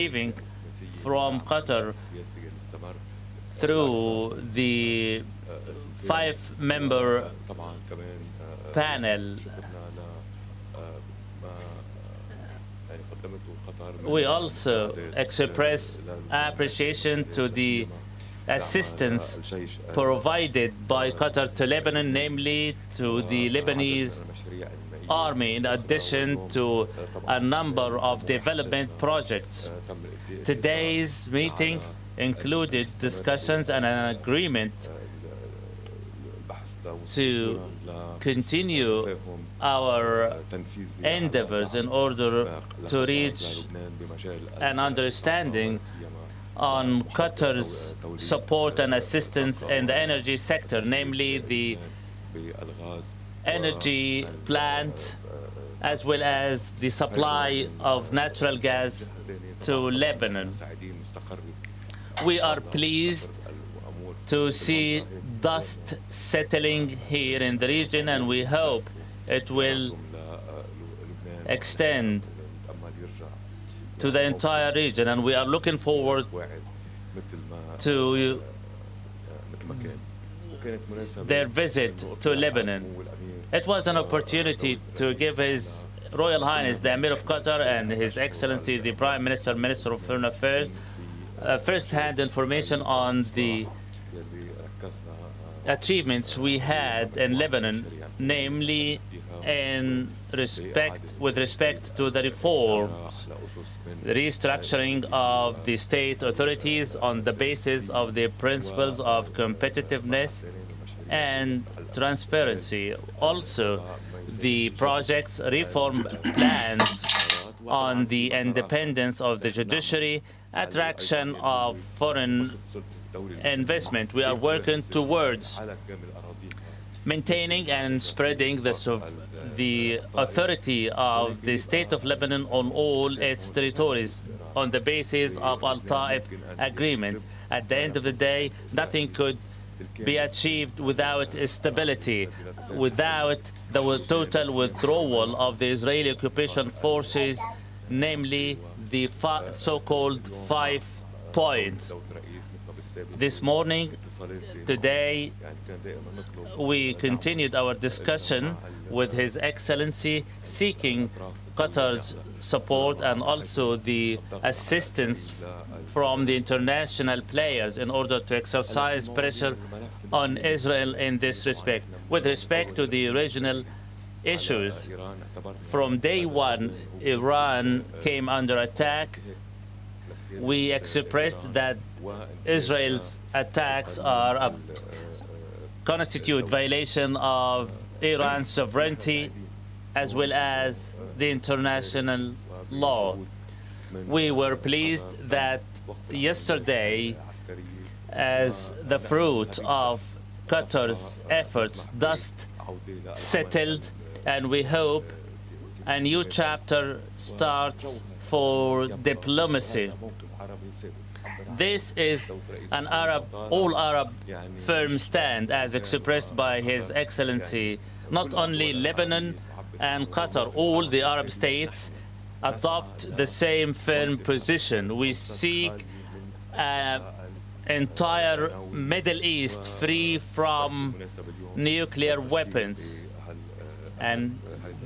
receiving from Qatar through the five-member panel. We also express appreciation to the assistance provided by Qatar to Lebanon, namely to the Lebanese army, in addition to a number of development projects. Today's meeting included discussions and an agreement to continue our endeavors in order to reach an understanding on Qatar's support and assistance in the energy sector, namely the energy plant, as well as the supply of natural gas to Lebanon. We are pleased to see dust settling here in the region, and we hope it will extend to the entire region, and we are looking forward to their visit to Lebanon. It was an opportunity to give His Royal Highness the Emir of Qatar and His Excellency the Prime Minister, Minister of Foreign Affairs, first-hand information on the achievements we had in Lebanon, namely with respect to the reforms, the restructuring of the state authorities on the basis of the principles of competitiveness and transparency. Also, the project's reform plans on the independence of the judiciary, attraction of foreign investment. We are working towards maintaining and spreading the authority of the State of Lebanon on all its territories on the basis of Al-Taif Agreement. At the end of the day, nothing could be achieved without stability, without the total withdrawal of the Israeli occupation forces, namely the so-called 5 points. This morning, today, we continued our discussion with His Excellency, seeking Qatar's support and also the assistance from the international players in order to exercise pressure on Israel in this respect. With respect to the regional issues, from day one, Iran came under attack. We expressed that Israel's attacks constitute violation of Iran's sovereignty as well as the international law. We were pleased that yesterday, as the fruit of Qatar's efforts, dust settled, and we hope a new chapter starts for diplomacy. This is an all-Arab firm stand, as expressed by His Excellency. Not only Lebanon and Qatar, all the Arab states adopt the same firm position. We seek an entire Middle East free from nuclear weapons. And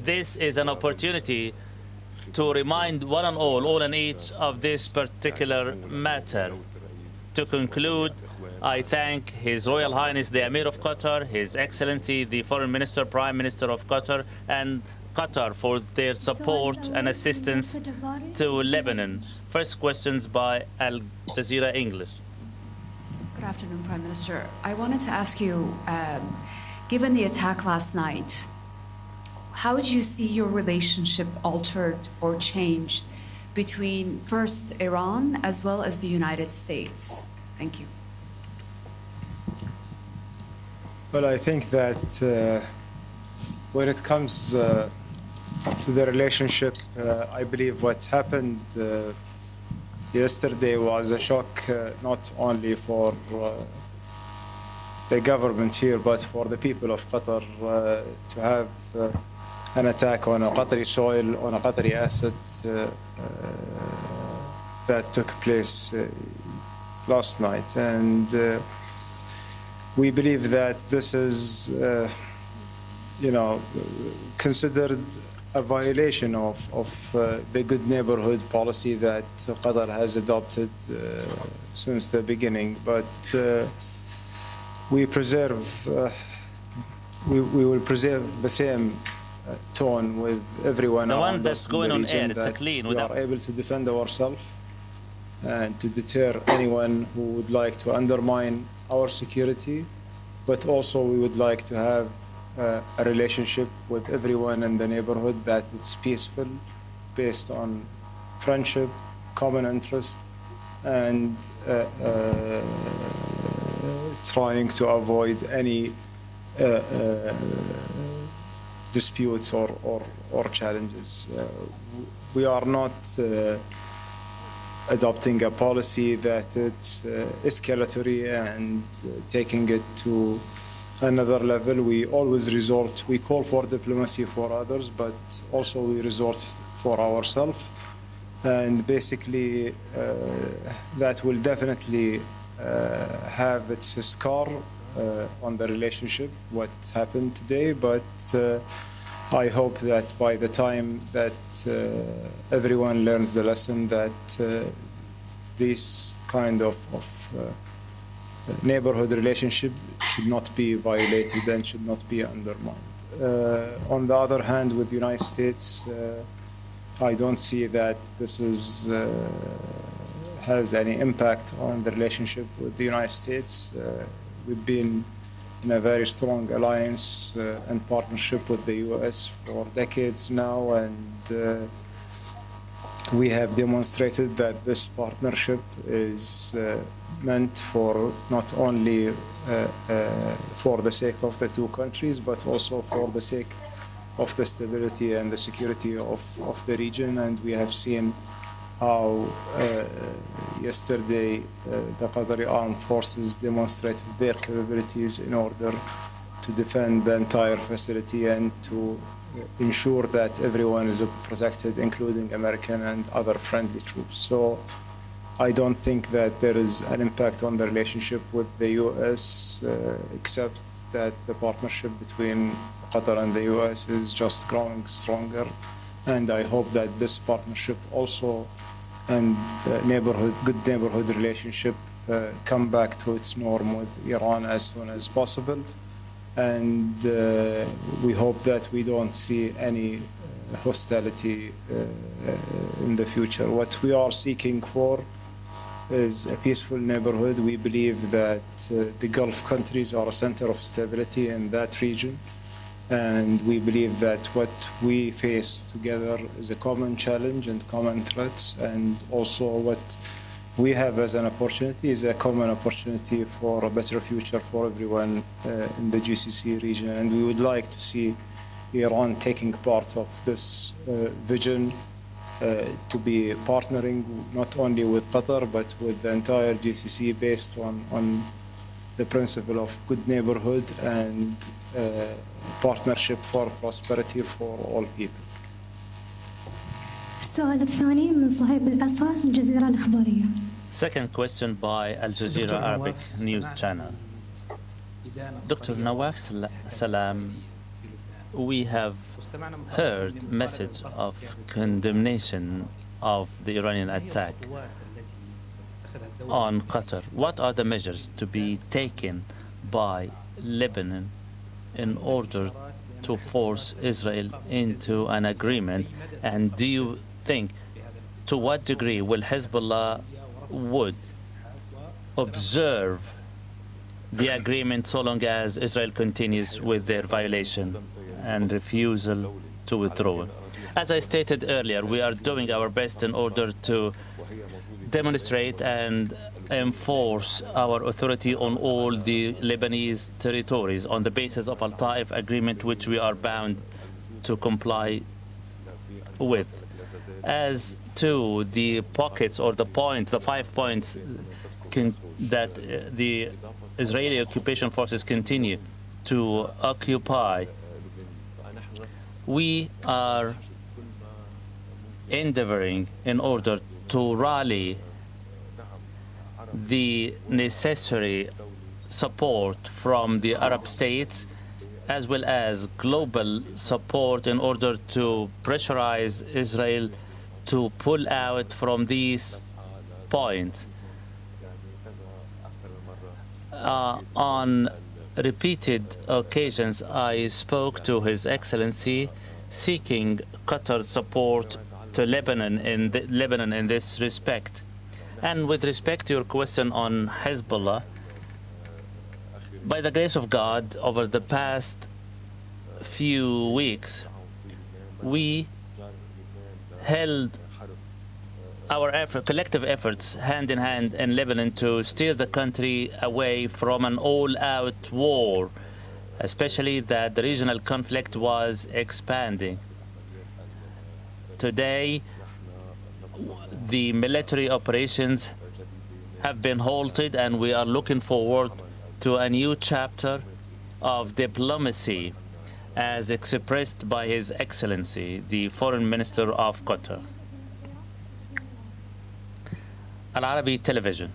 this is an opportunity to remind one and all and each of this particular matter. To conclude, I thank His Royal Highness the Emir of Qatar, His Excellency the Foreign Minister, Prime Minister of Qatar, and Qatar for their support and assistance to Lebanon. First questions by Al Jazeera English. Good afternoon, Prime Minister. I wanted to ask you, given the attack last night, how would you see your relationship altered or changed between first Iran as well as the United States? Thank you. Well, I think that when it comes to the relationship, I believe what happened yesterday was a shock not only for the government here, but for the people of Qatar to have an attack on a Qatari soil, on a Qatari asset, that took place last night, and we believe that this is, considered a violation of the good neighborhood policy that Qatar has adopted since the beginning. But we will preserve the same tone with everyone The one around that's us in going the on region, air, it's a that clean we without- are able to defend ourselves and to deter anyone who would like to undermine our security. But also we would like to have a relationship with everyone in the neighborhood that it's peaceful, based on friendship, common interest, and trying to avoid any disputes or challenges. We are not adopting a policy that it's escalatory and taking it to another level. We always we call for diplomacy for others, but also we resort for ourselves. And basically, that will definitely have its scar on the relationship, what happened today. But I hope that by the time that everyone learns the lesson that this kind of neighborhood relationship should not be violated and should not be undermined. On the other hand, with the United States, I don't see that this has any impact on the relationship with the United States. We've been in a very strong alliance and partnership with the U.S. for decades now, and we have demonstrated that this partnership is meant for not only for the sake of the two countries, but also for the sake of the stability and the security of the region. And we have seen how yesterday the Qatari armed forces demonstrated their capabilities in order to defend the entire facility and to ensure that everyone is protected, including American and other friendly troops. So I don't think that there is an impact on the relationship with the U.S., except that the partnership between Qatar and the U.S. is just growing stronger. And I hope that this partnership also and good neighborhood relationship come back to its norm with Iran as soon as possible. And we hope that we don't see any hostility in the future. What we are seeking for is a peaceful neighborhood. We believe that the Gulf countries are a center of stability in that region. And we believe that what we face together is a common challenge and common threats. And also what we have as an opportunity is a common opportunity for a better future for everyone in the GCC region. And we would like to see Iran taking part of this vision to be partnering not only with Qatar, but with the entire GCC based on the principle of good neighborhood and partnership for prosperity for all people. السؤال الثاني من صهيب العصا الجزيرة الإخبارية. Second question by Al Jazeera Arabic News Channel. Dr. Nawaf Salam, we have heard message of condemnation of the Iranian attack on Qatar. What are the measures to be taken by Lebanon in order to force Israel into an agreement? And do you think, to what degree will Hezbollah would observe the agreement so long as Israel continues with their violation and refusal to withdraw? As I stated earlier, we are doing our best in order to demonstrate and enforce our authority on all the Lebanese territories on the basis of Al-Taif agreement, which we are bound to comply with. As to the pockets or the points, the 5 points that the Israeli occupation forces continue to occupy, we are endeavoring in order to rally the necessary support from the Arab states as well as global support in order to pressurize Israel to pull out from these points. On repeated occasions, I spoke to His Excellency seeking Qatar's support to Lebanon in this respect. And with respect to your question on Hezbollah, by the grace of God, over the past few weeks, we held our collective efforts hand in hand in Lebanon to steer the country away from an all-out war, especially that the regional conflict was expanding. Today, the military operations have been halted, and we are looking forward to a new chapter of diplomacy as expressed by His Excellency, the Foreign Minister of Qatar. Al-Arabi Television.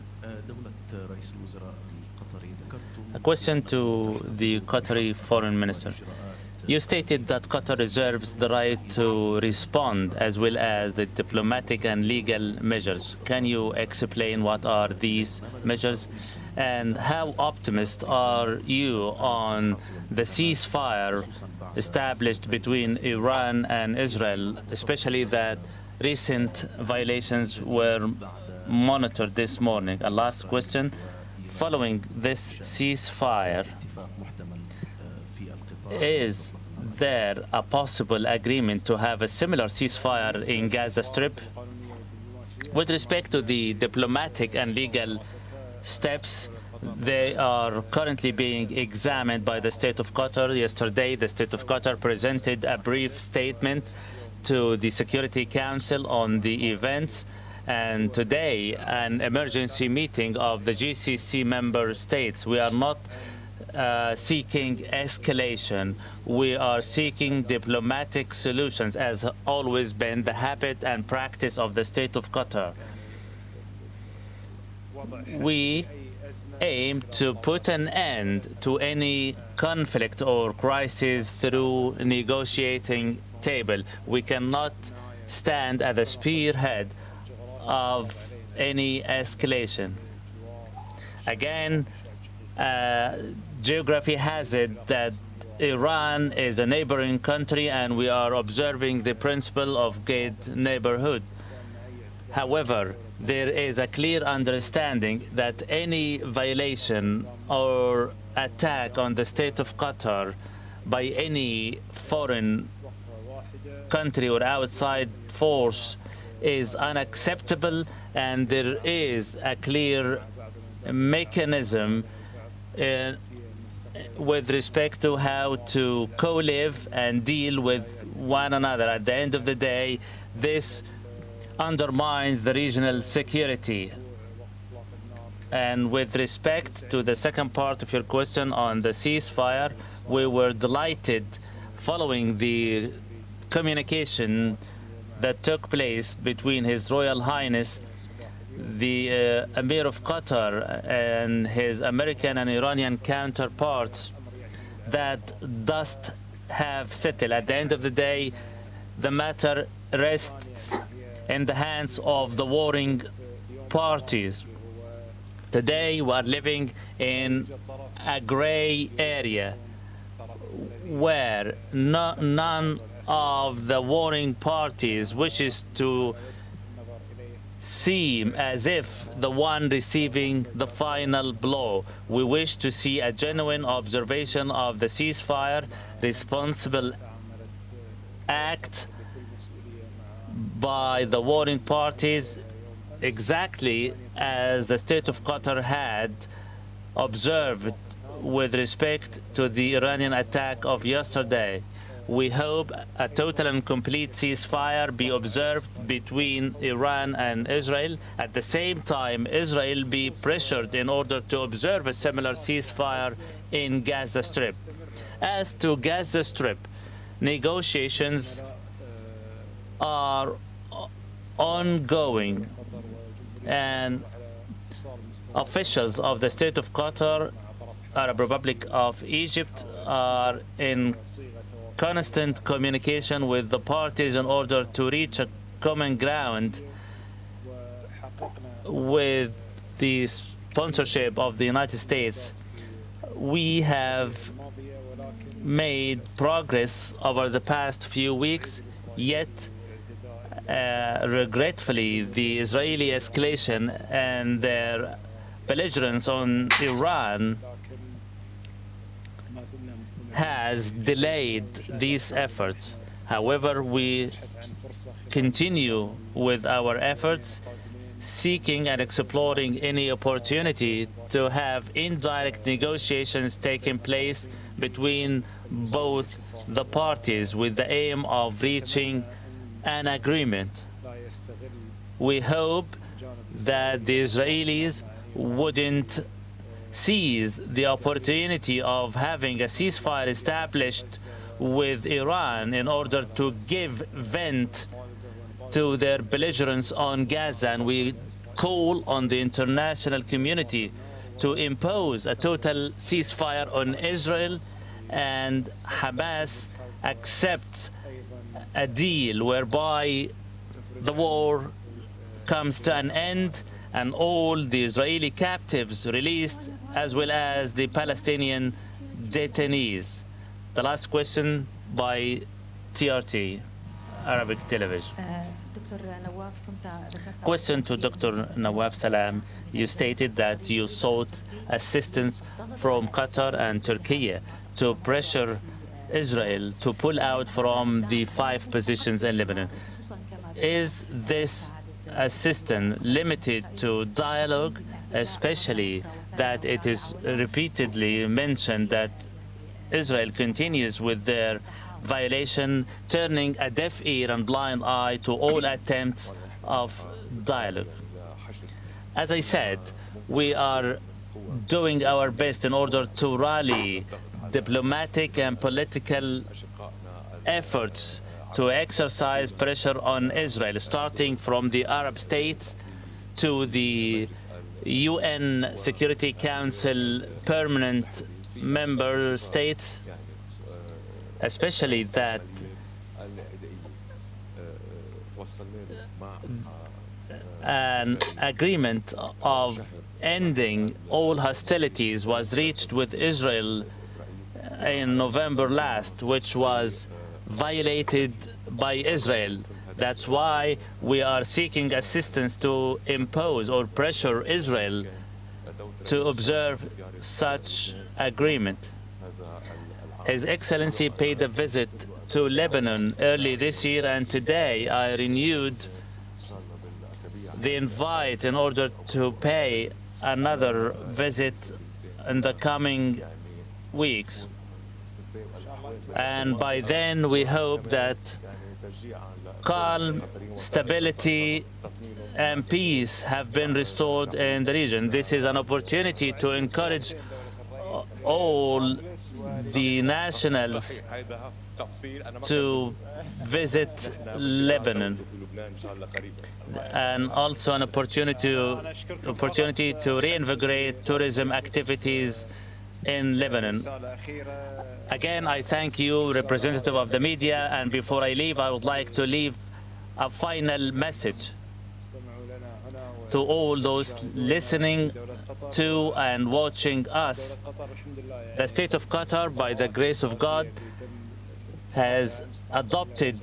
A question to the Qatari Foreign Minister. You stated that Qatar reserves the right to respond as well as the diplomatic and legal measures. Can you explain what are these measures and how optimistic are you on the ceasefire established between Iran and Israel, especially that recent violations were monitored this morning? A last question. Following this ceasefire, is there a possible agreement to have a similar ceasefire in Gaza Strip? With respect to the diplomatic and legal steps, they are currently being examined by the State of Qatar. Yesterday, the State of Qatar presented a brief statement to the Security Council on the events, and today an emergency meeting of the GCC member states. We are not seeking escalation. We are seeking diplomatic solutions, as always been the habit and practice of the State of Qatar. We aim to put an end to any conflict or crisis through negotiating table. We cannot stand at the spearhead of any escalation. Again, geography has it that Iran is a neighboring country and we are observing the principle of good neighborhood. However, there is a clear understanding that any violation or attack on the State of Qatar by any foreign country or outside force is unacceptable, and there is a clear mechanism with respect to how to co-live and deal with one another. At the end of the day, this undermines the regional security. And with respect to the second part of your question on the ceasefire, we were delighted following the communication that took place between His Royal Highness the Emir of Qatar and his American and Iranian counterparts that dust have settled. At the end of the day, the matter rests in the hands of the warring parties. Today, we are living in a gray area where none of the warring parties wishes to seem as if the one receiving the final blow. We wish to see a genuine observation of the ceasefire, responsible act by the warring parties, exactly as the State of Qatar had observed with respect to the Iranian attack of yesterday. We hope a total and complete ceasefire be observed between Iran and Israel. At the same time, Israel be pressured in order to observe a similar ceasefire in Gaza Strip. As to Gaza Strip, negotiations are ongoing and officials of the State of Qatar, Arab Republic of Egypt, are in constant communication with the parties in order to reach a common ground with the sponsorship of the United States. We have made progress over the past few weeks, yet regretfully, the Israeli escalation and their belligerence on Iran has delayed these efforts. However, we continue with our efforts, seeking and exploring any opportunity to have indirect negotiations taking place between both the parties with the aim of reaching an agreement. We hope that the Israelis wouldn't seize the opportunity of having a ceasefire established with Iran in order to give vent to their belligerence on Gaza, and we call on the international community to impose a total ceasefire on Israel, and Hamas accepts a deal whereby the war comes to an end and all the Israeli captives released, as well as the Palestinian detainees. The last question by TRT, Arabic television. Question to Dr. Nawaf Salam. You stated that you sought assistance from Qatar and Turkey to pressure Israel to pull out from the 5 positions in Lebanon. Is this assistance limited to dialogue, especially that it is repeatedly mentioned that Israel continues with their violation, turning a deaf ear and blind eye to all attempts of dialogue? As I said, we are doing our best in order to rally diplomatic and political efforts to exercise pressure on Israel, starting from the Arab states to the UN Security Council permanent member states, especially that an agreement of ending all hostilities was reached with Israel in November last, which was violated by Israel. That's why we are seeking assistance to impose or pressure Israel to observe such agreement. His Excellency paid a visit to Lebanon early this year, and today I renewed the invite in order to pay another visit in the coming weeks. And by then, we hope that calm, stability, and peace have been restored in the region. This is an opportunity to encourage all the nationals to visit Lebanon, and also an opportunity to reinvigorate tourism activities in Lebanon. Again, I thank you, representative of the media, and before I leave, I would like to leave a final message to all those listening to and watching us. The State of Qatar, by the grace of God, has adopted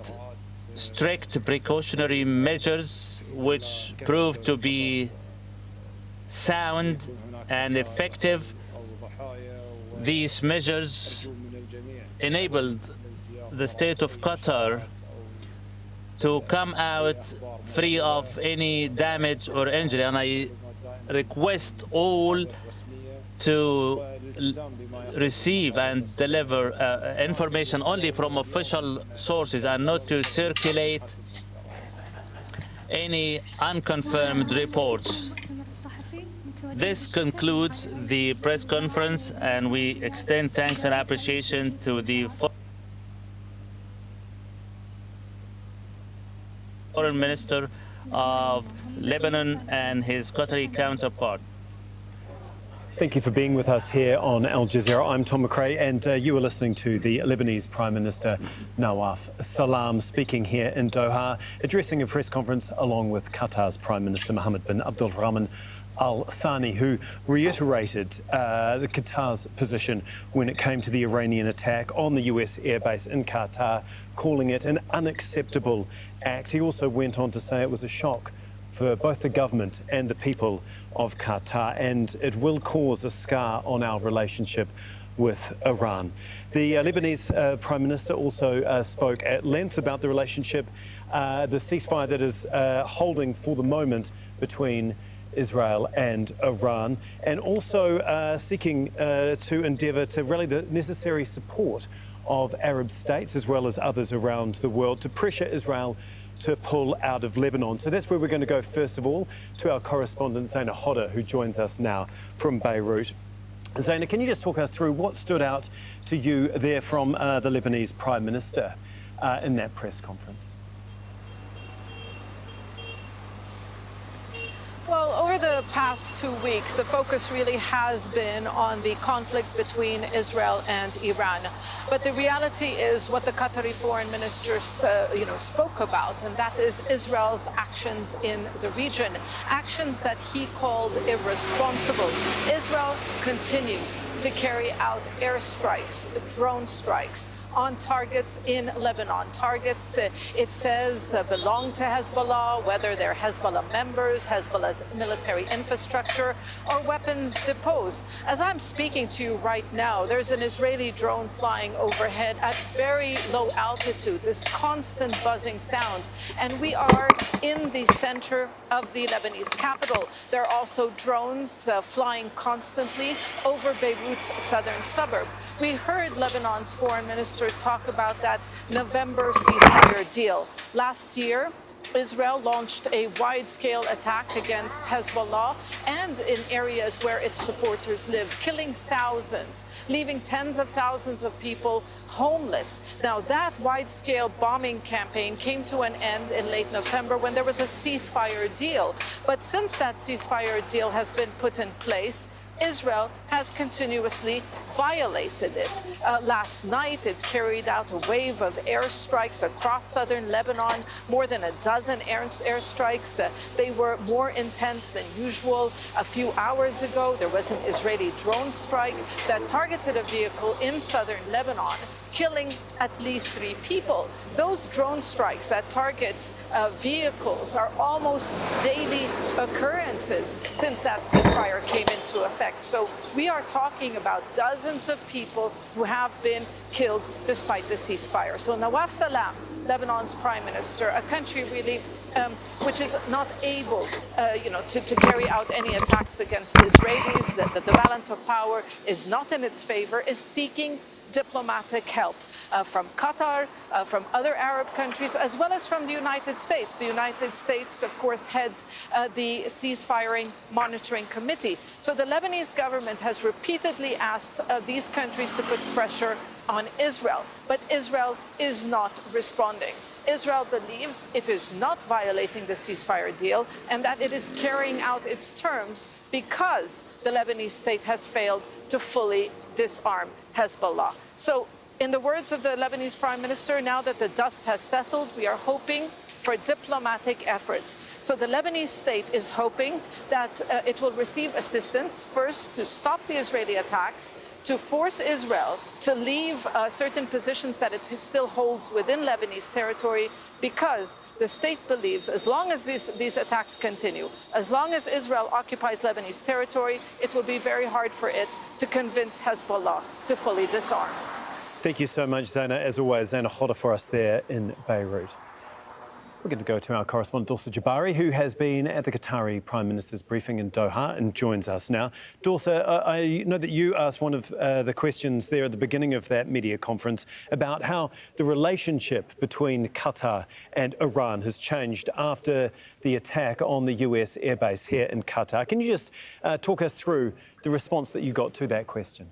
strict precautionary measures which proved to be sound and effective. These measures enabled the State of Qatar to come out free of any damage or injury, and I request all to receive and deliver information only from official sources and not to circulate any unconfirmed reports. This concludes the press conference, and we extend thanks and appreciation to the Foreign Minister of Lebanon and his Qatari counterpart. Thank you for being with us here on Al Jazeera. I'm Tom McRae, and you are listening to the Lebanese Prime Minister Nawaf Salam speaking here in Doha, addressing a press conference along with Qatar's Prime Minister Mohammed bin Abdulrahman Al Thani, who reiterated the Qatar's position when it came to the Iranian attack on the US airbase in Qatar, calling it an unacceptable act. He also went on to say it was a shock for both the government and the people of Qatar, and it will cause a scar on our relationship with Iran. The Lebanese Prime Minister also spoke at length about the relationship, the ceasefire that is holding for the moment between Israel and Iran, and also seeking to endeavour to rally the necessary support of Arab states as well as others around the world to pressure Israel to pull out of Lebanon. So that's where we're going to go first of all to our correspondent Zaina Hodder, who joins us now from Beirut. Zaina, can you just talk us through what stood out to you there from the Lebanese Prime Minister in that press conference? Well, over the past 2 weeks, the focus really has been on the conflict between Israel and Iran. But the reality is what the Qatari foreign minister spoke about, and that is Israel's actions in the region, actions that he called irresponsible. Israel continues to carry out airstrikes, drone strikes, on targets in Lebanon. Targets, it says, belong to Hezbollah, whether they're Hezbollah members, Hezbollah's military infrastructure, or weapons depots. As I'm speaking to you right now, there's an Israeli drone flying overhead at very low altitude, this constant buzzing sound. And we are in the center of the Lebanese capital. There are also drones flying constantly over Beirut's southern suburb. We heard Lebanon's foreign minister talk about that November ceasefire deal. Last year, Israel launched a wide-scale attack against Hezbollah and in areas where its supporters live, killing thousands, leaving tens of thousands of people homeless. Now, that wide-scale bombing campaign came to an end in late November when there was a ceasefire deal. But since that ceasefire deal has been put in place, Israel has continuously violated it. Last night, it carried out a wave of airstrikes across southern Lebanon, more than a dozen airstrikes. They were more intense than usual. A few hours ago, there was an Israeli drone strike that targeted a vehicle in southern Lebanon, killing at least 3 people. Those drone strikes that target vehicles are almost daily occurrences since that ceasefire came into effect. So we are talking about dozens of people who have been killed despite the ceasefire. So Nawaf Salam, Lebanon's prime minister, a country really which is not able, to carry out any attacks against the Israelis, that the balance of power is not in its favor, is seeking diplomatic help from Qatar, from other Arab countries, as well as from the United States. The United States, of course, heads the ceasefire monitoring committee. So the Lebanese government has repeatedly asked these countries to put pressure on Israel, but Israel is not responding. Israel believes it is not violating the ceasefire deal and that it is carrying out its terms because the Lebanese state has failed to fully disarm Hezbollah. So, in the words of the Lebanese Prime Minister, now that the dust has settled, we are hoping for diplomatic efforts. So the Lebanese state is hoping that it will receive assistance, first to stop the Israeli attacks, to force Israel to leave certain positions that it still holds within Lebanese territory, because the state believes as long as these attacks continue, as long as Israel occupies Lebanese territory, it will be very hard for it to convince Hezbollah to fully disarm. Thank you so much, Zaina. As always, Zaina Hodder for us there in Beirut. We're going to go to our correspondent, Dorsa Jabari, who has been at the Qatari Prime Minister's briefing in Doha and joins us now. Dorsa, I know that you asked one of the questions there at the beginning of that media conference about how the relationship between Qatar and Iran has changed after the attack on the US airbase here in Qatar. Can you just talk us through the response that you got to that question?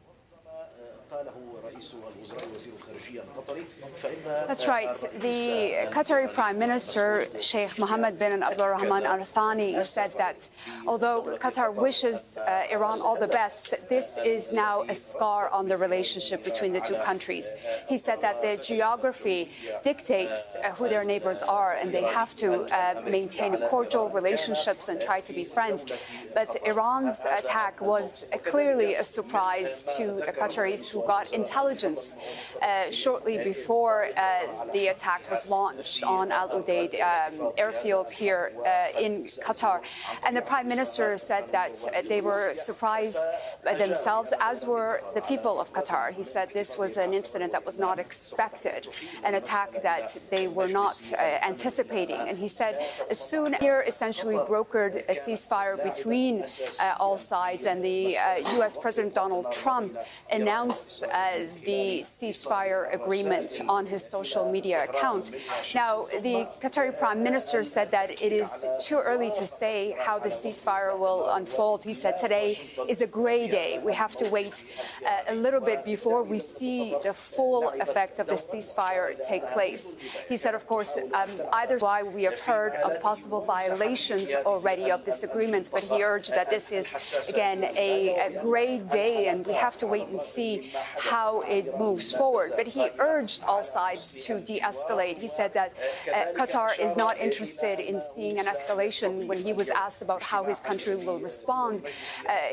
That's right. The Qatari Prime Minister, Sheikh Mohammed bin Abdulrahman Al Thani, said that although Qatar wishes Iran all the best, this is now a scar on the relationship between the two countries. He said that the geography dictates who their neighbors are, and they have to maintain cordial relationships and try to be friends. But Iran's attack was clearly a surprise to the Qataris, who got intelligence shortly before the attack was launched on Al Udeid airfield here in Qatar. And the Prime Minister said that they were surprised themselves, as were the people of Qatar. He said this was an incident that was not expected, an attack that they were not anticipating. And he said as soon here essentially brokered a ceasefire between all sides, and the U.S. President Donald Trump announced the ceasefire agreement on his social media account. Now, the Qatari Prime Minister said that it is too early to say how the ceasefire will unfold. He said today is a gray day. We have to wait a little bit before we see the full effect of the ceasefire take place. He said, of course, either why we have heard of possible violations already of this agreement, but he urged that this is, again, a gray day, and we have to wait and see how it moves forward. But he urged all sides to de-escalate. He said that Qatar is not interested in seeing an escalation. When he was asked about how his country will respond,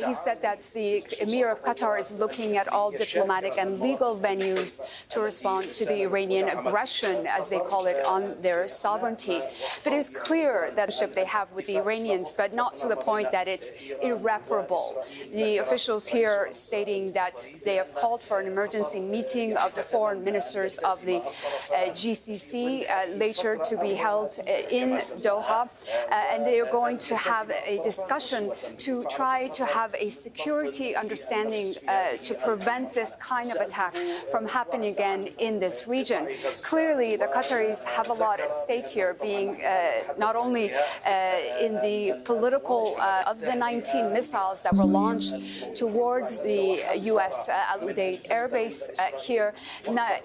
he said that the Emir of Qatar is looking at all diplomatic and legal venues to respond to the Iranian aggression, as they call it, on their sovereignty. But it is clear that the they have with the Iranians, but not to the point that it's irreparable. The officials here stating that they have called for an emergency meeting of the foreign ministers of the GCC later to be held in Doha, and they are going to have a discussion to try to have a security understanding to prevent this kind of attack from happening again in this region. Clearly, the Qataris have a lot at stake here, being not only in the political of the 19 missiles that were launched towards the U.S. Al Udeid airbase here.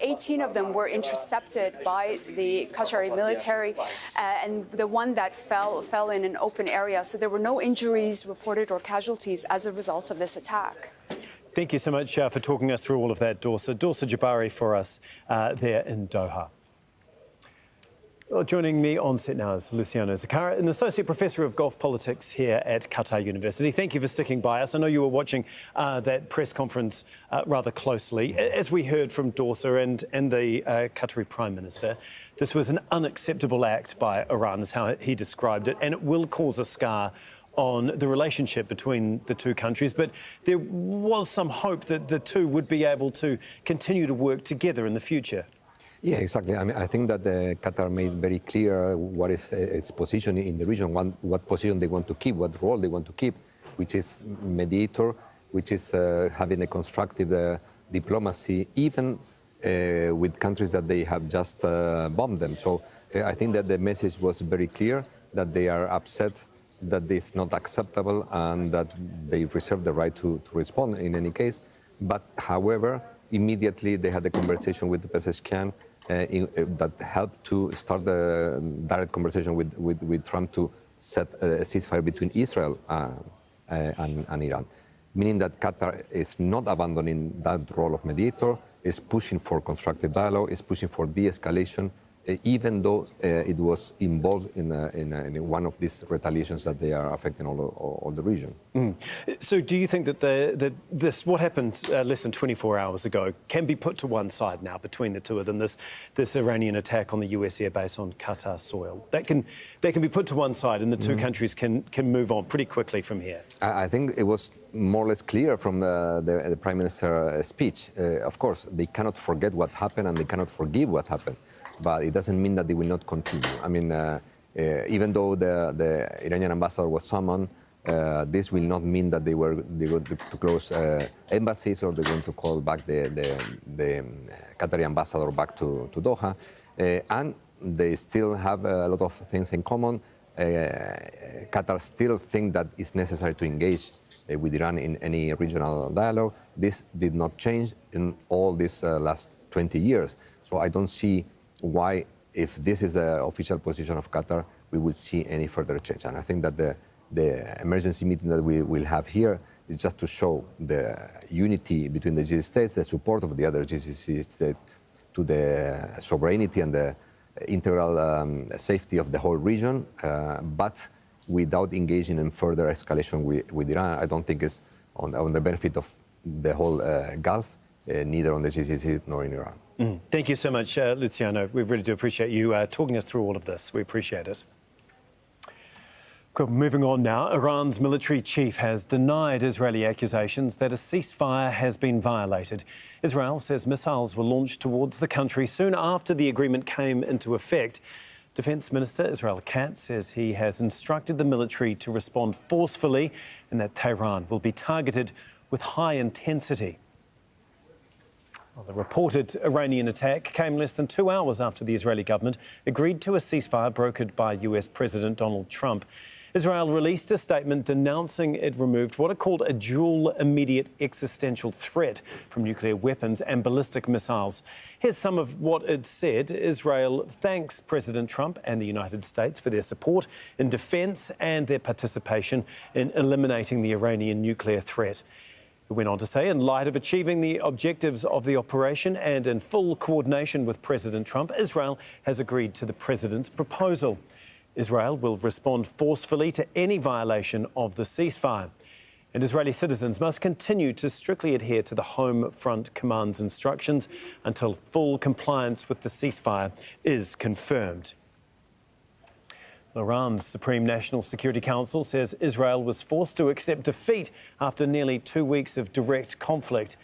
18 of them were intercepted by the Qatari military, and the one that fell in an open area. So there were no injuries reported or casualties as a result of this attack. Thank you so much for talking us through all of that, Dorsa. Dorsa Jabari for us there in Doha. Well, joining me on set now is Luciano Zakara, an associate professor of Gulf politics here at Qatar University. Thank you for sticking by us. I know you were watching that press conference rather closely. As we heard from Dorsa and the Qatari Prime Minister, this was an unacceptable act by Iran, is how he described it, and it will cause a scar on the relationship between the two countries. But there was some hope that the two would be able to continue to work together in the future. Yeah, exactly. I mean, I think that Qatar made very clear what is its position in the region, what position they want to keep, what role they want to keep, which is mediator, which is having a constructive diplomacy, even with countries that they have just bombed them. So I think that the message was very clear, that they are upset, that it's not acceptable, and that they reserve the right to respond in any case. But, however, immediately they had a conversation with the Pezeshkian that helped to start the direct conversation with Trump to set a ceasefire between Israel and Iran, meaning that Qatar is not abandoning that role of mediator, is pushing for constructive dialogue, is pushing for de-escalation, even though it was involved in one of these retaliations that they are affecting all the region. So do you think that this, what happened less than 24 hours ago, can be put to one side now between the two of them, this Iranian attack on the US airbase on Qatar soil? That can be put to one side, and the two countries can move on pretty quickly from here? I think it was more or less clear from the Prime Minister's speech. Of course, they cannot forget what happened and they cannot forgive what happened. But it doesn't mean that they will not continue. I mean, even though the Iranian ambassador was summoned, this will not mean that they're going to close embassies, or they're going to call back the Qatari ambassador back to Doha. And they still have a lot of things in common. Qatar still think that it's necessary to engage with Iran in any regional dialogue. This did not change in all these last 20 years. So I don't see why, if this is the official position of Qatar, we will see any further change. And I think that the emergency meeting that we will have here is just to show the unity between the GCC states, the support of the other GCC states to the sovereignty and the integral safety of the whole region, but without engaging in further escalation with Iran. I don't think it's on the benefit of the whole Gulf, neither on the GCC nor in Iran. Thank you so much, Luciano. We really do appreciate you talking us through all of this. We appreciate it. Moving on now, Iran's military chief has denied Israeli accusations that a ceasefire has been violated. Israel says missiles were launched towards the country soon after the agreement came into effect. Defence Minister Israel Katz says he has instructed the military to respond forcefully and that Tehran will be targeted with high intensity. Well, the reported Iranian attack came less than 2 hours after the Israeli government agreed to a ceasefire brokered by US President Donald Trump. Israel released a statement denouncing it removed what it called a dual immediate existential threat from nuclear weapons and ballistic missiles. Here's some of what it said. Israel thanks President Trump and the United States for their support in defence and their participation in eliminating the Iranian nuclear threat. It went on to say, in light of achieving the objectives of the operation and in full coordination with President Trump, Israel has agreed to the president's proposal. Israel will respond forcefully to any violation of the ceasefire. And Israeli citizens must continue to strictly adhere to the Home Front Command's instructions until full compliance with the ceasefire is confirmed. Iran's Supreme National Security Council says Israel was forced to accept defeat after nearly 2 weeks of direct conflict.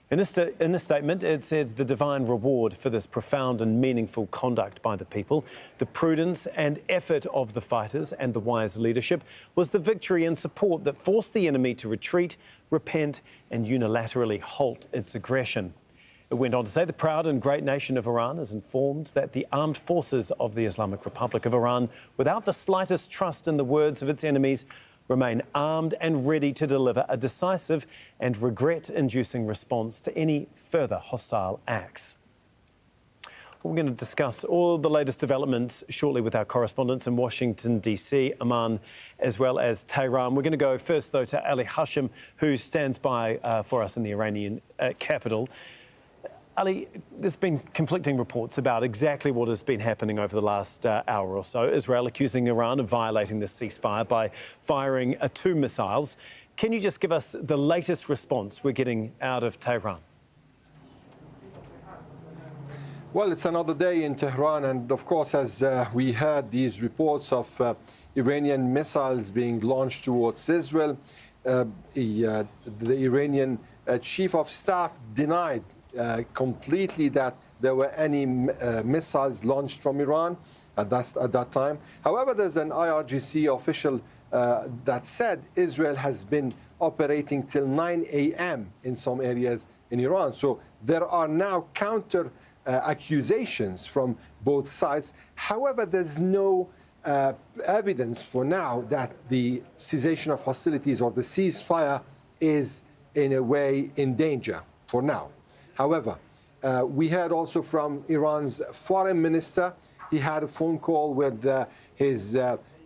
In a statement, it said the divine reward for this profound and meaningful conduct by the people, the prudence and effort of the fighters and the wise leadership was the victory and support that forced the enemy to retreat, repent and unilaterally halt its aggression. It went on to say the proud and great nation of Iran is informed that the armed forces of the Islamic Republic of Iran, without the slightest trust in the words of its enemies, remain armed and ready to deliver a decisive and regret-inducing response to any further hostile acts. We're going to discuss all the latest developments shortly with our correspondents in Washington, D.C., Amman, as well as Tehran. We're going to go first, though, to Ali Hashim, who stands by for us in the Iranian capital. Ali, there's been conflicting reports about exactly what has been happening over the last hour or so. Israel accusing Iran of violating the ceasefire by firing 2 missiles. Can you just give us the latest response we're getting out of Tehran? Well, it's another day in Tehran, and of course, as we heard these reports of Iranian missiles being launched towards Israel, the Iranian chief of staff denied completely that there were any missiles launched from Iran at that time. However, there's an IRGC official that said Israel has been operating till 9 a.m. in some areas in Iran. So there are now counter accusations from both sides. However, there's no evidence for now that the cessation of hostilities or the ceasefire is in a way in danger for now. However, we heard also from Iran's foreign minister. He had a phone call with his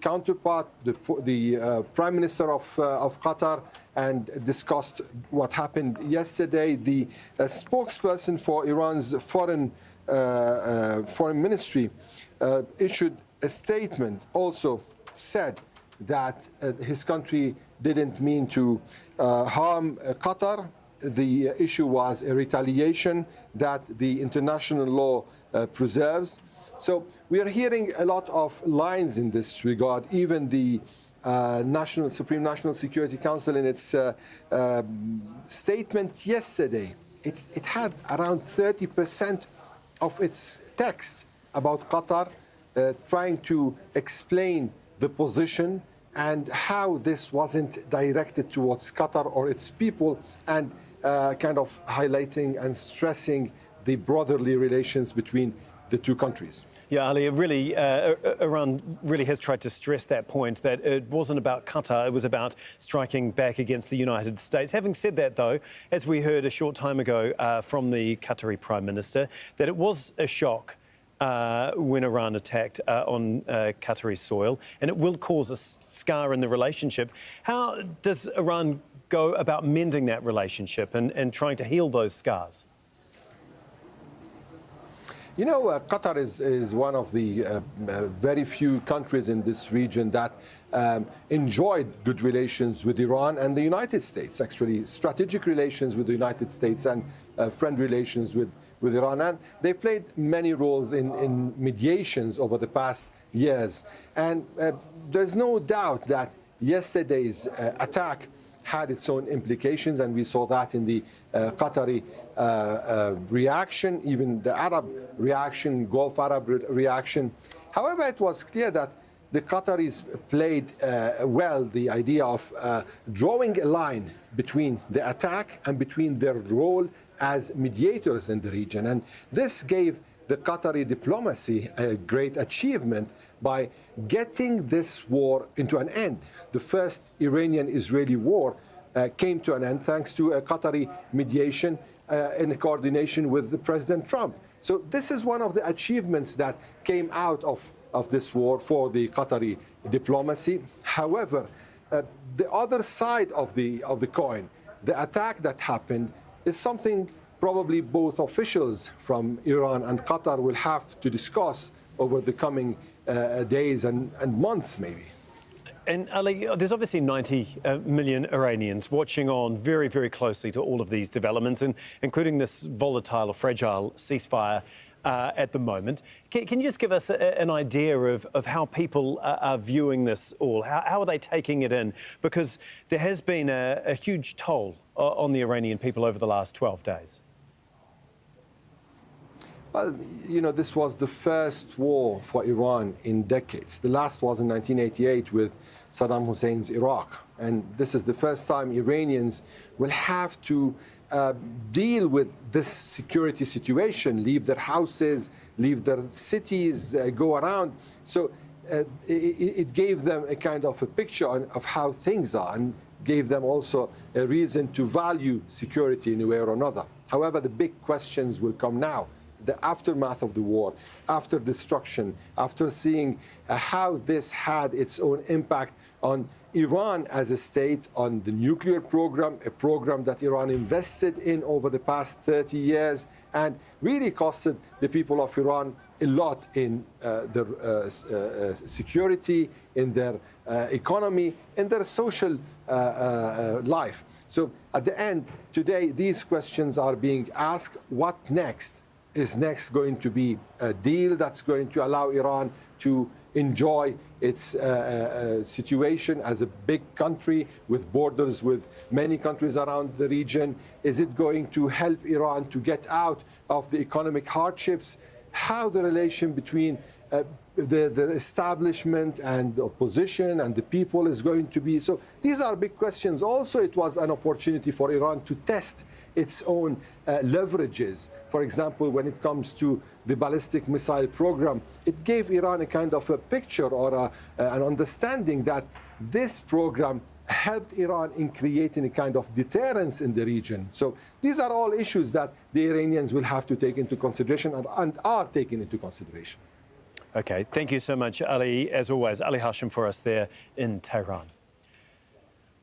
counterpart, the Prime Minister of Qatar, and discussed what happened yesterday. The spokesperson for Iran's foreign ministry issued a statement, also said that his country didn't mean to harm Qatar. The issue was a retaliation that the international law preserves. So we are hearing a lot of lines in this regard. Even the Supreme National Security Council, in its statement yesterday, it had around 30% of its text about Qatar, trying to explain the position and how this wasn't directed towards Qatar or its people, and kind of highlighting and stressing the brotherly relations between the two countries. Yeah, Ali, really, Iran really has tried to stress that point, that it wasn't about Qatar, it was about striking back against the United States. Having said that, though, as we heard a short time ago from the Qatari Prime Minister, that it was a shock when Iran attacked on Qatari soil, and it will cause a scar in the relationship. How does Iran go about mending that relationship and trying to heal those scars? You know, Qatar is one of the very few countries in this region that enjoyed good relations with Iran and the United States, actually strategic relations with the United States and friend relations with Iran. And they played many roles in mediations over the past years. And there's no doubt that yesterday's attack had its own implications, and we saw that in the Qatari reaction, even the Arab reaction, Gulf Arab reaction. However, it was clear that the Qataris played well the idea of drawing a line between the attack and between their role as mediators in the region. And this gave the Qatari diplomacy a great achievement by getting this war into an end. The first Iranian-Israeli war came to an end thanks to a Qatari mediation in coordination with President Trump. So this is one of the achievements that came out of this war for the Qatari diplomacy. However, the other side of the coin, the attack that happened, is something probably both officials from Iran and Qatar will have to discuss over the coming days and months, maybe. And Ali, there's obviously 90 million Iranians watching on very, very closely to all of these developments, and including this volatile or fragile ceasefire at the moment. Can you just give us an idea of how people are viewing this all? How are they taking it in? Because there has been a huge toll on the Iranian people over the last 12 days. Well, you know, this was the first war for Iran in decades. The last was in 1988 with Saddam Hussein's Iraq. And this is the first time Iranians will have to deal with this security situation, leave their houses, leave their cities, go around. So it gave them a kind of a picture of how things are, and gave them also a reason to value security in a way or another. However, the big questions will come now. The aftermath of the war, after destruction, after seeing how this had its own impact on Iran as a state, on the nuclear program, a program that Iran invested in over the past 30 years and really costed the people of Iran a lot in their security, in their economy, in their social life. So at the end, today, these questions are being asked. What next? Is next going to be a deal that's going to allow Iran to enjoy its situation as a big country with borders with many countries around the region? Is it going to help Iran to get out of the economic hardships? How the relation between the establishment and the opposition and the people is going to be. So these are big questions. Also, it was an opportunity for Iran to test its own leverages. For example, when it comes to the ballistic missile program, it gave Iran a kind of a picture or an understanding that this program helped Iran in creating a kind of deterrence in the region. So these are all issues that the Iranians will have to take into consideration and are taking into consideration. OK, thank you so much, Ali. As always, Ali Hashim for us there in Tehran.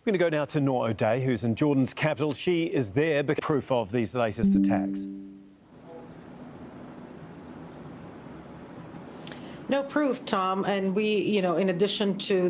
We're going to go now to Noor O'Day, who's in Jordan's capital. She is there because proof of these latest attacks. No proof, Tom, and we, in addition to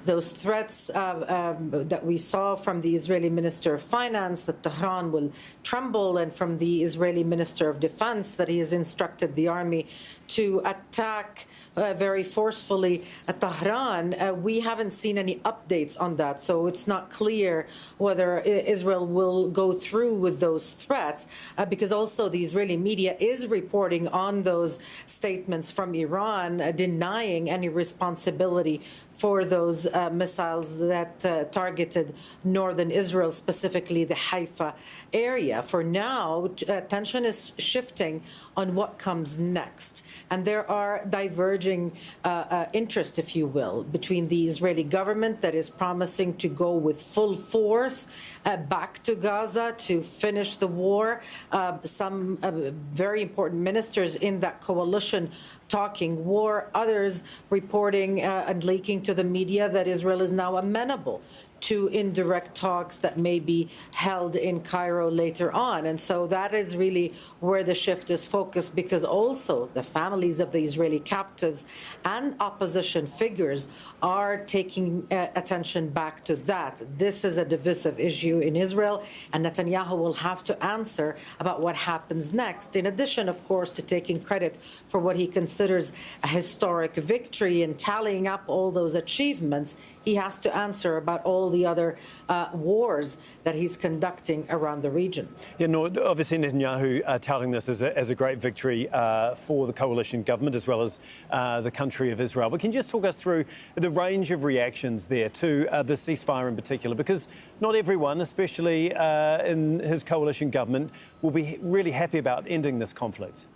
those threats that we saw from the Israeli Minister of Finance that Tehran will tremble, and from the Israeli Minister of Defense that he has instructed the army to attack very forcefully at Tehran, we haven't seen any updates on that. So it's not clear whether Israel will go through with those threats, because also the Israeli media is reporting on those statements from Iran, denying any responsibility for those missiles that targeted northern Israel, specifically the Haifa area. For now, attention is shifting on what comes next. And there are diverging interests, if you will, between the Israeli government that is promising to go with full force back to Gaza to finish the war. Some very important ministers in that coalition talking war, others reporting and leaking to the media that Israel is now amenable to indirect talks that may be held in Cairo later on. And so that is really where the shift is focused, because also the families of the Israeli captives and opposition figures are taking attention back to that. This is a divisive issue in Israel, and Netanyahu will have to answer about what happens next, in addition, of course, to taking credit for what he considers a historic victory and tallying up all those achievements. He has to answer about all the other wars that he's conducting around the region. Yeah, no, obviously Netanyahu touting this as a great victory for the coalition government as well as the country of Israel. But can you just talk us through the range of reactions there to the ceasefire in particular? Because not everyone, especially in his coalition government, will be really happy about ending this conflict.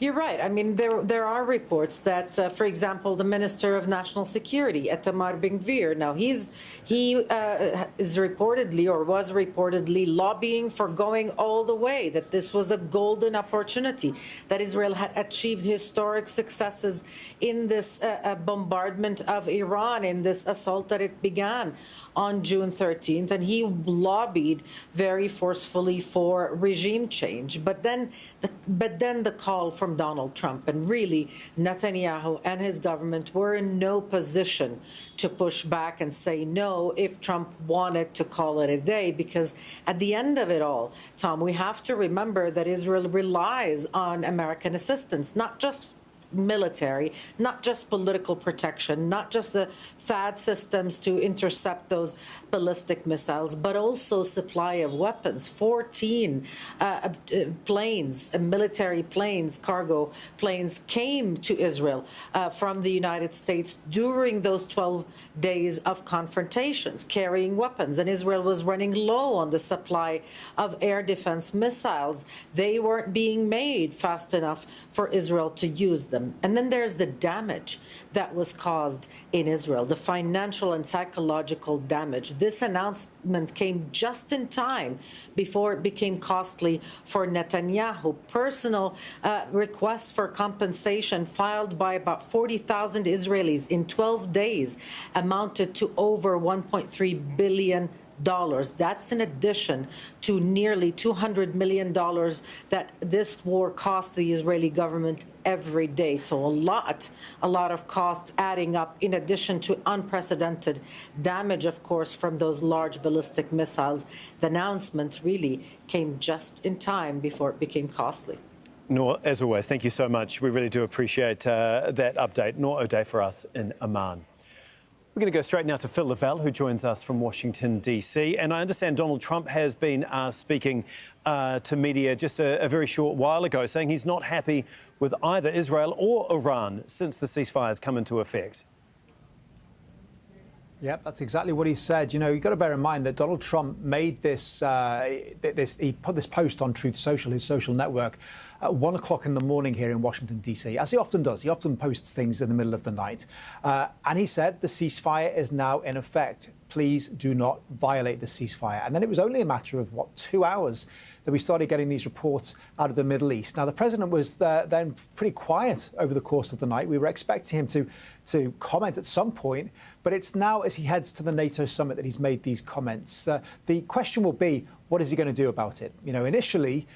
You're right. I mean, there are reports that, for example, the Minister of National Security, Itamar Ben-Gvir, now he is reportedly or was reportedly lobbying for going all the way, that this was a golden opportunity, that Israel had achieved historic successes in this bombardment of Iran, in this assault that it began on June 13th, and he lobbied very forcefully for regime change. But then the call from Donald Trump, and really Netanyahu and his government were in no position to push back and say no if Trump wanted to call it a day, because at the end of it all, Tom, we have to remember that Israel relies on American assistance, not just military, not just political protection, not just the THAAD systems to intercept those ballistic missiles, but also supply of weapons. 14 planes, military planes, cargo planes came to Israel from the United States during those 12 days of confrontations, carrying weapons. And Israel was running low on the supply of air defense missiles. They weren't being made fast enough for Israel to use them. And then there's the damage that was caused in Israel, the financial and psychological damage. This announcement came just in time before it became costly for Netanyahu. Personal requests for compensation filed by about 40,000 Israelis in 12 days amounted to over $1.3 billion. That's in addition to nearly $200 million that this war cost the Israeli government every day. So a lot of costs adding up, in addition to unprecedented damage, of course, from those large ballistic missiles. The announcement really came just in time before it became costly. Noor, as always, thank you so much. We really do appreciate that update. Noor O'Day for us in Amman. We're going to go straight now to Phil Lavelle, who joins us from Washington, D.C. And I understand Donald Trump has been speaking to media just a very short while ago, saying he's not happy with either Israel or Iran since the ceasefire has come into effect. Yeah, that's exactly what he said. You know, you've got to bear in mind that Donald Trump made this, he put this post on Truth Social, his social network, at 1 o'clock in the morning here in Washington, D.C., as he often does. He often posts things in the middle of the night. And he said the ceasefire is now in effect. Please do not violate the ceasefire. And then it was only a matter of, 2 hours that we started getting these reports out of the Middle East. Now, the president was then pretty quiet over the course of the night. We were expecting him to comment at some point, but it's now as he heads to the NATO summit that he's made these comments. The question will be, what is he going to do about it? You know, initially,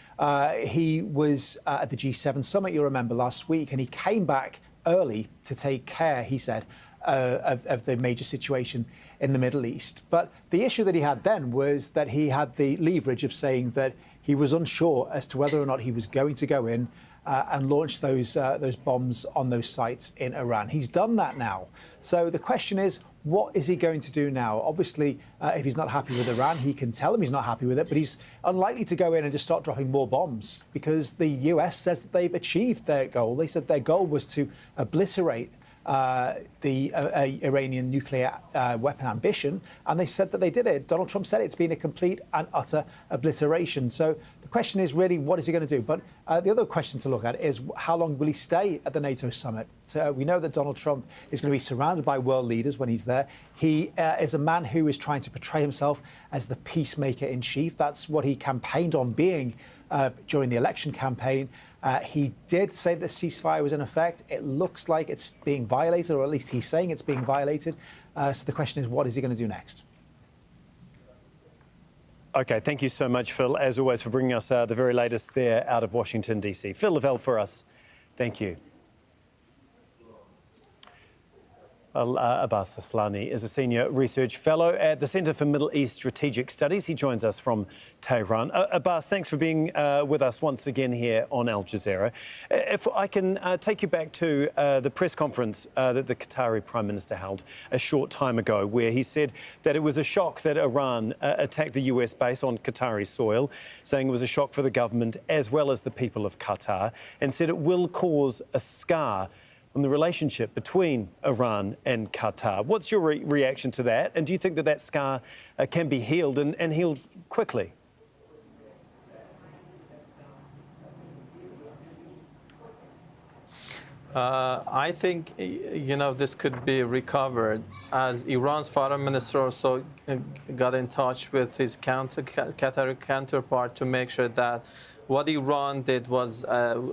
he was at the G7 summit, you'll remember, last week, and he came back early to take care, he said, of the major situation in the Middle East. But the issue that he had then was that he had the leverage of saying that he was unsure as to whether or not he was going to go in and launch those bombs on those sites in Iran. He's done that now. So the question is, what is he going to do now? Obviously, if he's not happy with Iran, he can tell them he's not happy with it, but he's unlikely to go in and just start dropping more bombs because the US says that they've achieved their goal. They said their goal was to obliterate the Iranian nuclear weapon ambition, and they said that they did it. Donald Trump said it's been a complete and utter obliteration. So the question is really, what is he going to do? But the other question to look at is how long will he stay at the NATO summit? So we know that Donald Trump is going to be surrounded by world leaders when he's there. He is a man who is trying to portray himself as the peacemaker in chief. That's what he campaigned on being during the election campaign. He did say that the ceasefire was in effect. It looks like it's being violated, or at least he's saying it's being violated. So the question is, what is he going to do next? OK, thank you so much, Phil, as always, for bringing us the very latest there out of Washington, D.C. Phil Lavelle for us. Thank you. Abbas Aslani is a senior research fellow at the Centre for Middle East Strategic Studies. He joins us from Tehran. Abbas, thanks for being with us once again here on Al Jazeera. If I can take you back to the press conference that the Qatari Prime Minister held a short time ago, where he said that it was a shock that Iran attacked the US base on Qatari soil, saying it was a shock for the government as well as the people of Qatar, and said it will cause a scar on the relationship between Iran and Qatar. What's your reaction to that? And do you think that that scar can be healed and healed quickly? I think, this could be recovered, as Iran's foreign minister also got in touch with his Qatari counterpart to make sure that what Iran did was,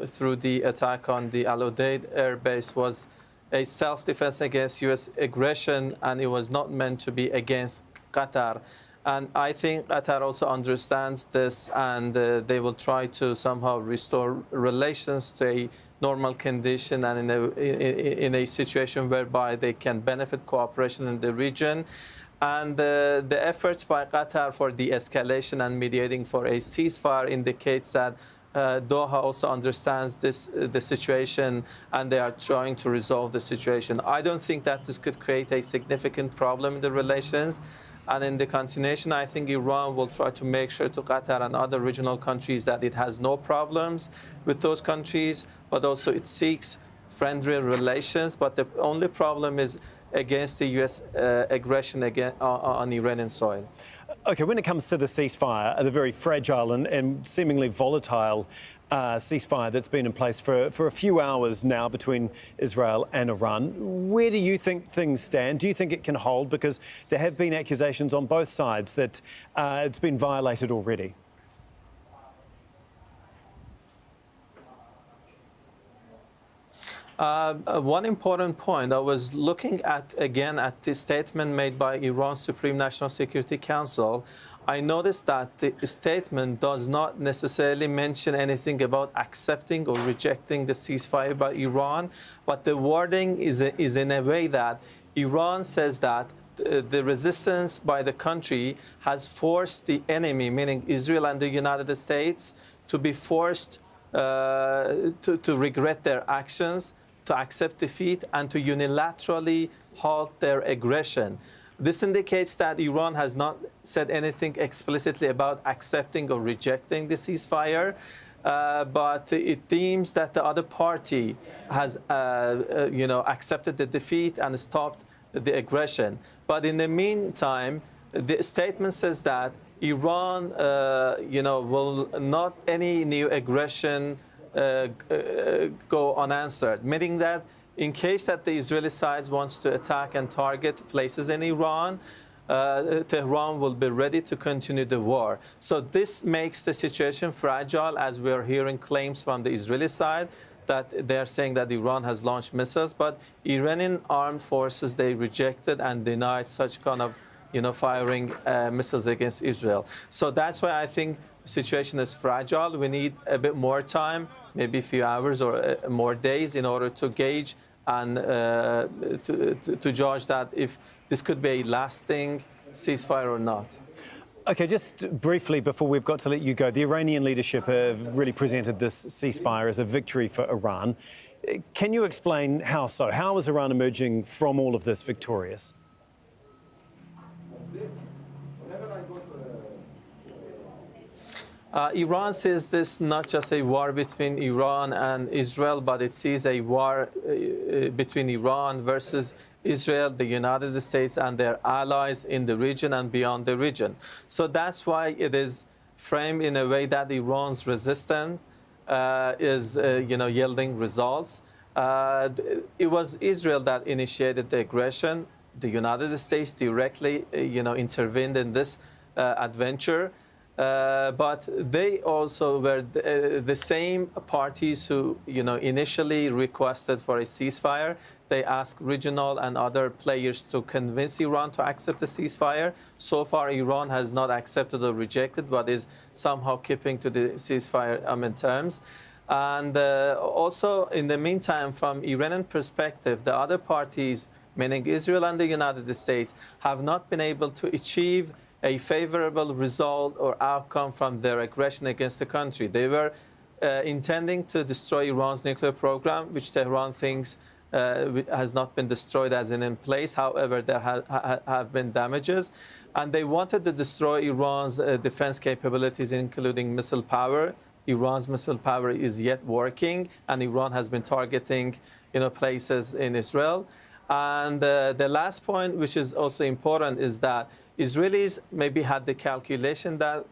through the attack on the Al Udeid air base, was a self-defense against U.S. aggression, and it was not meant to be against Qatar. And I think Qatar also understands this, and they will try to somehow restore relations to a normal condition and in a situation whereby they can benefit cooperation in the region. And the efforts by Qatar for de-escalation and mediating for a ceasefire indicates that Doha also understands the situation, and they are trying to resolve the situation. I don't think that this could create a significant problem in the relations. And in the continuation, I think Iran will try to make sure to Qatar and other regional countries that it has no problems with those countries, but also it seeks friendly relations. But the only problem is against the U.S. aggression on Iranian soil. OK, when it comes to the ceasefire, the very fragile and seemingly volatile ceasefire that's been in place for a few hours now between Israel and Iran, where do you think things stand? Do you think it can hold? Because there have been accusations on both sides that it's been violated already. One important point, I was looking again at the statement made by Iran's Supreme National Security Council. I noticed that the statement does not necessarily mention anything about accepting or rejecting the ceasefire by Iran, but the wording is in a way that Iran says that the resistance by the country has forced the enemy, meaning Israel and the United States, to be forced to regret their actions, to accept defeat, and to unilaterally halt their aggression. This indicates that Iran has not said anything explicitly about accepting or rejecting the ceasefire, but it deems that the other party has, accepted the defeat and stopped the aggression. But in the meantime, the statement says that Iran, will not any new aggression go unanswered, meaning that in case that the Israeli side wants to attack and target places in Iran, Tehran will be ready to continue the war. So this makes the situation fragile, as we are hearing claims from the Israeli side that they are saying that Iran has launched missiles, but Iranian armed forces, they rejected and denied such kind of firing missiles against Israel. So that's why I think the situation is fragile. We need a bit more time, maybe a few hours or more days, in order to gauge and to judge that if this could be a lasting ceasefire or not. Okay, just briefly before we've got to let you go, the Iranian leadership have really presented this ceasefire as a victory for Iran. Can you explain how so? How is Iran emerging from all of this victorious? Iran sees this not just a war between Iran and Israel, but it sees a war between Iran versus Israel, the United States, and their allies in the region and beyond the region. So that's why it is framed in a way that Iran's resistance is, yielding results. It was Israel that initiated the aggression. The United States directly, intervened in this adventure. But they also were the same parties who, initially requested for a ceasefire. They asked regional and other players to convince Iran to accept the ceasefire. So far, Iran has not accepted or rejected, but is somehow keeping to the ceasefire terms. And also, in the meantime, from Iranian perspective, the other parties, meaning Israel and the United States, have not been able to achieve a favorable result or outcome from their aggression against the country. They were intending to destroy Iran's nuclear program, which Tehran thinks has not been destroyed as in place. However, there have been damages. And they wanted to destroy Iran's defense capabilities, including missile power. Iran's missile power is yet working, and Iran has been targeting places in Israel. And the last point, which is also important, is that Israelis maybe had the calculation that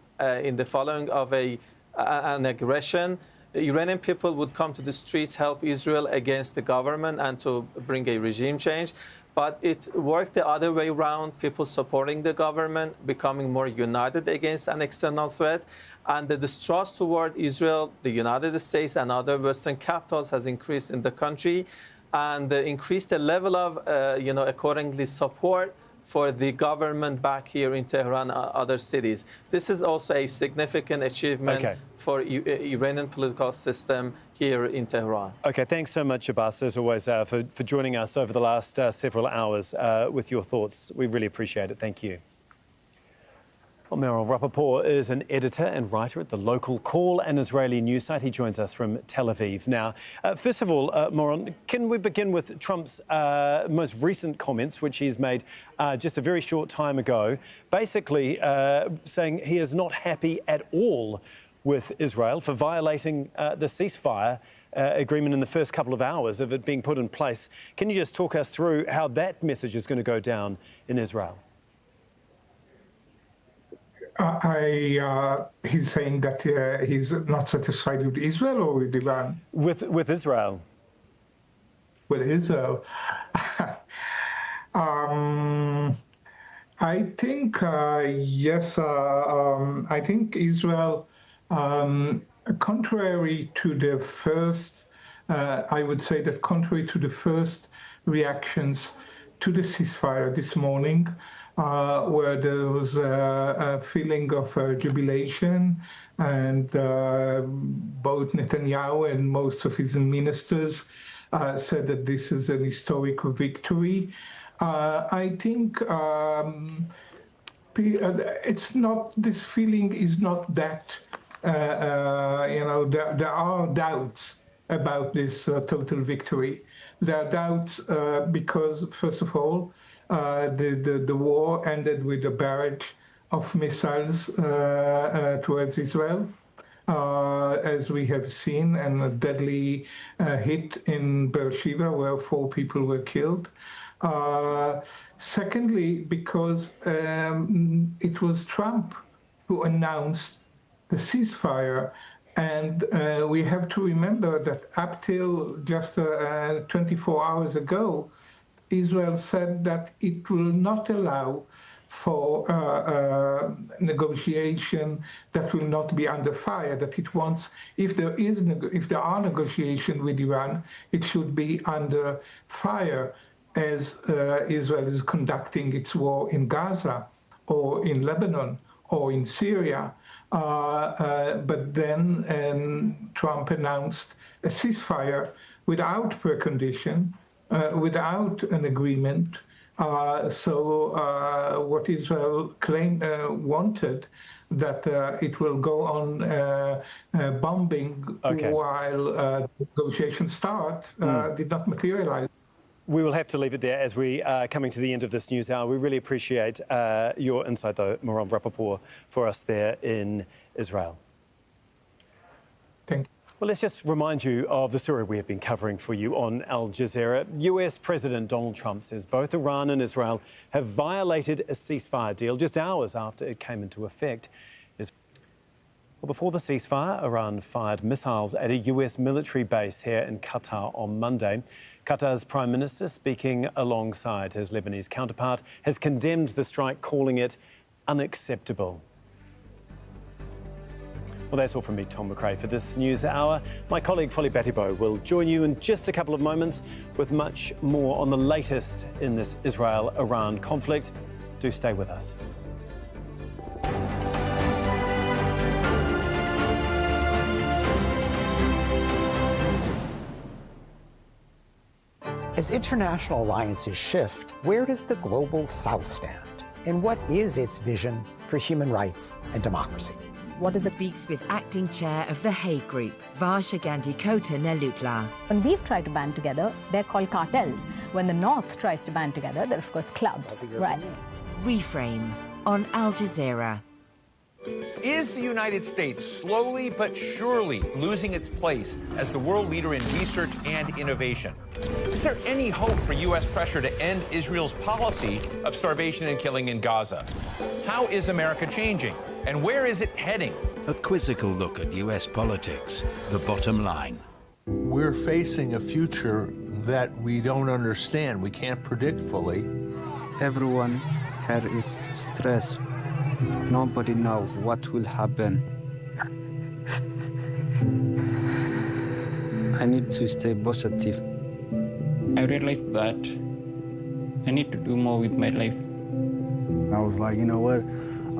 in the following of an aggression, Iranian people would come to the streets, help Israel against the government and to bring a regime change. But it worked the other way around, people supporting the government, becoming more united against an external threat. And the distrust toward Israel, the United States, and other Western capitals has increased in the country, and increased the level of, accordingly support for the government back here in Tehran and other cities. This is also a significant achievement for Iranian political system here in Tehran. Okay, thanks so much, Abbas, as always, for joining us over the last several hours with your thoughts. We really appreciate it. Thank you. Well, Meryl Rapaport is an editor and writer at the local Call, an Israeli news site. He joins us from Tel Aviv. Now, first of all, Moron, can we begin with Trump's most recent comments, which he's made just a very short time ago, basically saying he is not happy at all with Israel for violating the ceasefire agreement in the first couple of hours of it being put in place. Can you just talk us through how that message is going to go down in Israel? He's saying that he's not satisfied with Israel or with Iran? With Israel. With Israel. I think, yes, I think Israel, contrary to the first, I would say that contrary to the first reactions to the ceasefire this morning, where there was a feeling of jubilation, and both Netanyahu and most of his ministers said that this is an historic victory. I think it's not, this feeling is not that, there are doubts about this total victory. There are doubts because, first of all, the war ended with a barrage of missiles towards Israel, as we have seen, and a deadly hit in Beersheba where 4 people were killed. Secondly, because it was Trump who announced the ceasefire. And we have to remember that up till just 24 hours ago, Israel said that it will not allow for negotiation that will not be under fire, that it wants, if there are negotiations with Iran, it should be under fire as Israel is conducting its war in Gaza or in Lebanon or in Syria. But then Trump announced a ceasefire without precondition, without an agreement. So what Israel claimed wanted, that it will go on bombing while negotiations start, did not materialize. We will have to leave it there as we are coming to the end of this news hour. We really appreciate your insight, though, Moran Rapaport, for us there in Israel. Thank you. Well, let's just remind you of the story we have been covering for you on Al Jazeera. US President Donald Trump says both Iran and Israel have violated a ceasefire deal just hours after it came into effect. Well, before the ceasefire, Iran fired missiles at a US military base here in Qatar on Monday. Qatar's Prime Minister, speaking alongside his Lebanese counterpart, has condemned the strike, calling it unacceptable. Well, that's all from me, Tom McRae, for this news hour. My colleague, Folly Batibo, will join you in just a couple of moments with much more on the latest in this Israel-Iran conflict. Do stay with us. As international alliances shift, where does the global South stand? And what is its vision for human rights and democracy? What does it speaks with acting chair of the Hague Group, Varsha Gandhi Kota Nelutla. When we've tried to band together, they're called cartels. When the North tries to band together, they're of course clubs. Right. Reframe on Al Jazeera. Is the United States slowly but surely losing its place as the world leader in research and innovation? Is there any hope for U.S. pressure to end Israel's policy of starvation and killing in Gaza? How is America changing? And where is it heading? A quizzical look at U.S. politics, the bottom line. We're facing a future that we don't understand, we can't predict fully. Everyone here is stressed. Nobody knows what will happen. I need to stay positive. I realized that I need to do more with my life. I was like, you know what?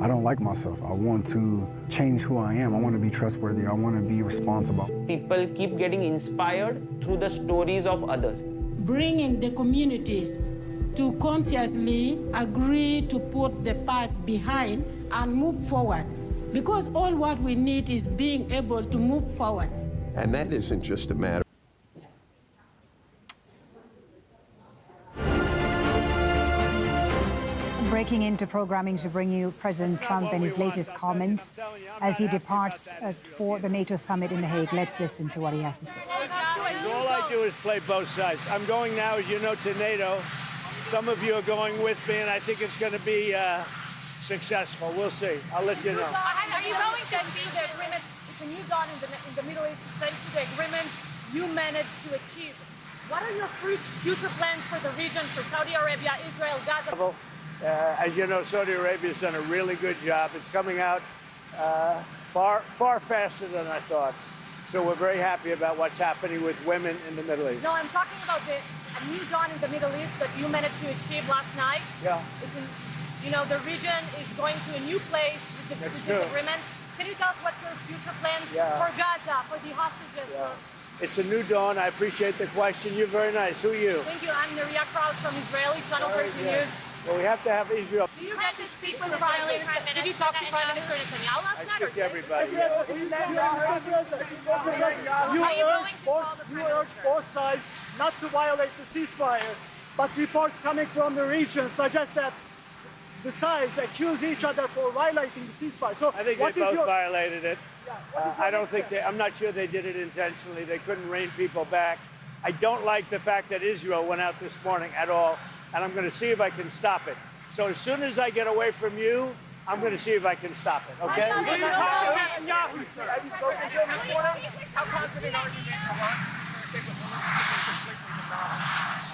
I don't like myself. I want to change who I am. I want to be trustworthy. I want to be responsible. People keep getting inspired through the stories of others. Bringing the communities to consciously agree to put the past behind and move forward. Because all what we need is being able to move forward. And that isn't just a matter. Breaking into programming to bring you President Trump and his latest comments as he departs for the NATO summit in The Hague. Let's listen to what he has to say. All I do is play both sides. I'm going now, as you know, to NATO. Some of you are going with me, and I think it's going to be successful. We'll see. I'll let you know. Are you going to be the agreement? It's a new dawn in the Middle East, thanks to the agreement you managed to achieve. What are your future plans for the region, for Saudi Arabia, Israel, Gaza? As you know, Saudi Arabia has done a really good job. It's coming out far faster than I thought. So we're very happy about what's happening with women in the Middle East. No, I'm talking about a new dawn in the Middle East that you managed to achieve last night. Yeah. You know, the region is going to a new place with this agreement. Can you tell us what's your future plans for Gaza, for the hostages? Yeah. It's a new dawn. I appreciate the question. You're very nice. Who are you? Thank you. I'm Neria Kraus from Israeli Channel 13 News. Well, we have to have Israel. Do you get to speak with the Prime Minister? Did you talk to Prime Minister Netanyahu last night? I speak to everybody. You urge both sides not to violate the ceasefire, but reports coming from the region suggest that the sides accuse each other for violating the ceasefire. So I think they both violated it. I don't think I'm not sure they did it intentionally. They couldn't rein people back. I don't like the fact that Israel went out this morning at all, and I'm going to see if I can stop it. So as soon as I get away from you, I'm going to see if I can stop it, okay? How confident are you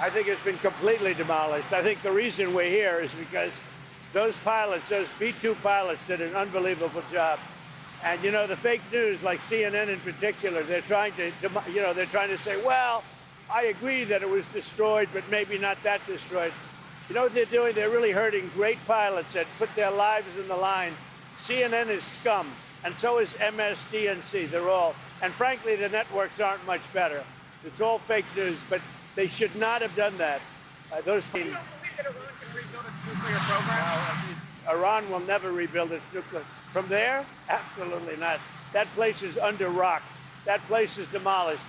I think it's been completely demolished. I think the reason we're here is because those pilots, those B-2 pilots, did an unbelievable job. And, you know, the fake news, like CNN in particular, they're trying to say, well, I agree that it was destroyed, but maybe not that destroyed. You know what they're doing? They're really hurting great pilots that put their lives in the line. CNN is scum, and so is MSDNC. They're all. And frankly, the networks aren't much better. It's all fake news, but they should not have done that. Those people. Iran will never rebuild its nuclear. From there, absolutely not. That place is under rock. That place is demolished.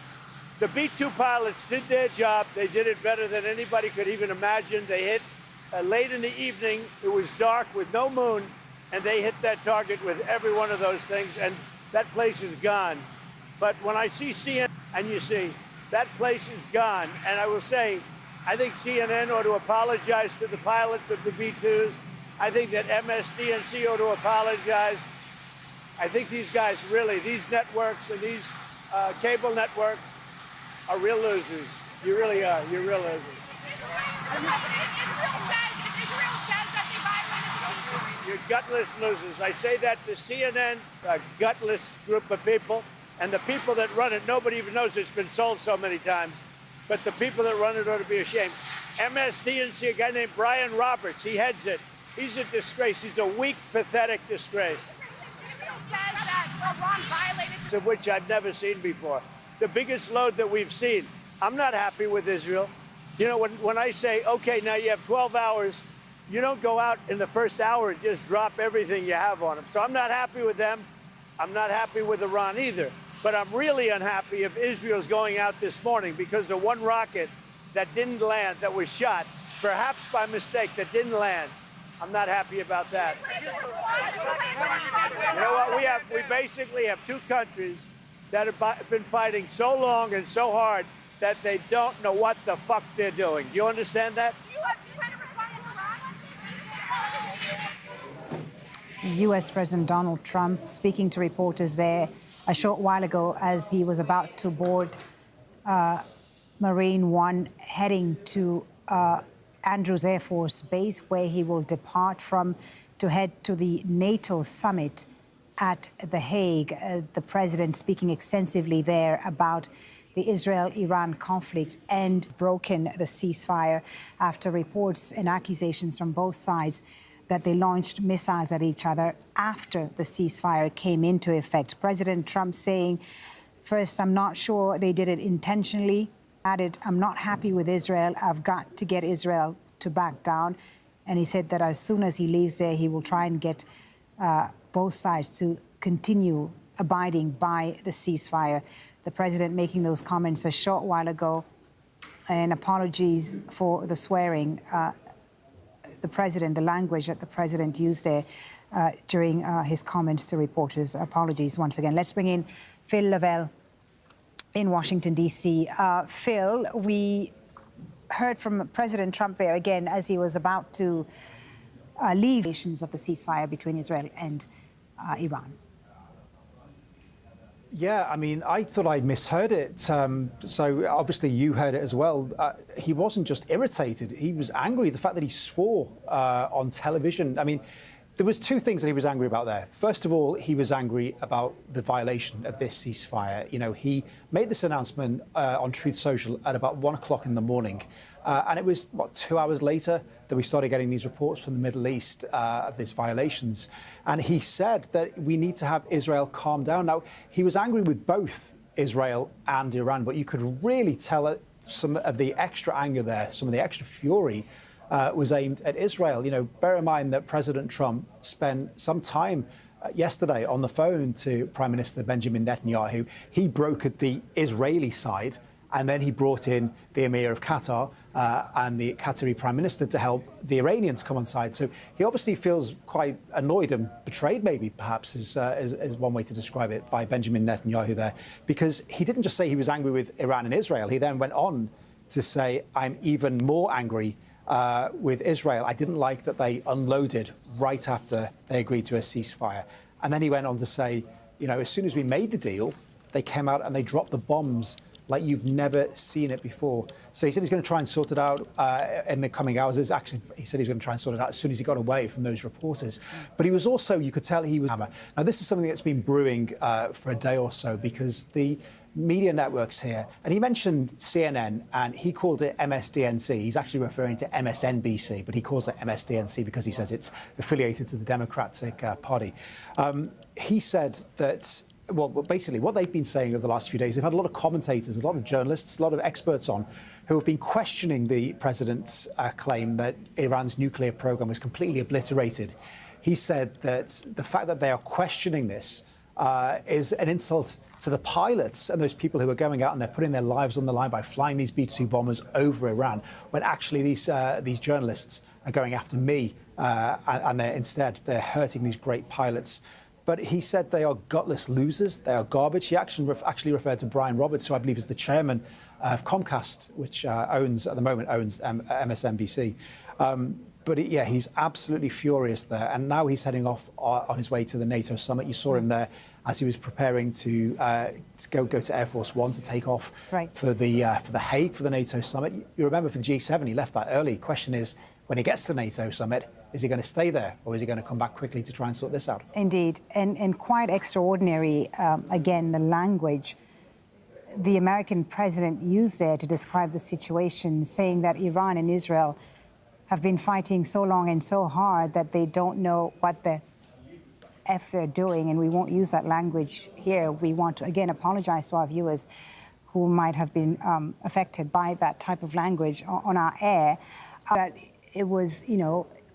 The B-2 pilots did their job. They did it better than anybody could even imagine. They hit late in the evening. It was dark with no moon, and they hit that target with every one of those things, and that place is gone. But when I see CNN, and you see, that place is gone. And I will say, I think CNN ought to apologize to the pilots of the B-2s. I think that MSDNC ought to apologize. I think these guys really, these networks and these cable networks are real losers. You really are. You're real losers. You're gutless losers. I say that to CNN, a gutless group of people. And the people that run it, nobody even knows it's been sold so many times. But the people that run it ought to be ashamed. MSDNC, a guy named Brian Roberts, he heads it. He's a disgrace. He's a weak, pathetic disgrace. Of which I've never seen before. The biggest load that we've seen. I'm not happy with Israel. You know, when I say, okay, now you have 12 hours, you don't go out in the first hour and just drop everything you have on them. So I'm not happy with them. I'm not happy with Iran either. But I'm really unhappy if Israel's going out this morning because of one rocket that didn't land, that was shot, perhaps by mistake, that didn't land. I'm not happy about that. You know what? We basically have two countries that have been fighting so long and so hard that they don't know what the fuck they're doing. Do you understand that? U.S. President Donald Trump speaking to reporters there a short while ago as he was about to board Marine One, heading to Andrews Air Force Base, where he will depart from to head to the NATO summit at The Hague. The president speaking extensively there about the Israel-Iran conflict and broken the ceasefire after reports and accusations from both sides that they launched missiles at each other after the ceasefire came into effect. President Trump saying, first, I'm not sure they did it intentionally. Added, I'm not happy with Israel. I've got to get Israel to back down. And he said that as soon as he leaves there, he will try and get both sides to continue abiding by the ceasefire. The president making those comments a short while ago, and apologies for the swearing. The language that the president used there during his comments to reporters. Apologies once again. Let's bring in Phil Lavelle in Washington, D.C. Phil, we heard from President Trump there again as he was about to leave nations of the ceasefire between Israel and Iran. Yeah, I mean, I thought I misheard it. So obviously you heard it as well. He wasn't just irritated, he was angry. The fact that he swore on television. I mean, there was two things that he was angry about there. First of all, he was angry about the violation of this ceasefire. You know, he made this announcement on Truth Social at about 1 o'clock in the morning. And it was, 2 hours later that we started getting these reports from the Middle East of these violations. And he said that we need to have Israel calm down. Now, he was angry with both Israel and Iran, but you could really tell some of the extra anger there, some of the extra fury was aimed at Israel. You know, bear in mind that President Trump spent some time yesterday on the phone to Prime Minister Benjamin Netanyahu. He brokered the Israeli side, and then he brought in the Emir of Qatar and the Qatari Prime Minister to help the Iranians come on side. So he obviously feels quite annoyed and betrayed, maybe, perhaps, is one way to describe it, by Benjamin Netanyahu there. Because he didn't just say he was angry with Iran and Israel. He then went on to say, I'm even more angry with Israel. I didn't like that they unloaded right after they agreed to a ceasefire. And then he went on to say, you know, as soon as we made the deal, they came out and they dropped the bombs like you've never seen it before. So he said he's going to try and sort it out in the coming hours. Actually, he said he's going to try and sort it out as soon as he got away from those reporters. But he was also, you could tell he was... Now, this is something that's been brewing for a day or so, because the media networks here, and he mentioned CNN, and he called it MSDNC. He's actually referring to MSNBC, but he calls it MSDNC because he says it's affiliated to the Democratic Party. He said that well, basically what they've been saying over the last few days, they've had a lot of commentators, a lot of journalists, a lot of experts on who have been questioning the president's claim that Iran's nuclear program was completely obliterated. He said that the fact that they are questioning this is an insult to the pilots and those people who are going out and they're putting their lives on the line by flying these B-2 bombers over Iran, when actually these journalists are going after me and they're hurting these great pilots. But he said they are gutless losers. They are garbage. He actually referred to Brian Roberts, who I believe is the chairman of Comcast, which owns MSNBC. But yeah, he's absolutely furious there. And now he's heading off on his way to the NATO summit. You saw him there as he was preparing to go to Air Force One to take off for the Hague for the NATO summit. You remember for the G7, he left that early. Question is, when he gets to the NATO summit, is he going to stay there or is he going to come back quickly to try and sort this out? Indeed. And quite extraordinary, again, the language the American president used there to describe the situation, saying that Iran and Israel have been fighting so long and so hard that they don't know what the F they're doing, and we won't use that language here. We want to, again, apologize to our viewers who might have been affected by that type of language on our air. That it was,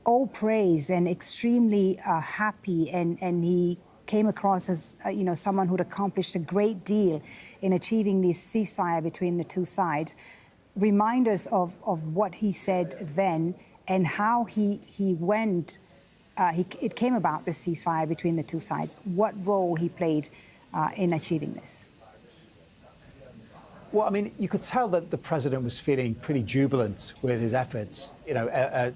all praise and extremely happy, and he came across as, someone who'd accomplished a great deal in achieving this ceasefire between the two sides. Remind us of what he said then and how he went, it came about, this ceasefire between the two sides, what role he played in achieving this. Well, I mean, you could tell that the president was feeling pretty jubilant with his efforts,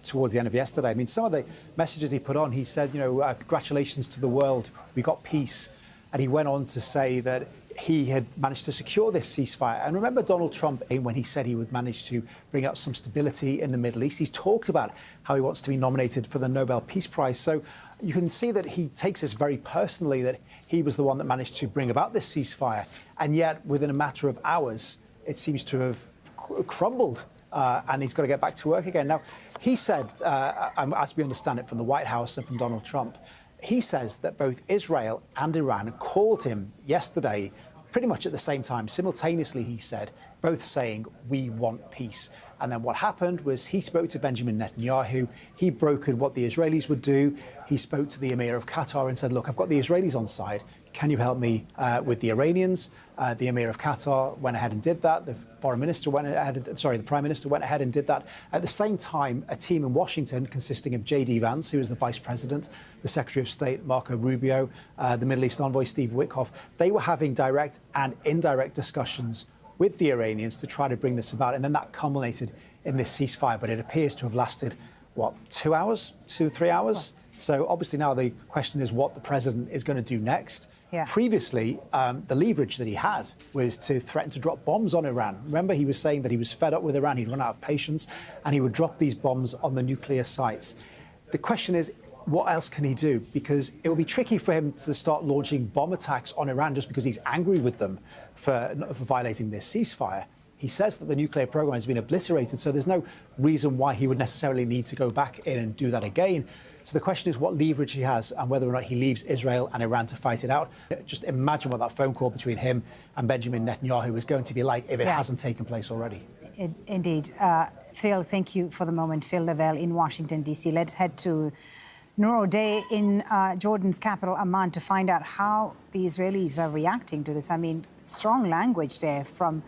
towards the end of yesterday. I mean, some of the messages he put on, he said, congratulations to the world, we got peace. And he went on to say that he had managed to secure this ceasefire. And remember Donald Trump, when he said he would manage to bring out some stability in the Middle East, he's talked about how he wants to be nominated for the Nobel Peace Prize. So you can see that he takes this very personally, that he was the one that managed to bring about this ceasefire. And yet, within a matter of hours, it seems to have crumbled. And he's got to get back to work again. Now, he said, as we understand it from the White House and from Donald Trump, he says that both Israel and Iran called him yesterday pretty much at the same time, simultaneously, he said, both saying, we want peace. And then what happened was he spoke to Benjamin Netanyahu. He brokered what the Israelis would do. He spoke to the Emir of Qatar and said, look, I've got the Israelis on side. Can you help me with the Iranians? The Emir of Qatar went ahead and did that. The Prime Minister went ahead and did that. At the same time, a team in Washington consisting of J.D. Vance, who is the Vice President, the Secretary of State, Marco Rubio, the Middle East envoy, Steve Witkoff, they were having direct and indirect discussions with the Iranians to try to bring this about. And then that culminated in this ceasefire. But it appears to have lasted, 2 hours, 3 hours? So obviously now the question is what the president is going to do next. Yeah. Previously, the leverage that he had was to threaten to drop bombs on Iran. Remember, he was saying that he was fed up with Iran, he'd run out of patience, and he would drop these bombs on the nuclear sites. The question is, what else can he do? Because it will be tricky for him to start launching bomb attacks on Iran just because he's angry with them for violating this ceasefire. He says that the nuclear program has been obliterated, so there's no reason why he would necessarily need to go back in and do that again. So the question is what leverage he has and whether or not he leaves Israel and Iran to fight it out. Just imagine what that phone call between him and Benjamin Netanyahu is going to be like if it hasn't taken place already. Indeed. Phil, thank you for the moment. Phil Lavelle in Washington, D.C. Let's head to Noor O'Day in Jordan's capital, Amman, to find out how the Israelis are reacting to this. I mean, strong language there from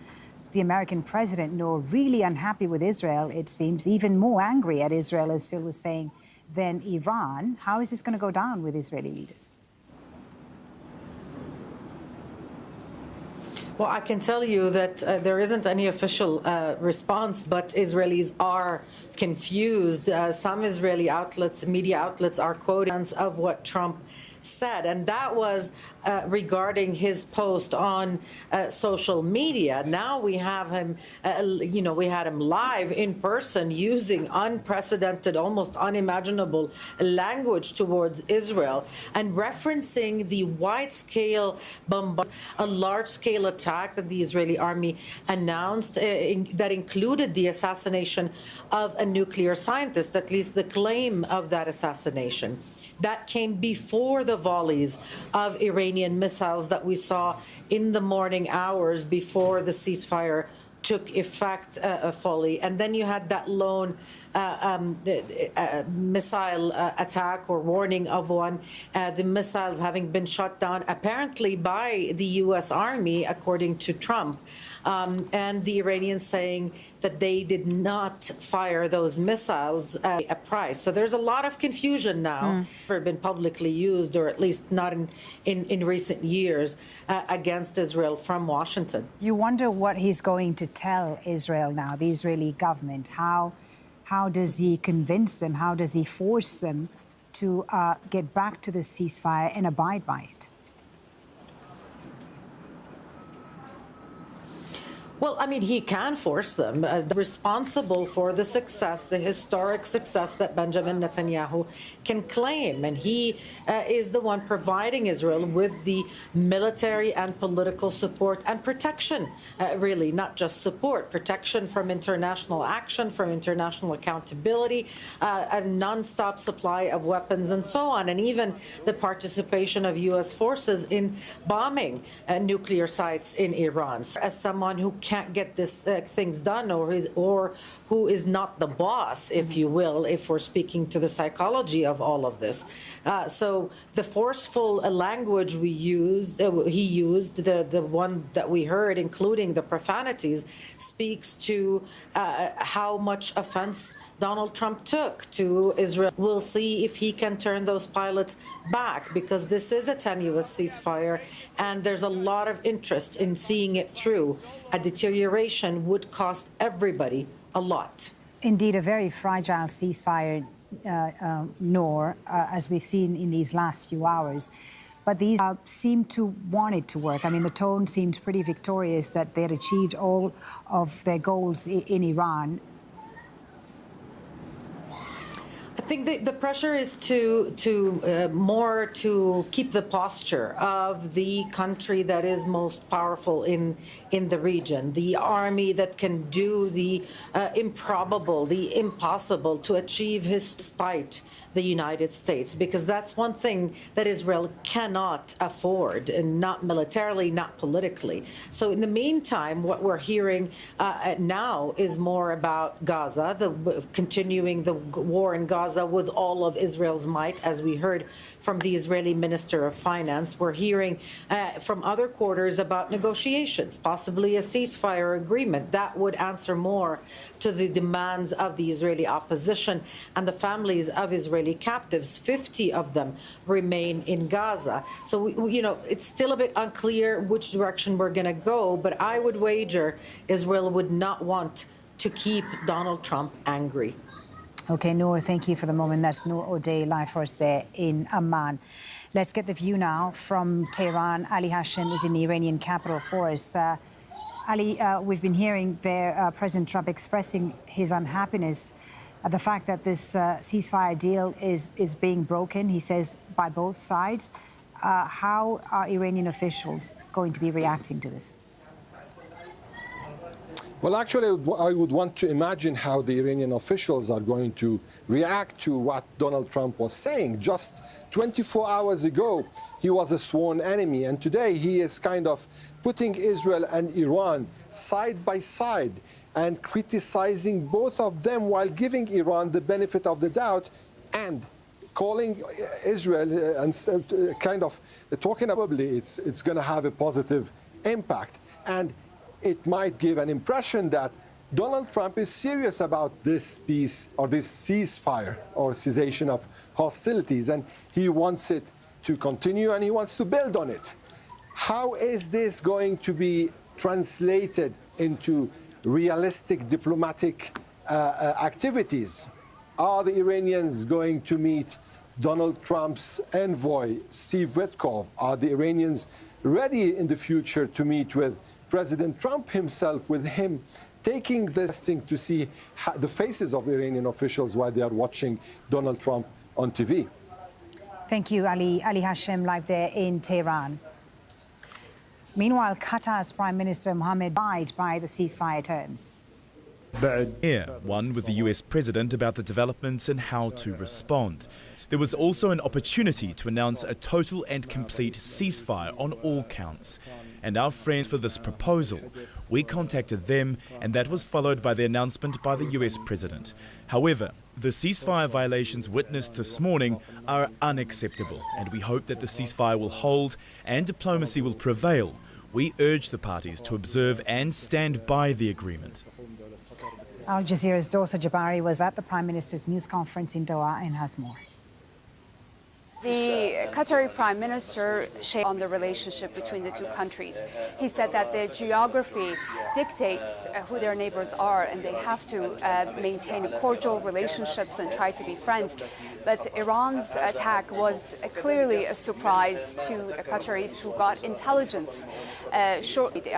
the American president, Noor, really unhappy with Israel, it seems, even more angry at Israel, as Phil was saying, than Iran. How is this going to go down with Israeli leaders? Well, I can tell you that there isn't any official response, but Israelis are confused. Some Israeli outlets, media outlets, are quoting of what Trump said, and that was regarding his post on social media. Now we have him, we had him live in person using unprecedented, almost unimaginable language towards Israel and referencing the wide-scale bombardment, a large-scale attack that the Israeli army announced that included the assassination of a nuclear scientist, at least the claim of that assassination. That came before the the volleys of Iranian missiles that we saw in the morning hours before the ceasefire took effect fully. And then you had that lone missile attack or warning of one, the missiles having been shot down apparently by the U.S. Army, according to Trump, and the Iranians saying that they did not fire those missiles at a price. So there's a lot of confusion now, never been publicly used, or at least not in recent years, against Israel from Washington. You wonder what he's going to tell Israel now, the Israeli government. How does he convince them? How does he force them to get back to the ceasefire and abide by it? Well, I mean, he can force them. Responsible for the success, the historic success that Benjamin Netanyahu can claim. And he is the one providing Israel with the military and political support and protection, really, not just support, protection from international action, from international accountability, a nonstop supply of weapons and so on, and even the participation of U.S. forces in bombing nuclear sites in Iran. So as someone who can't get this things done, or who is not the boss, if you will, if we're speaking to the psychology of all of this. So the forceful language he used, the one that we heard, including the profanities, speaks to how much offense Donald Trump took to Israel. We'll see if he can turn those pilots back, because this is a tenuous ceasefire, and there's a lot of interest in seeing it through. A deterioration would cost everybody a lot. Indeed, a very fragile ceasefire, Noor, as we've seen in these last few hours. But these seem to want it to work. I mean, the tone seemed pretty victorious that they had achieved all of their goals in Iran. I think the pressure is to more to keep the posture of the country that is most powerful in the region, the army that can do the improbable, the impossible, to achieve despite the United States, because that's one thing that Israel cannot afford, and not militarily, not politically. So in the meantime, what we're hearing now is more about Gaza, continuing the war in Gaza with all of Israel's might, as we heard from the Israeli Minister of Finance. We're hearing from other quarters about negotiations, possibly a ceasefire agreement that would answer more to the demands of the Israeli opposition and the families of Israeli captives. 50 of them remain in Gaza. So, it's still a bit unclear which direction we're going to go, but I would wager Israel would not want to keep Donald Trump angry. Okay, Noor, thank you for the moment. That's Noor O'Day, live for us there in Amman. Let's get the view now from Tehran. Ali Hashem is in the Iranian capital for us. Ali, we've been hearing there President Trump expressing his unhappiness at the fact that this ceasefire deal is being broken, he says, by both sides. How are Iranian officials going to be reacting to this? Well, actually, I would want to imagine how the Iranian officials are going to react to what Donald Trump was saying. Just 24 hours ago, he was a sworn enemy, and today he is kind of putting Israel and Iran side by side and criticizing both of them while giving Iran the benefit of the doubt and calling Israel and kind of talking probably it's going to have a positive impact. And it might give an impression that Donald Trump is serious about this peace or this ceasefire or cessation of hostilities, and he wants it to continue and he wants to build on it. How is this going to be translated into realistic diplomatic activities? Are the Iranians going to meet Donald Trump's envoy, Steve Witkoff? Are the Iranians ready in the future to meet with President Trump himself, with him taking this thing to see the faces of Iranian officials while they are watching Donald Trump on TV? Thank you, Ali. Ali Hashem, live there in Tehran. Meanwhile, Qatar's Prime Minister Mohammed abide by the ceasefire terms. Here, one with the US president about the developments and how to respond. there was also an opportunity to announce a total and complete ceasefire on all counts. And our friends for this proposal, we contacted them, and that was followed by the announcement by the US president. However, the ceasefire violations witnessed this morning are unacceptable, and we hope that the ceasefire will hold and diplomacy will prevail. We urge the parties to observe and stand by the agreement. Al Jazeera's Dosa Jabari was at the Prime Minister's news conference in Doha and has more. The Qatari Prime Minister shared on the relationship between the two countries. He said that their geography dictates who their neighbors are, and they have to maintain cordial relationships and try to be friends. But Iran's attack was clearly a surprise to the Qataris, who got intelligence shortly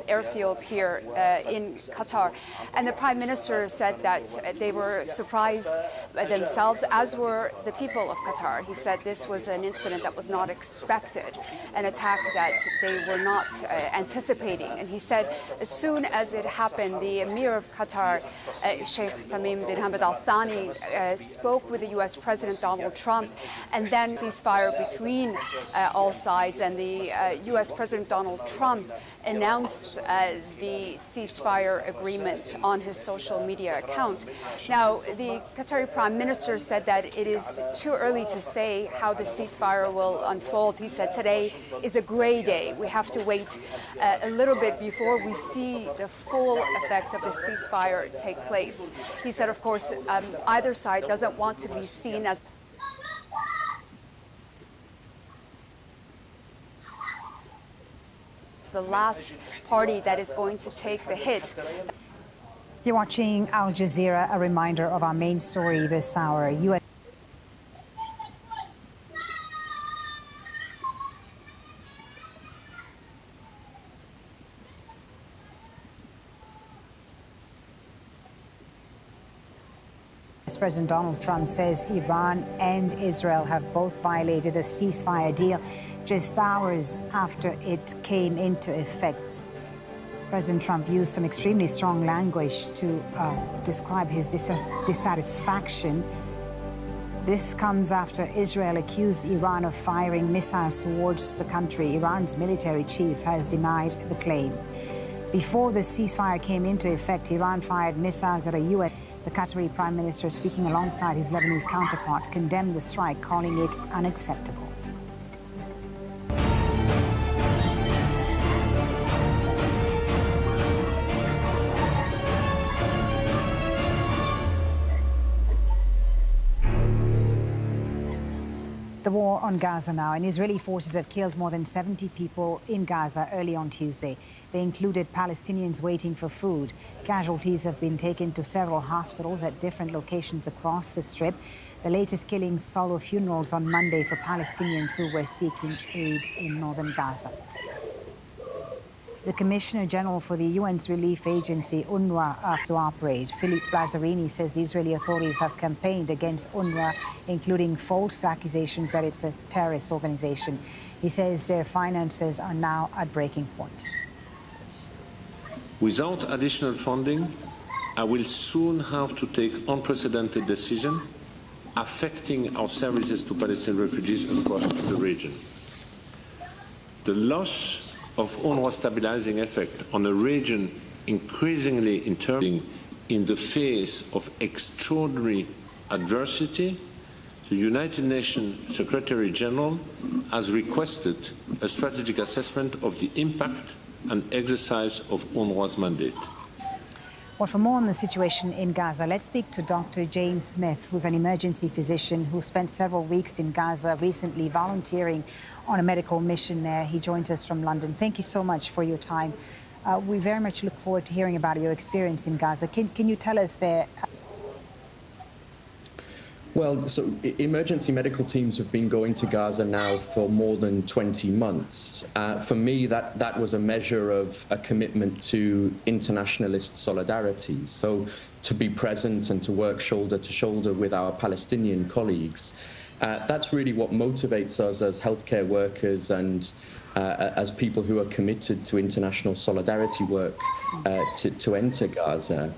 airfield here in Qatar. And the Prime Minister said that they were surprised themselves, as were the people of Qatar. He said this was an incident that was not expected, an attack that they were not anticipating. And he said as soon as it happened, the Emir of Qatar, Sheikh Tamim bin Hamad Al Thani, spoke with the US President Donald Trump, and then ceasefire between all sides. And the US President Donald Trump announced the ceasefire agreement on his social media account. Now, the Qatari Prime Minister said that it is too early to say how the ceasefire will unfold. He said today is a gray day. We have to wait a little bit before we see the full effect of the ceasefire take place. He said, of course, either side doesn't want to be seen as the last party that is going to take the hit. You're watching Al Jazeera, a reminder of our main story this hour. US President Donald Trump says Iran and Israel have both violated a ceasefire deal just hours after it came into effect. President Trump used some extremely strong language to describe his dissatisfaction. This comes after Israel accused Iran of firing missiles towards the country. Iran's military chief has denied the claim. Before the ceasefire came into effect, Iran fired missiles at a U.S. The Qatari Prime Minister, speaking alongside his Lebanese counterpart, condemned the strike, calling it unacceptable. The war on Gaza now, and Israeli forces have killed more than 70 people in Gaza early on Tuesday. They included Palestinians waiting for food. Casualties have been taken to several hospitals at different locations across the Strip. The latest killings follow funerals on Monday for Palestinians who were seeking aid in northern Gaza. The Commissioner General for the UN's relief agency, UNRWA, to operate. Philippe Lazzarini says the Israeli authorities have campaigned against UNRWA, including false accusations that it's a terrorist organization. He says their finances are now at breaking point. Without additional funding, I will soon have to take unprecedented decisions affecting our services to Palestinian refugees across the region. The loss of UNRWA's stabilizing effect on a region increasingly intervening in the face of extraordinary adversity, the United Nations Secretary General has requested a strategic assessment of the impact and exercise of UNRWA's mandate. Well, for more on the situation in Gaza, let's speak to Dr. James Smith, who's an emergency physician who spent several weeks in Gaza recently volunteering on a medical mission there. He joins us from London. Thank you so much for your time. We very much look forward to hearing about your experience in Gaza. Can you tell us there? Well, so emergency medical teams have been going to Gaza now for more than 20 months. For me, that was a measure of a commitment to internationalist solidarity. So to be present and to work shoulder to shoulder with our Palestinian colleagues. That's really what motivates us as healthcare workers and as people who are committed to international solidarity work to enter Gaza.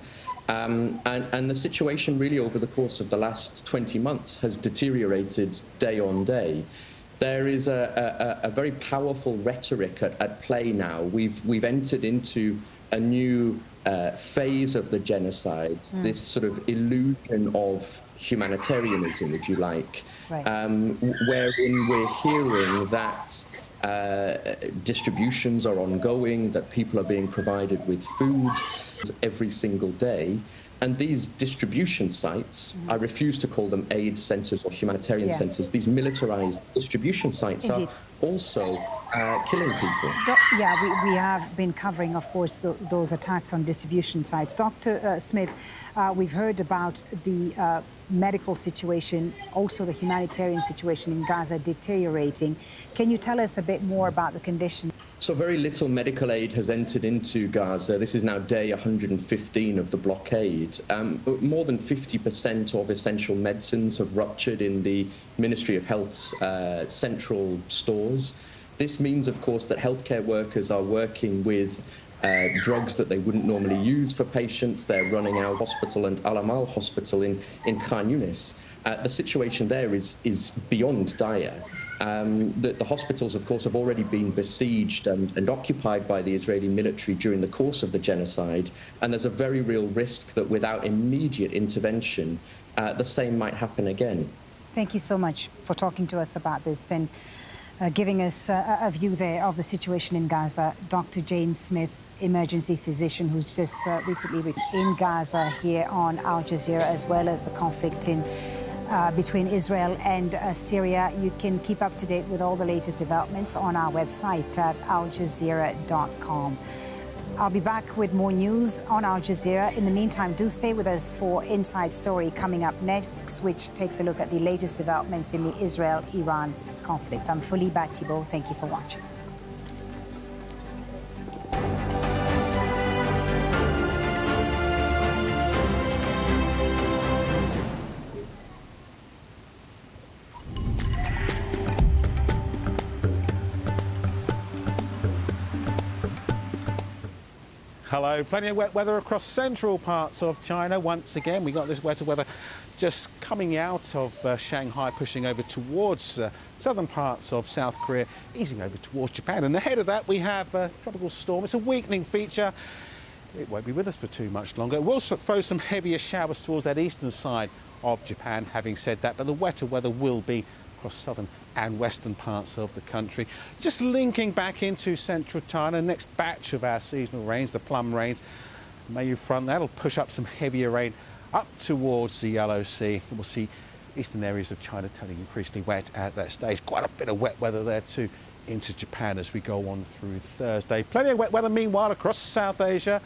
And the situation really over the course of the last 20 months has deteriorated day on day. There is a very powerful rhetoric at play now. We've entered into a new phase of the genocide, this sort of illusion of humanitarianism, if you like, wherein we're hearing that distributions are ongoing, that people are being provided with food every single day. And these distribution sites, I refuse to call them aid centres or humanitarian centres, these militarised distribution sites are also killing people. We have been covering, of course, those attacks on distribution sites. Dr. Smith, we've heard about the medical situation, also the humanitarian situation in Gaza deteriorating. Can you tell us a bit more about the condition? So very little medical aid has entered into Gaza. This is now day 115 of the blockade. More than 50% of essential medicines have ruptured in the Ministry of Health's central stores. This means, of course, that healthcare workers are working with drugs that they wouldn't normally use for patients. They're running Al Hospital and Al Amal Hospital in Khan Yunis. The situation there is beyond dire. The hospitals, of course, have already been besieged and occupied by the Israeli military during the course of the genocide, and there's a very real risk that without immediate intervention, the same might happen again. Thank you so much for talking to us about this and giving us a view there of the situation in Gaza. Dr. James Smith, emergency physician who's just recently been in Gaza here on Al Jazeera, as well as the conflict between Israel and Syria. You can keep up to date with all the latest developments on our website at aljazeera.com. I'll be back with more news on Al Jazeera. In the meantime, do stay with us for Inside Story coming up next, which takes a look at the latest developments in the Israel-Iran conflict. I'm Foliba Thibault. Thank you for watching. Hello, plenty of wet weather across central parts of China. Once again, we got this wetter weather just coming out of Shanghai, pushing over towards southern parts of South Korea, easing over towards Japan. And ahead of that, we have a tropical storm. It's a weakening feature. It won't be with us for too much longer. It will throw some heavier showers towards that eastern side of Japan, having said that, but the wetter weather will be across southern and western parts of the country. Just linking back into central China, next batch of our seasonal rains, the plum rains, Mayu front, that'll push up some heavier rain up towards the Yellow Sea. We'll see eastern areas of China turning increasingly wet at that stage. Quite a bit of wet weather there too into Japan as we go on through Thursday. Plenty of wet weather meanwhile across South Asia.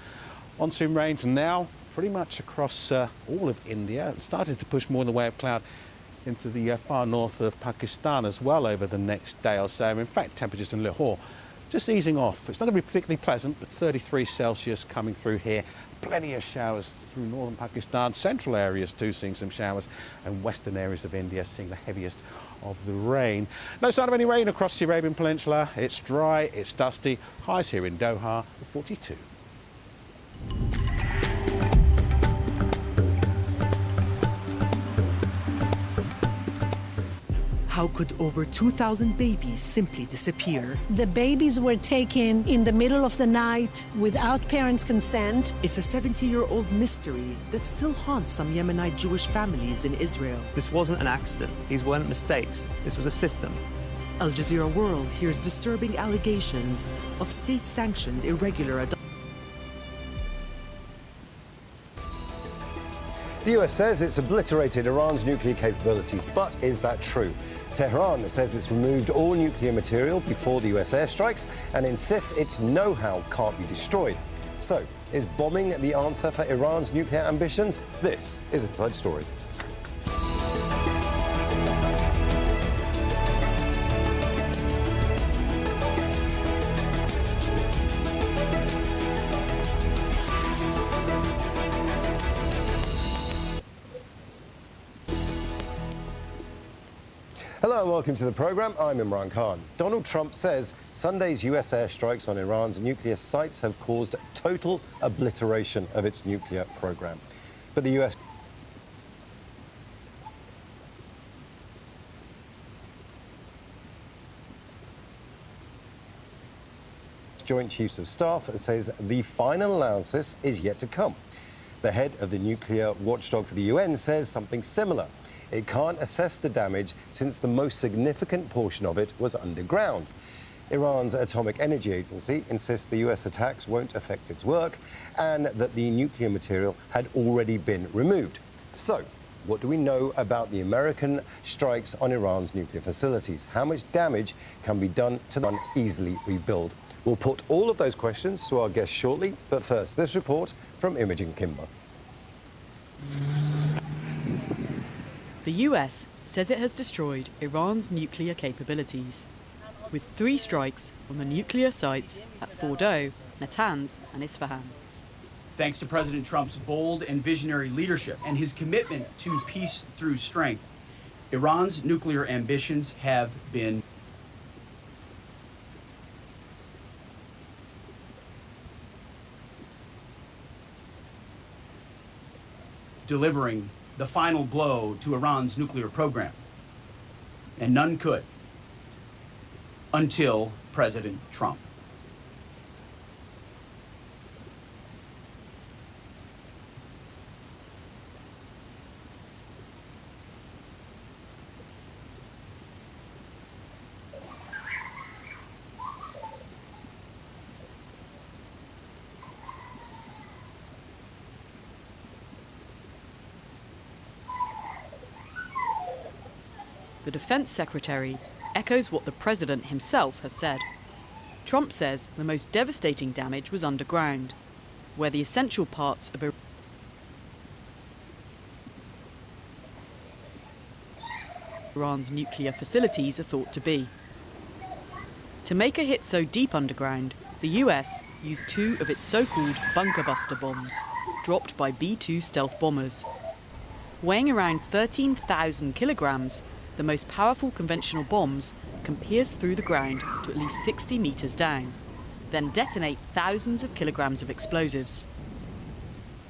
Monsoon rains now pretty much across all of India. It's starting to push more in the way of cloud into the far north of Pakistan as well over the next day or so. In fact, temperatures in Lahore just easing off. It's not going to be particularly pleasant, but 33 Celsius coming through here. Plenty of showers through northern Pakistan, central areas too seeing some showers, and western areas of India seeing the heaviest of the rain. No sign of any rain across the Arabian Peninsula. It's dry, it's dusty. Highs here in Doha, 42. How could over 2,000 babies simply disappear? The babies were taken in the middle of the night without parents' consent. It's a 70-year-old mystery that still haunts some Yemenite Jewish families in Israel. This wasn't an accident. These weren't mistakes. This was a system. Al Jazeera World hears disturbing allegations of state-sanctioned irregular adoption. The US says it's obliterated Iran's nuclear capabilities, but is that true? Tehran says it's removed all nuclear material before the US airstrikes and insists its know-how can't be destroyed. So, is bombing the answer for Iran's nuclear ambitions? This is Inside Story. Hello and welcome to the programme. I'm Imran Khan. Donald Trump says Sunday's US airstrikes on Iran's nuclear sites have caused total obliteration of its nuclear programme. But the US Joint Chiefs of Staff says the final analysis is yet to come. The head of the nuclear watchdog for the UN says something similar. It can't assess the damage since the most significant portion of it was underground. Iran's Atomic Energy Agency insists the US attacks won't affect its work and that the nuclear material had already been removed. So, what do we know about the American strikes on Iran's nuclear facilities? How much damage can be done to them easily rebuild? We'll put all of those questions to our guests shortly, but first, this report from Imogen Kimber. The US says it has destroyed Iran's nuclear capabilities, with 3 strikes on the nuclear sites at Fordow, Natanz and Isfahan. Thanks to President Trump's bold and visionary leadership and his commitment to peace through strength, Iran's nuclear ambitions have been delivering the final blow to Iran's nuclear program. And none could until President Trump. The Defense Secretary echoes what the president himself has said. Trump says the most devastating damage was underground, where the essential parts of Iran's nuclear facilities are thought to be. To make a hit so deep underground, the US used 2 of its so-called bunker buster bombs, dropped by B-2 stealth bombers. Weighing around 13,000 kilograms, the most powerful conventional bombs can pierce through the ground to at least 60 meters down, then detonate thousands of kilograms of explosives.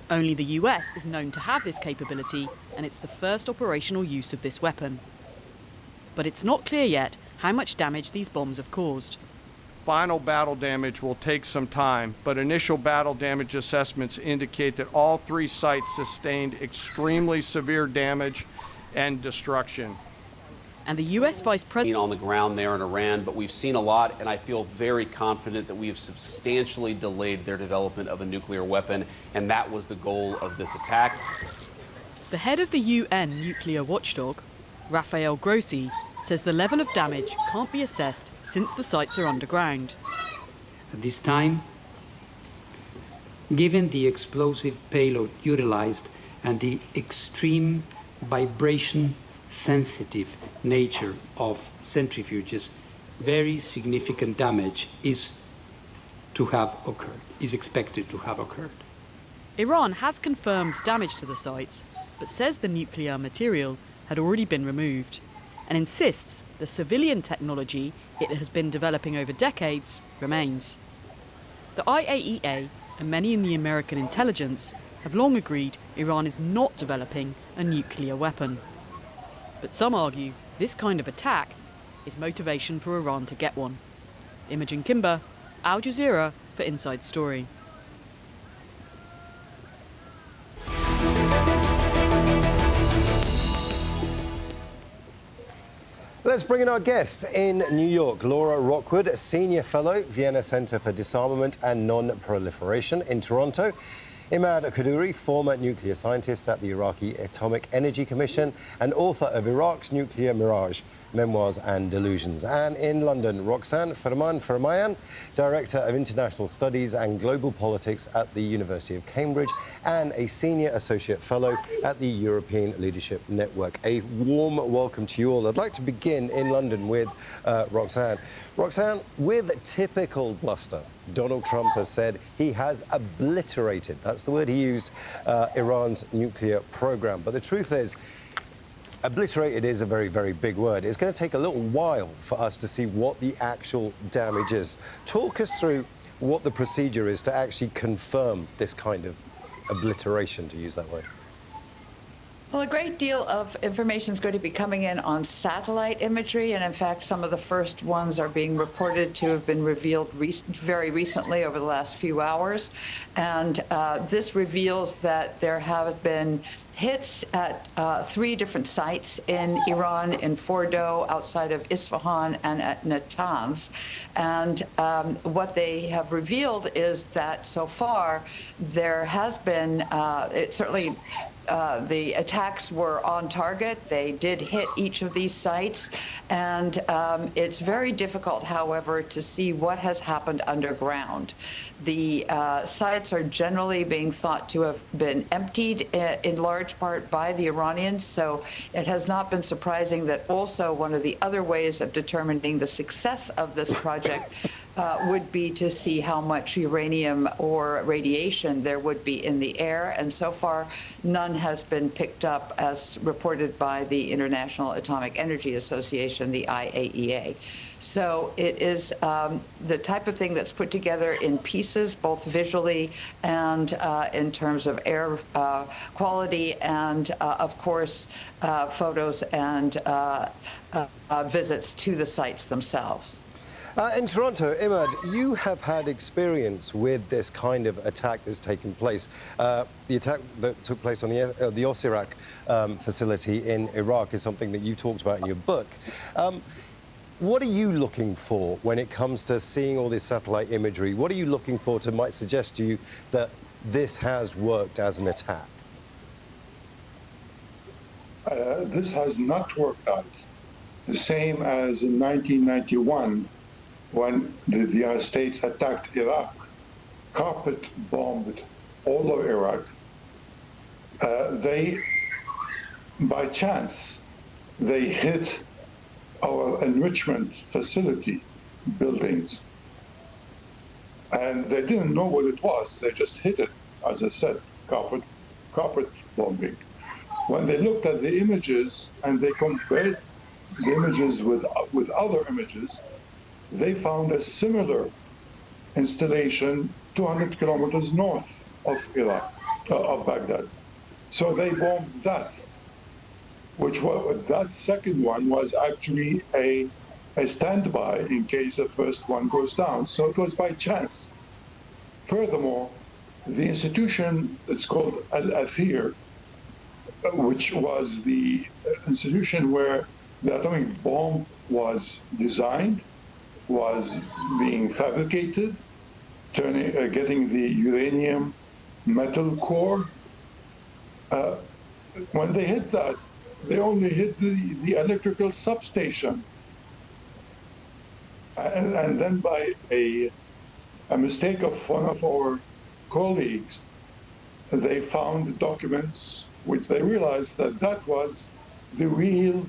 Only the US is known to have this capability, and it's the first operational use of this weapon. But it's not clear yet how much damage these bombs have caused. Final battle damage will take some time, but initial battle damage assessments indicate that all 3 sites sustained extremely severe damage and destruction. And the US Vice President on the ground there in Iran, but we've seen a lot, and I feel very confident that we have substantially delayed their development of a nuclear weapon, and that was the goal of this attack. The head of the UN nuclear watchdog, Rafael Grossi, says the level of damage can't be assessed since the sites are underground. At this time, given the explosive payload utilized and the extreme vibration sensitive nature of centrifuges, very significant damage is expected to have occurred. Iran has confirmed damage to the sites, but says the nuclear material had already been removed, and insists the civilian technology it has been developing over decades remains. The IAEA and many in the American intelligence have long agreed Iran is not developing a nuclear weapon. But some argue this kind of attack is motivation for Iran to get one. Imogen Kimber, Al Jazeera for Inside Story. Let's bring in our guests in New York. Laura Rockwood, Senior Fellow, Vienna Center for Disarmament and Non-Proliferation in Toronto. Imad Kaduri, former nuclear scientist at the Iraqi Atomic Energy Commission and author of Iraq's Nuclear Mirage, Memoirs and Delusions. And in London, Roxanne Firmayan, Director of International Studies and Global Politics at the University of Cambridge and a Senior Associate Fellow at the European Leadership Network. A warm welcome to you all. I'd like to begin in London with Roxanne. Roxanne, with typical bluster, Donald Trump has said he has obliterated, that's the word he used, Iran's nuclear program. But the truth is, Obliterated is a very, very big word. It's going to take a little while for us to see what the actual damage is. Talk us through what the procedure is to actually confirm this kind of obliteration, to use that word. Well, a great deal of information is going to be coming in on satellite imagery, and in fact, some of the first ones are being reported to have been revealed very recently over the last few hours. And this reveals that there have been hits at 3 different sites in Iran, in Fordo, outside of Isfahan, and at Natanz. And what they have revealed is that so far there has been, the attacks were on target. They did hit each of these sites. And it's very difficult, however, to see what has happened underground. The sites are generally being thought to have been emptied in large part by the Iranians. So it has not been surprising that also one of the other ways of determining the success of this project would be to see how much uranium or radiation there would be in the air. And so far, none has been picked up, as reported by the International Atomic Energy Association, the IAEA. So it is the type of thing that's put together in pieces, both visually and in terms of air quality and, of course, photos and visits to the sites themselves. In Toronto, Imad, you have had experience with this kind of attack that's taken place. The attack that took place on the Osirak facility in Iraq is something that you talked about in your book. What are you looking for when it comes to seeing all this satellite imagery? What are you looking for to might suggest to you that this has worked as an attack? This has not worked out. The same as in 1991, when the United States attacked Iraq, carpet bombed all of Iraq. By chance, they hit our enrichment facility buildings. And they didn't know what it was. They just hit it, as I said, carpet bombing. When they looked at the images and they compared the images with other images, they found a similar installation 200 kilometers north of Iraq, of Baghdad. So they bombed that, that second one was actually a standby in case the first one goes down. So it was by chance. Furthermore, the institution that's called Al-Athir, which was the institution where the atomic bomb was designed, was being fabricated, getting the uranium metal core. When they hit that, they only hit the electrical substation. And then by a mistake of one of our colleagues, they found documents which they realized that was the real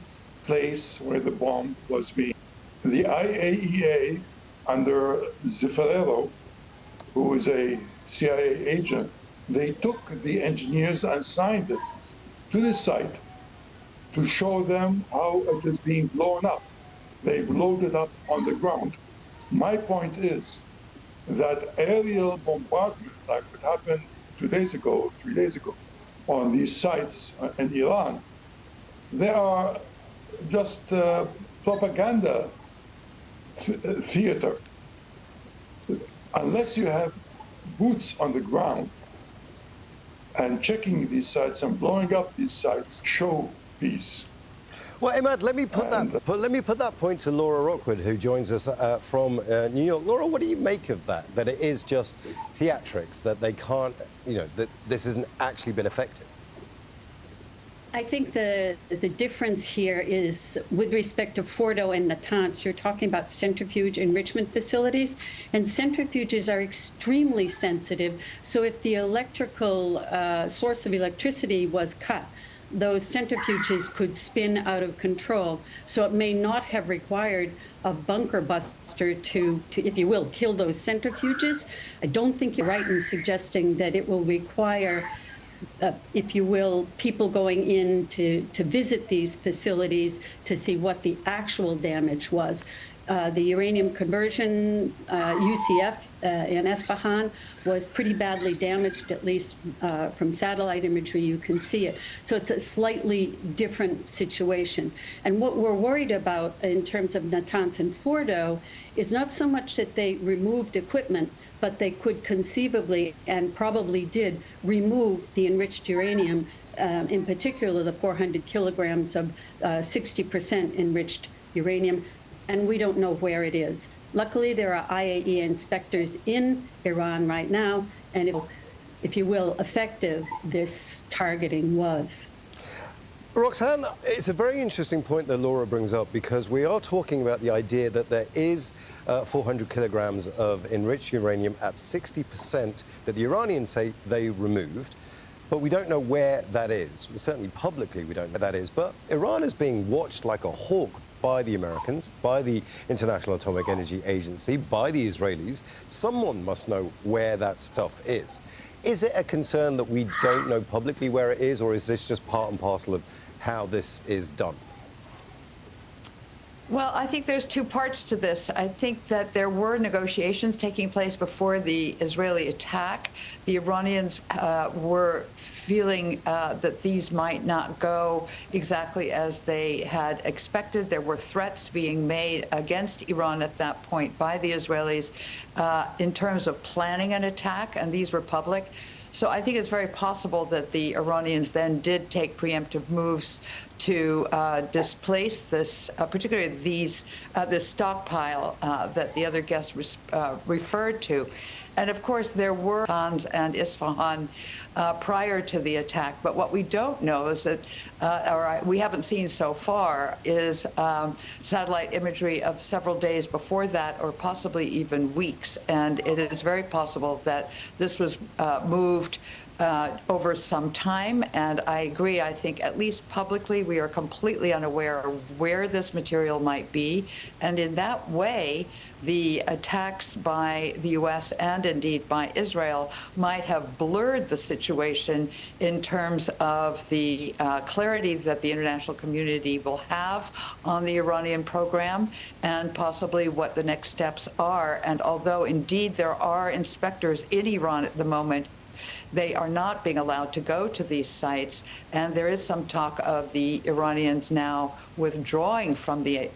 place where the bomb was being. The IAEA, under Zeffirello, who is a CIA agent, they took the engineers and scientists to the site to show them how it is being blown up. They blowed it up on the ground. My point is that aerial bombardment, like what happened 2 days ago, 3 days ago, on these sites in Iran, they are just propaganda theater. Unless you have boots on the ground and checking these sites and blowing up these sites, show peace. Well, Imad, let me put that point to Laura Rockwood, who joins us from New York. Laura, what do you make of that? That it is just theatrics, that they can't, that this hasn't actually been effective? I think the difference here is with respect to Fordo and Natanz, you're talking about centrifuge enrichment facilities, and centrifuges are extremely sensitive. So if the electrical source of electricity was cut, those centrifuges could spin out of control. So it may not have required a bunker buster to, if you will, kill those centrifuges. I don't think you're right in suggesting that it will require if you will, people going in to visit these facilities to see what the actual damage was. The uranium conversion, UCF in Esfahan, was pretty badly damaged, at least from satellite imagery you can see it. So it's a slightly different situation. And what we're worried about in terms of Natanz and Fordo is not so much that they removed equipment, but they could conceivably, and probably did, remove the enriched uranium, in particular the 400 kilograms of 60% enriched uranium, and we don't know where it is. Luckily, there are IAEA inspectors in Iran right now, and if you will, effective this targeting was. Roxanne, it's a very interesting point that Laura brings up, because we are talking about the idea that there is 400 kilograms of enriched uranium at 60% that the Iranians say they removed, but we don't know where that is. Certainly publicly we don't know where that is, but Iran is being watched like a hawk by the Americans, by the International Atomic Energy Agency, by the Israelis. Someone must know where that stuff is. Is it a concern that we don't know publicly where it is, or is this just part and parcel of how this is done? Well, I think there's two parts to this. I think that there were negotiations taking place before the Israeli attack. The Iranians were feeling that these might not go exactly as they had expected. There were threats being made against Iran at that point by the Israelis in terms of planning an attack, and these were public. So I think it's very possible that the Iranians then did take preemptive moves to displace this, particularly this stockpile that the other guest referred to. And of course, there were Natanz and Isfahan prior to the attack. But what we don't know is that, or we haven't seen so far, is satellite imagery of several days before that, or possibly even weeks. And it is very possible that this was moved over some time. And I agree, I think at least publicly, we are completely unaware of where this material might be. And in that way, the attacks by the U.S. and indeed by Israel might have blurred the situation in terms of the clarity that the international community will have on the Iranian program and possibly what the next steps are. And although indeed there are inspectors in Iran at the moment, they are not being allowed to go to these sites, and there is some talk of the Iranians now withdrawing from the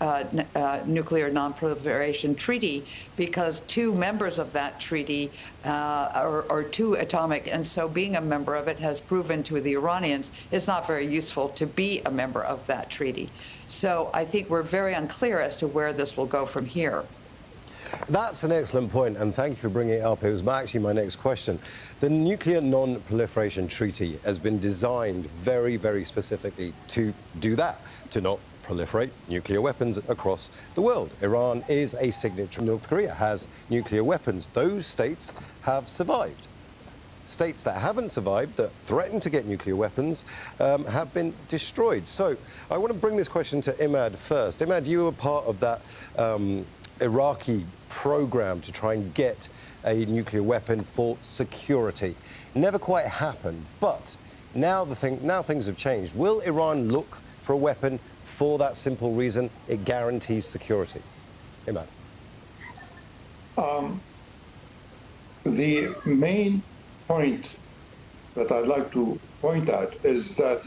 Nuclear Non-Proliferation Treaty, because two members of that treaty are too atomic, and so being a member of it has proven to the Iranians it's not very useful to be a member of that treaty. So I think we're very unclear as to where this will go from here. That's an excellent point, and thank you for bringing it up. It was actually my next question. The Nuclear Non-Proliferation Treaty has been designed very, very specifically to do that, to not proliferate nuclear weapons across the world. Iran is a signatory. North Korea has nuclear weapons. Those states have survived. States that haven't survived, that threaten to get nuclear weapons, have been destroyed. So I want to bring this question to Imad first. Imad, you were part of that Iraqi program to try and get a nuclear weapon for security. Never quite happened, but now things have changed. Will Iran look for a weapon for that simple reason? It guarantees security. Imad. The main point that I'd like to point at is that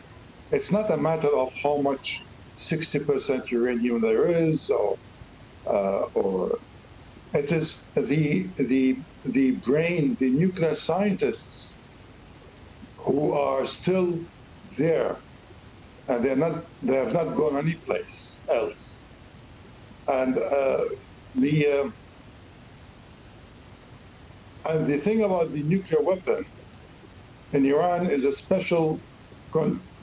it's not a matter of how much 60% uranium there is, or it is the brain, the nuclear scientists who are still there, and they have not gone anyplace else. And the thing about the nuclear weapon in Iran is a special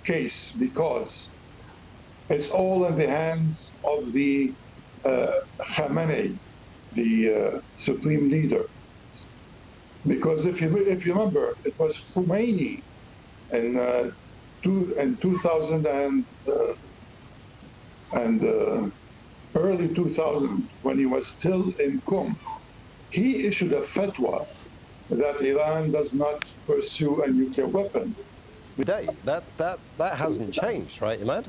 case, because it's all in the hands of the Khamenei, the supreme leader. Because if you remember, it was Khomeini in 2000 and early 2000, when he was still in Qom, he issued a fatwa that Iran does not pursue a nuclear weapon. Today, that hasn't changed, right, Imad?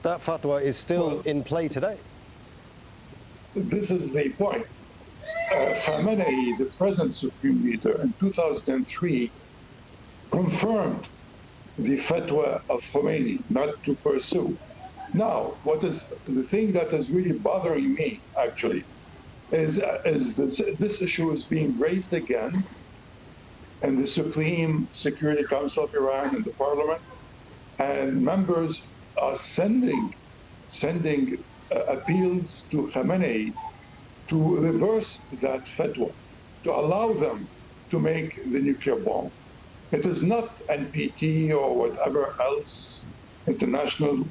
That fatwa is still in play today. This is the point. Khamenei, the present supreme leader, in 2003 confirmed the fatwa of Khomeini not to pursue. Now, what is the thing that is really bothering me, actually, is this issue is being raised again in the Supreme Security Council of Iran and the parliament, and members are sending appeals to Khamenei to reverse that fatwa, to allow them to make the nuclear bomb. It is not NPT or whatever else international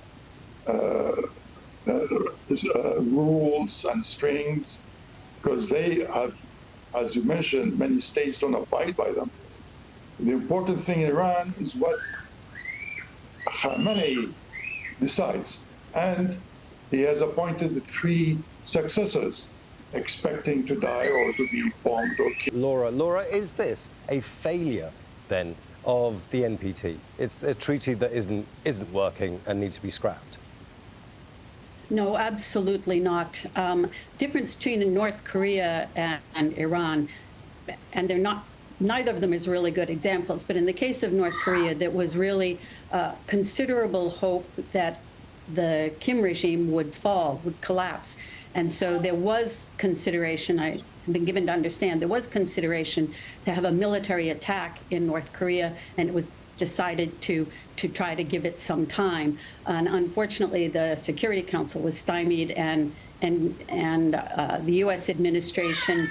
rules and strings, because they have, as you mentioned, many states don't abide by them. The important thing in Iran is what Khamenei decides, and he has appointed the 3 successors, expecting to die or to be bombed or killed. Laura, is this a failure then of the NPT? It's a treaty that isn't working and needs to be scrapped. No, absolutely not. Difference between North Korea and Iran, and they're not. Neither of them is really good examples. But in the case of North Korea, there was really considerable hope that the Kim regime would fall, would collapse. And so there was consideration, I've been given to understand, there was consideration to have a military attack in North Korea, and it was decided to try to give it some time. And unfortunately, the Security Council was stymied, and the U.S. administration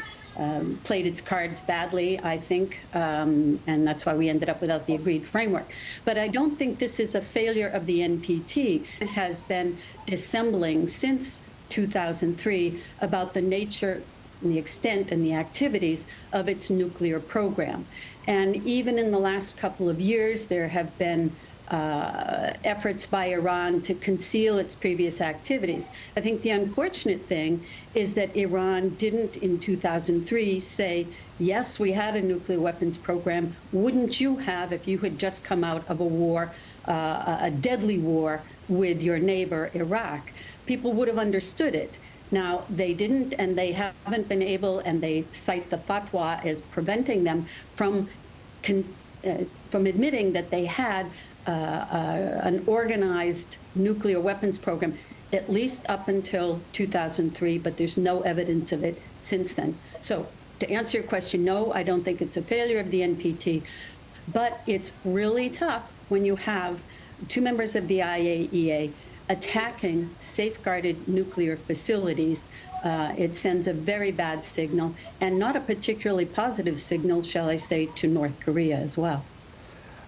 played its cards badly, I think, and that's why we ended up without the agreed framework. But I don't think this is a failure of the NPT. It has been dissembling since 2003 about the nature, the extent, and the activities of its nuclear program. And even in the last couple of years, there have been efforts by Iran to conceal its previous activities. I think the unfortunate thing is that Iran didn't, in 2003, say, yes, we had a nuclear weapons program. Wouldn't you have if you had just come out of a war, a deadly war with your neighbor, Iraq? People would have understood it. Now, they didn't, and they haven't been able, and they cite the fatwa as preventing them from admitting that they had an organized nuclear weapons program, at least up until 2003, but there's no evidence of it since then. So to answer your question, no, I don't think it's a failure of the NPT, but it's really tough when you have 2 members of the IAEA attacking safeguarded nuclear facilities. It sends a very bad signal, and not a particularly positive signal, shall I say, to North Korea as well.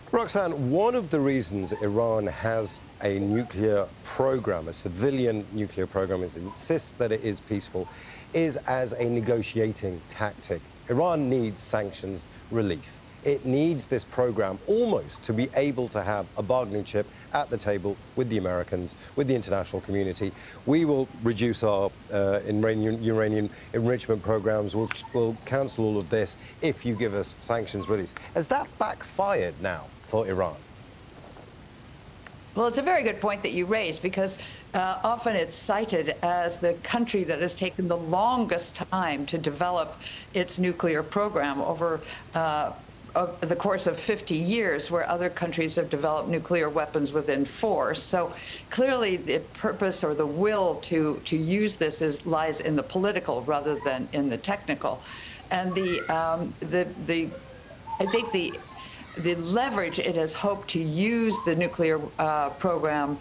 Roxanne, one of the reasons Iran has a nuclear program, a civilian nuclear program, it insists that it is peaceful, is as a negotiating tactic. Iran needs sanctions relief. It needs this program almost to be able to have a bargaining chip at the table with the Americans, with the international community. We will reduce our uranium enrichment programs. We'll cancel all of this if you give us sanctions release. Has that backfired now for Iran? Well, it's a very good point that you raised, because often it's cited as the country that has taken the longest time to develop its nuclear program over the course of 50 years, where other countries have developed nuclear weapons within 4. So clearly the purpose or the will to use this lies in the political rather than in the technical. And I think the leverage it has hoped to use the nuclear program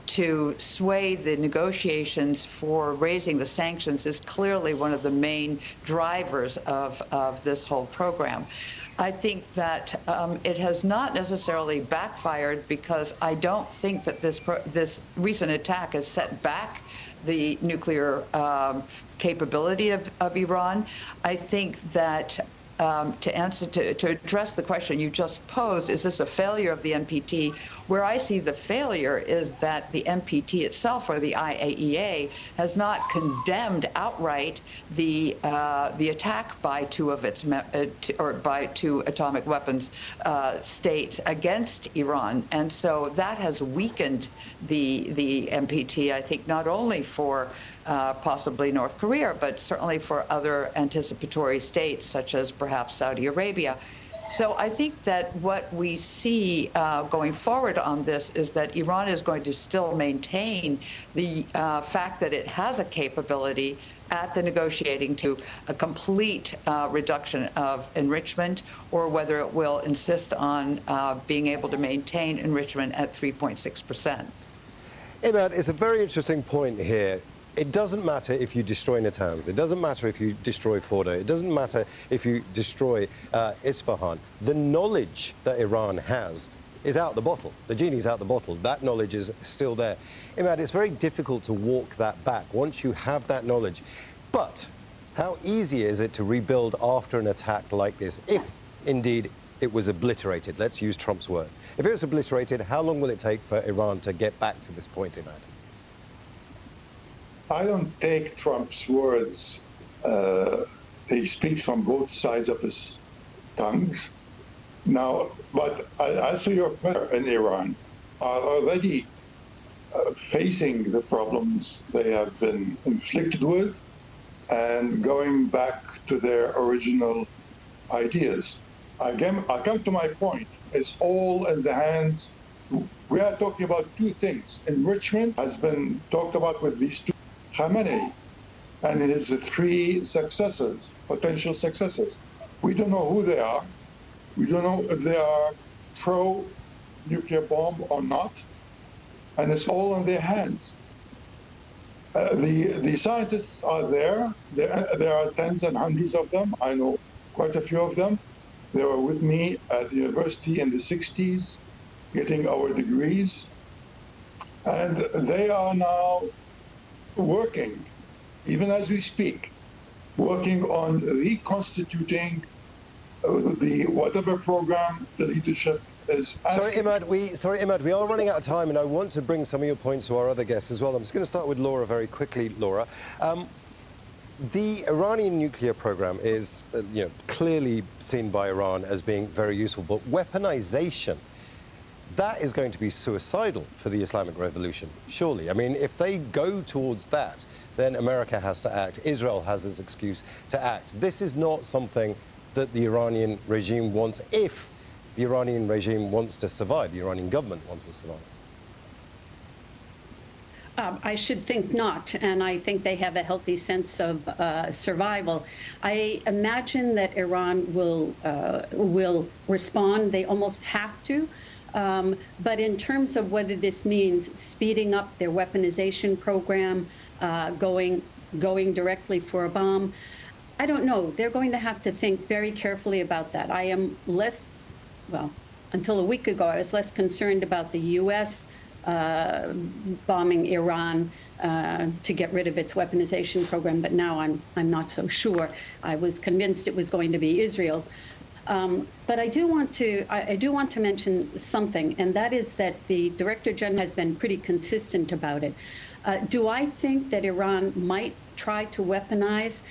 to sway the negotiations for raising the sanctions is clearly one of the main drivers of this whole program. I think that it has not necessarily backfired, because I don't think that this recent attack has set back the nuclear capability of Iran. I think that to address the question you just posed, is this a failure of the NPT? Where I see the failure is that the NPT itself, or the IAEA, has not condemned outright the attack by two atomic weapons states against Iran, and so that has weakened the NPT. I think not only for possibly North Korea, but certainly for other anticipatory states such as perhaps Saudi Arabia. So I think that what we see going forward on this is that Iran is going to still maintain the fact that it has a capability at the negotiating to a complete reduction of enrichment, or whether it will insist on being able to maintain enrichment at 3.6%. Imad, it's a very interesting point here. It doesn't matter if you destroy Natanz. It doesn't matter if you destroy Fordo. It doesn't matter if you destroy Isfahan. The knowledge that Iran has is out the bottle. The genie's out the bottle. That knowledge is still there. Imad, it's very difficult to walk that back once you have that knowledge. But how easy is it to rebuild after an attack like this, if indeed it was obliterated? Let's use Trump's word. If it was obliterated, how long will it take for Iran to get back to this point, Imad? I don't take Trump's words. He speaks from both sides of his tongues. Now, but as to your question, in Iran are already facing the problems they have been inflicted with and going back to their original ideas. Again, I come to my point. It's all in the hands. We are talking about two things. Enrichment has been talked about with these two. Khamenei and his three successors, potential successors. We don't know who they are. We don't know if they are pro-nuclear bomb or not. And it's all in their hands. The scientists are there. There are tens and hundreds of them. I know quite a few of them. They were with me at the university in the 60s, getting our degrees. And they are now working, even as we speak, working on reconstituting the whatever program the leadership is asking. Sorry, Imad, we are running out of time, and I want to bring some of your points to our other guests as well. I'm just going to start with Laura very quickly. Laura, the Iranian nuclear program is, clearly seen by Iran as being very useful, but weaponization, that is going to be suicidal for the Islamic Revolution, surely. I mean, if they go towards that, then America has to act. Israel has its excuse to act. This is not something that the Iranian regime wants, if the Iranian regime wants to survive, the Iranian government wants to survive. I should think not, and I think they have a healthy sense of survival. I imagine that Iran will respond. They almost have to. But in terms of whether this means speeding up their weaponization program, going directly for a bomb, I don't know. They're going to have to think very carefully about that. I am less, until a week ago, I was less concerned about the U.S. Bombing Iran to get rid of its weaponization program, but now I'm not so sure. I was convinced it was going to be Israel. But I do want to mention something, and that is that the Director General has been pretty consistent about it. Do I think that Iran might try to weaponize?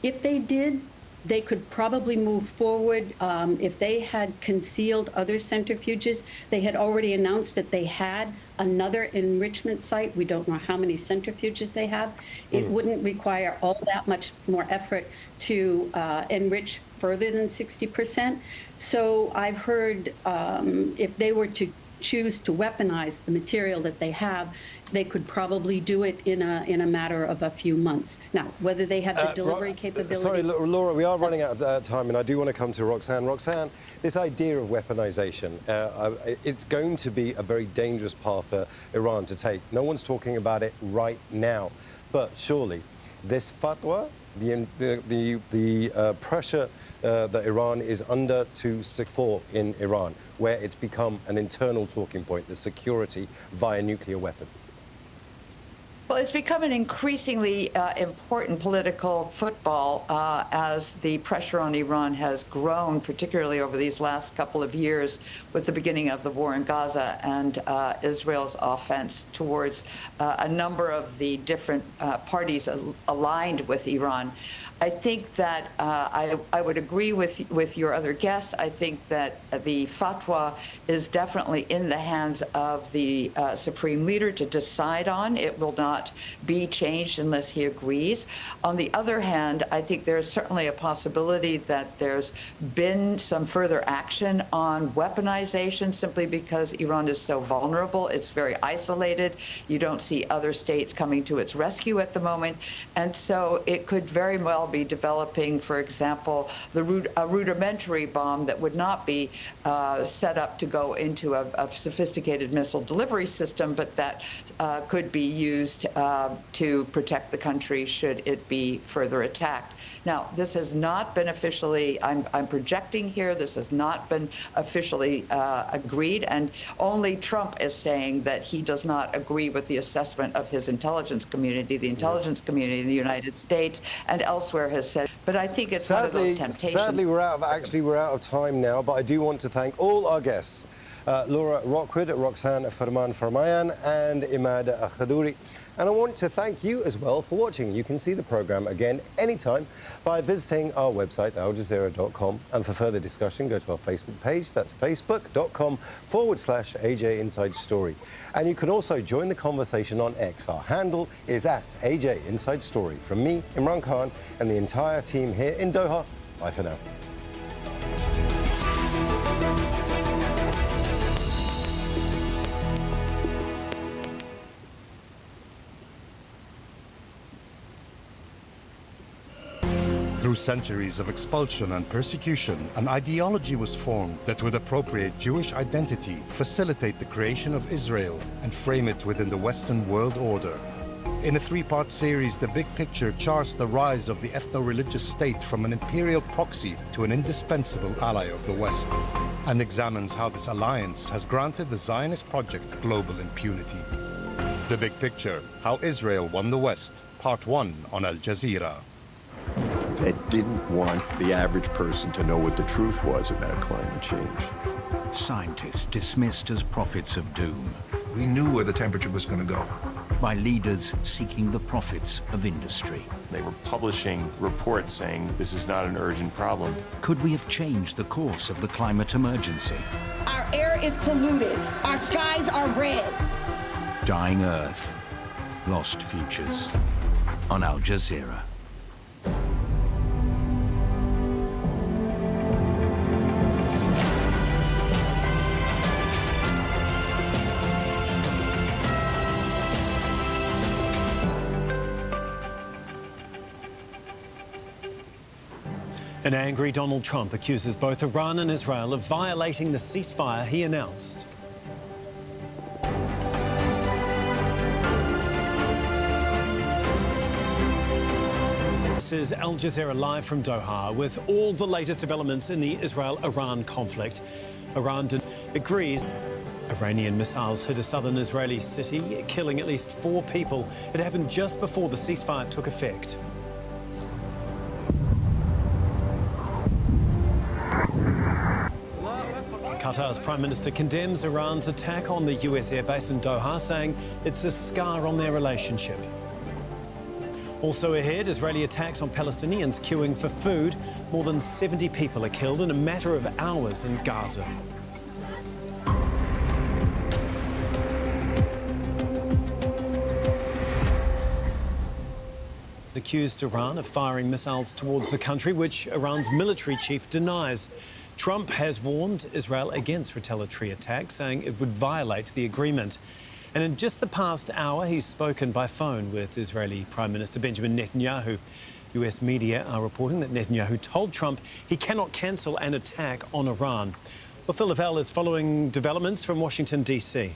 If they did, they could probably move forward. If they had concealed other centrifuges, they had already announced that they had another enrichment site. We don't know how many centrifuges they have. It wouldn't require all that much more effort to enrich further than 60%. So I've heard if they were to choose to weaponize the material that they have, they could probably do it in a matter of a few months. Now, whether they have the delivery capability... Sorry, Laura, we are running out of time, and I do want to come to Roxanne. Roxanne, this idea of weaponization, it's going to be a very dangerous path for Iran to take. No one's talking about it right now. But surely, this fatwa, the pressure that Iran is under to support in Iran, where it's become an internal talking point, the security via nuclear weapons. Well, it's become an increasingly important political football as the pressure on Iran has grown, particularly over these last couple of years with the beginning of the war in Gaza and Israel's offense towards a number of the different parties aligned with Iran. I think that I would agree with your other guest. I think that the fatwa is definitely in the hands of the supreme leader to decide on. It will not be changed unless he agrees. On the other hand, I think there's certainly a possibility that there's been some further action on weaponization simply because Iran is so vulnerable. It's very isolated. You don't see other states coming to its rescue at the moment. And so it could very well be developing, for example, a rudimentary bomb that would not be set up to go into a sophisticated missile delivery system, but that could be used to protect the country should it be further attacked. Now, this has not been officially, I'm projecting here, this has not been officially agreed, and only Trump is saying that he does not agree with the assessment of his intelligence community. The intelligence community in the United States and elsewhere has said, but I think it's one of those temptations. Sadly, we're out of time now, but I do want to thank all our guests, Laura Rockwood, Roxanne Farman-Farmayan, and Imad Khadouri. And I want to thank you as well for watching. You can see the programme again anytime by visiting our website, aljazeera.com. And for further discussion, go to our Facebook page. That's facebook.com/AJ Inside Story. And you can also join the conversation on X. Our handle is @AJ Inside Story. From me, Imran Khan, and the entire team here in Doha, bye for now. Through centuries of expulsion and persecution, an ideology was formed that would appropriate Jewish identity, facilitate the creation of Israel, and frame it within the Western world order. In a three-part series, The Big Picture charts the rise of the ethno-religious state from an imperial proxy to an indispensable ally of the West, and examines how this alliance has granted the Zionist project global impunity. The Big Picture, How Israel Won the West, Part 1 on Al Jazeera. That didn't want the average person to know what the truth was about climate change. Scientists dismissed as prophets of doom. We knew where the temperature was going to go. By leaders seeking the profits of industry. They were publishing reports saying this is not an urgent problem. Could we have changed the course of the climate emergency? Our air is polluted. Our skies are red. Dying Earth. Lost Futures. On Al Jazeera. An angry Donald Trump accuses both Iran and Israel of violating the ceasefire he announced. This is Al Jazeera live from Doha with all the latest developments in the Israel-Iran conflict. Iran agrees. Iranian missiles hit a southern Israeli city, killing at least 4 people. It happened just before the ceasefire took effect. Qatar's Prime Minister condemns Iran's attack on the US airbase in Doha, saying it's a scar on their relationship. Also ahead, Israeli attacks on Palestinians queuing for food. More than 70 people are killed in a matter of hours in Gaza. Accused Iran of firing missiles towards the country, which Iran's military chief denies. Trump has warned Israel against retaliatory attacks, saying it would violate the agreement. And in just the past hour, he's spoken by phone with Israeli Prime Minister Benjamin Netanyahu. US media are reporting that Netanyahu told Trump he cannot cancel an attack on Iran. Well, Phil Lavelle is following developments from Washington, D.C.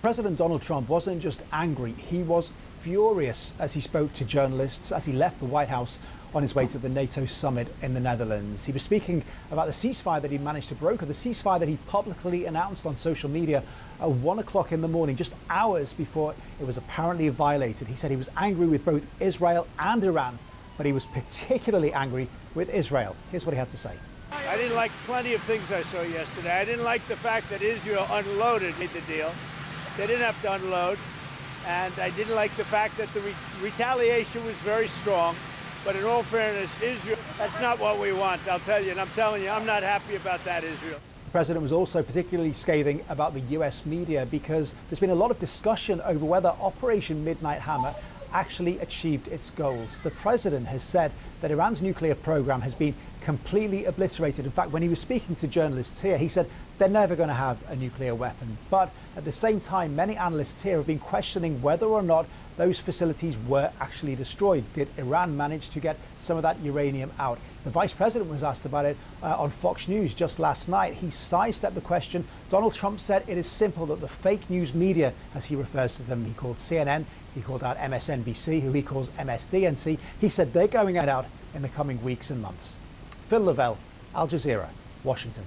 President Donald Trump wasn't just angry, he was furious as he spoke to journalists as he left the White House on his way to the NATO summit in the Netherlands. He was speaking about the ceasefire that he managed to broker, the ceasefire that he publicly announced on social media at 1 o'clock in the morning, just hours before it was apparently violated. He said he was angry with both Israel and Iran, but he was particularly angry with Israel. Here's what he had to say. I didn't like plenty of things I saw yesterday. I didn't like the fact that Israel unloaded the deal. They didn't have to unload. And I didn't like the fact that the retaliation was very strong. But in all fairness, Israel, that's not what we want, I'll tell you. And I'm telling you, I'm not happy about that, Israel. The president was also particularly scathing about the US media because there's been a lot of discussion over whether Operation Midnight Hammer actually achieved its goals. The president has said that Iran's nuclear program has been completely obliterated. In fact, when he was speaking to journalists here, he said they're never going to have a nuclear weapon. But at the same time, many analysts here have been questioning whether or not those facilities were actually destroyed. Did Iran manage to get some of that uranium out? The vice president was asked about it on Fox News just last night. He sidestepped the question. Donald Trump said it is simple that the fake news media, as he refers to them, he called CNN, he called out MSNBC, who he calls MSDNC. He said they're going out in the coming weeks and months. Phil Lavelle, Al Jazeera, Washington.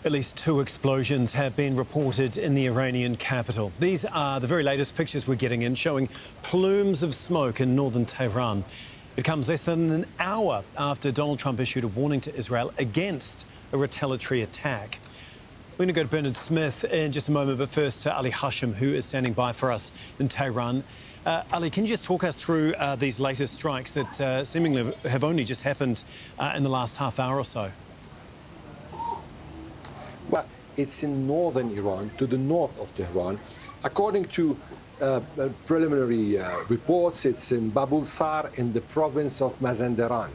At least 2 explosions have been reported in the Iranian capital. These are the very latest pictures we're getting in, showing plumes of smoke in northern Tehran. It comes less than an hour after Donald Trump issued a warning to Israel against a retaliatory attack. We're going to go to Bernard Smith in just a moment, but first to Ali Hashim, who is standing by for us in Tehran. Ali, can you just talk us through these latest strikes that seemingly have only just happened in the last half hour or so? Well, it's in northern Iran, to the north of Tehran. According to preliminary reports, it's in Babul Sar in the province of Mazandaran,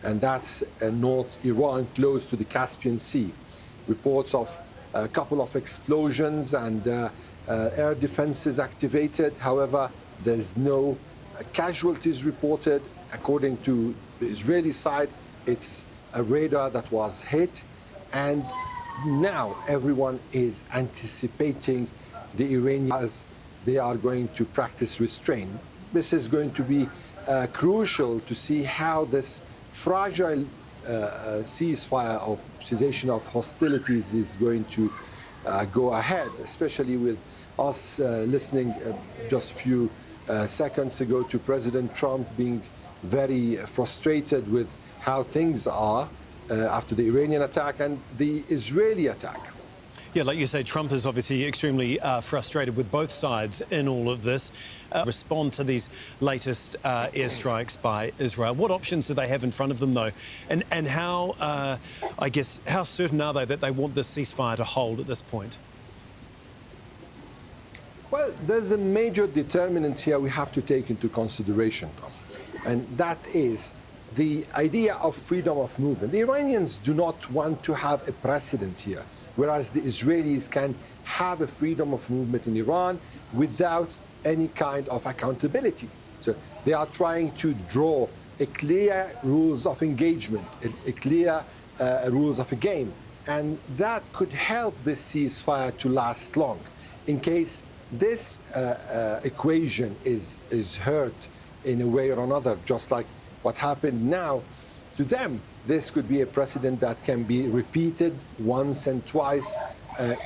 and that's North Iran, close to the Caspian Sea. Reports of a couple of explosions and air defenses activated. However, there's no casualties reported. According to the Israeli side, it's a radar that was hit, and now everyone is anticipating the Iranians. They are going to practice restraint. This is going to be crucial to see how this fragile ceasefire or cessation of hostilities is going to go ahead, especially with us listening just a few seconds ago to President Trump being very frustrated with how things are after the Iranian attack and the Israeli attack. Yeah, like you say, Trump is obviously extremely frustrated with both sides in all of this. Respond to these latest airstrikes by Israel. What options do they have in front of them, though? And how, I guess, how certain are they that they want this ceasefire to hold at this point? Well, there's a major determinant here we have to take into consideration, Tom, and that is the idea of freedom of movement. The Iranians do not want to have a precedent here, whereas the Israelis can have a freedom of movement in Iran without any kind of accountability. So they are trying to draw a clear rules of engagement, a clear rules of a game, and that could help this ceasefire to last long. In case this equation is hurt in a way or another, just like what happened now to them, this could be a precedent that can be repeated once and twice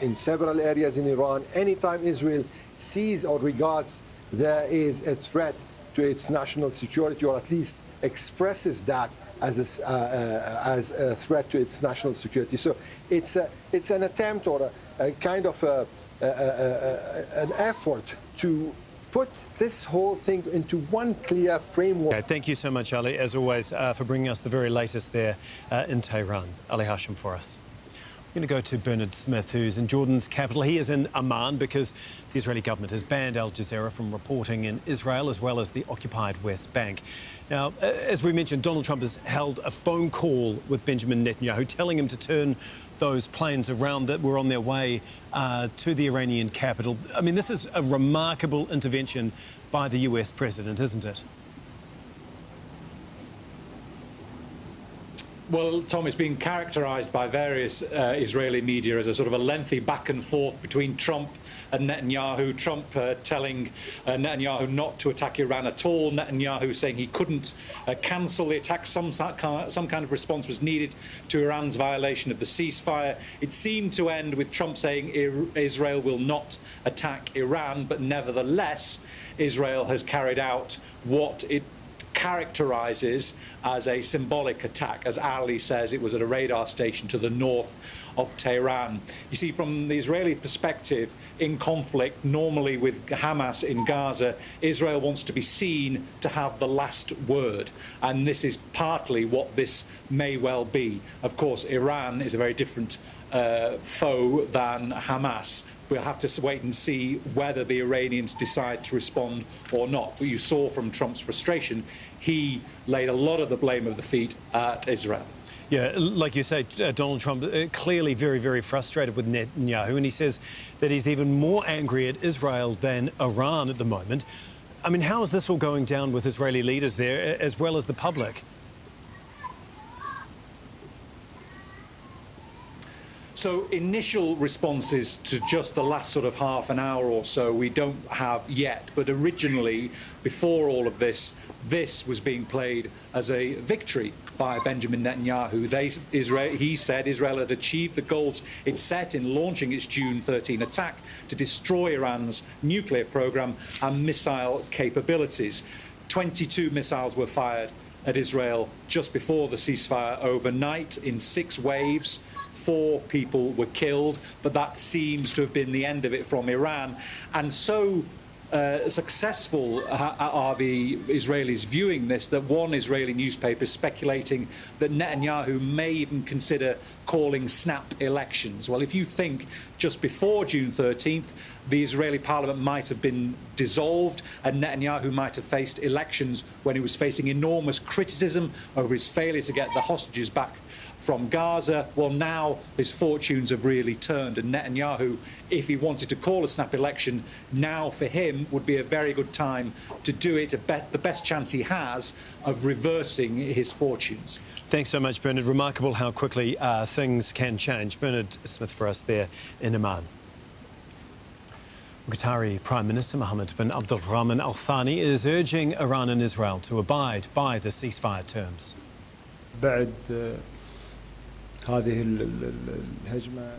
in several areas in Iran. Anytime Israel sees or regards there is a threat to its national security, or at least expresses that as a threat to its national security. So it's an attempt or a kind of an effort to put this whole thing into one clear framework. Okay, thank you so much, Ali, as always, for bringing us the very latest there in Tehran. Ali Hashim for us. We're going to go to Bernard Smith, who's in Jordan's capital. He is in Amman because the Israeli government has banned Al Jazeera from reporting in Israel as well as the occupied West Bank. Now, as we mentioned, Donald Trump has held a phone call with Benjamin Netanyahu, telling him to turn those planes around that were on their way to the Iranian capital. I mean, this is a remarkable intervention by the US president, isn't it? Well, Tom, it's been characterised by various Israeli media as a sort of a lengthy back and forth between Trump and Netanyahu. Trump telling Netanyahu not to attack Iran at all. Netanyahu saying he couldn't cancel the attack. Some kind of response was needed to Iran's violation of the ceasefire. It seemed to end with Trump saying Israel will not attack Iran, but nevertheless, Israel has carried out what it characterises as a symbolic attack. As Ali says, it was at a radar station to the north of Tehran. You see, from the Israeli perspective, in conflict, normally with Hamas in Gaza, Israel wants to be seen to have the last word. And this is partly what this may well be. Of course, Iran is a very different foe than Hamas. We'll have to wait and see whether the Iranians decide to respond or not. But you saw from Trump's frustration, he laid a lot of the blame of the defeat at Israel. Yeah, like you say, Donald Trump clearly very, very frustrated with Netanyahu, and he says that he's even more angry at Israel than Iran at the moment. I mean, how is this all going down with Israeli leaders there, as well as the public? So initial responses to just the last sort of half an hour or so we don't have yet, but originally, before all of this, this was being played as a victory by Benjamin Netanyahu. He said Israel had achieved the goals it set in launching its June 13 attack to destroy Iran's nuclear program and missile capabilities. 22 missiles were fired at Israel just before the ceasefire overnight in 6 waves. 4 people were killed, but that seems to have been the end of it from Iran. And so successful are the Israelis viewing this that one Israeli newspaper is speculating that Netanyahu may even consider calling snap elections. Well, if you think just before June 13th, the Israeli parliament might have been dissolved and Netanyahu might have faced elections when he was facing enormous criticism over his failure to get the hostages back from Gaza. Well, now his fortunes have really turned, and Netanyahu, if he wanted to call a snap election, now for him would be a very good time to do it, the best chance he has of reversing his fortunes. Thanks so much, Bernard. Remarkable how quickly things can change. Bernard Smith for us there in Amman. Qatari Prime Minister Mohammed bin Abdulrahman Al Thani is urging Iran and Israel to abide by the ceasefire terms.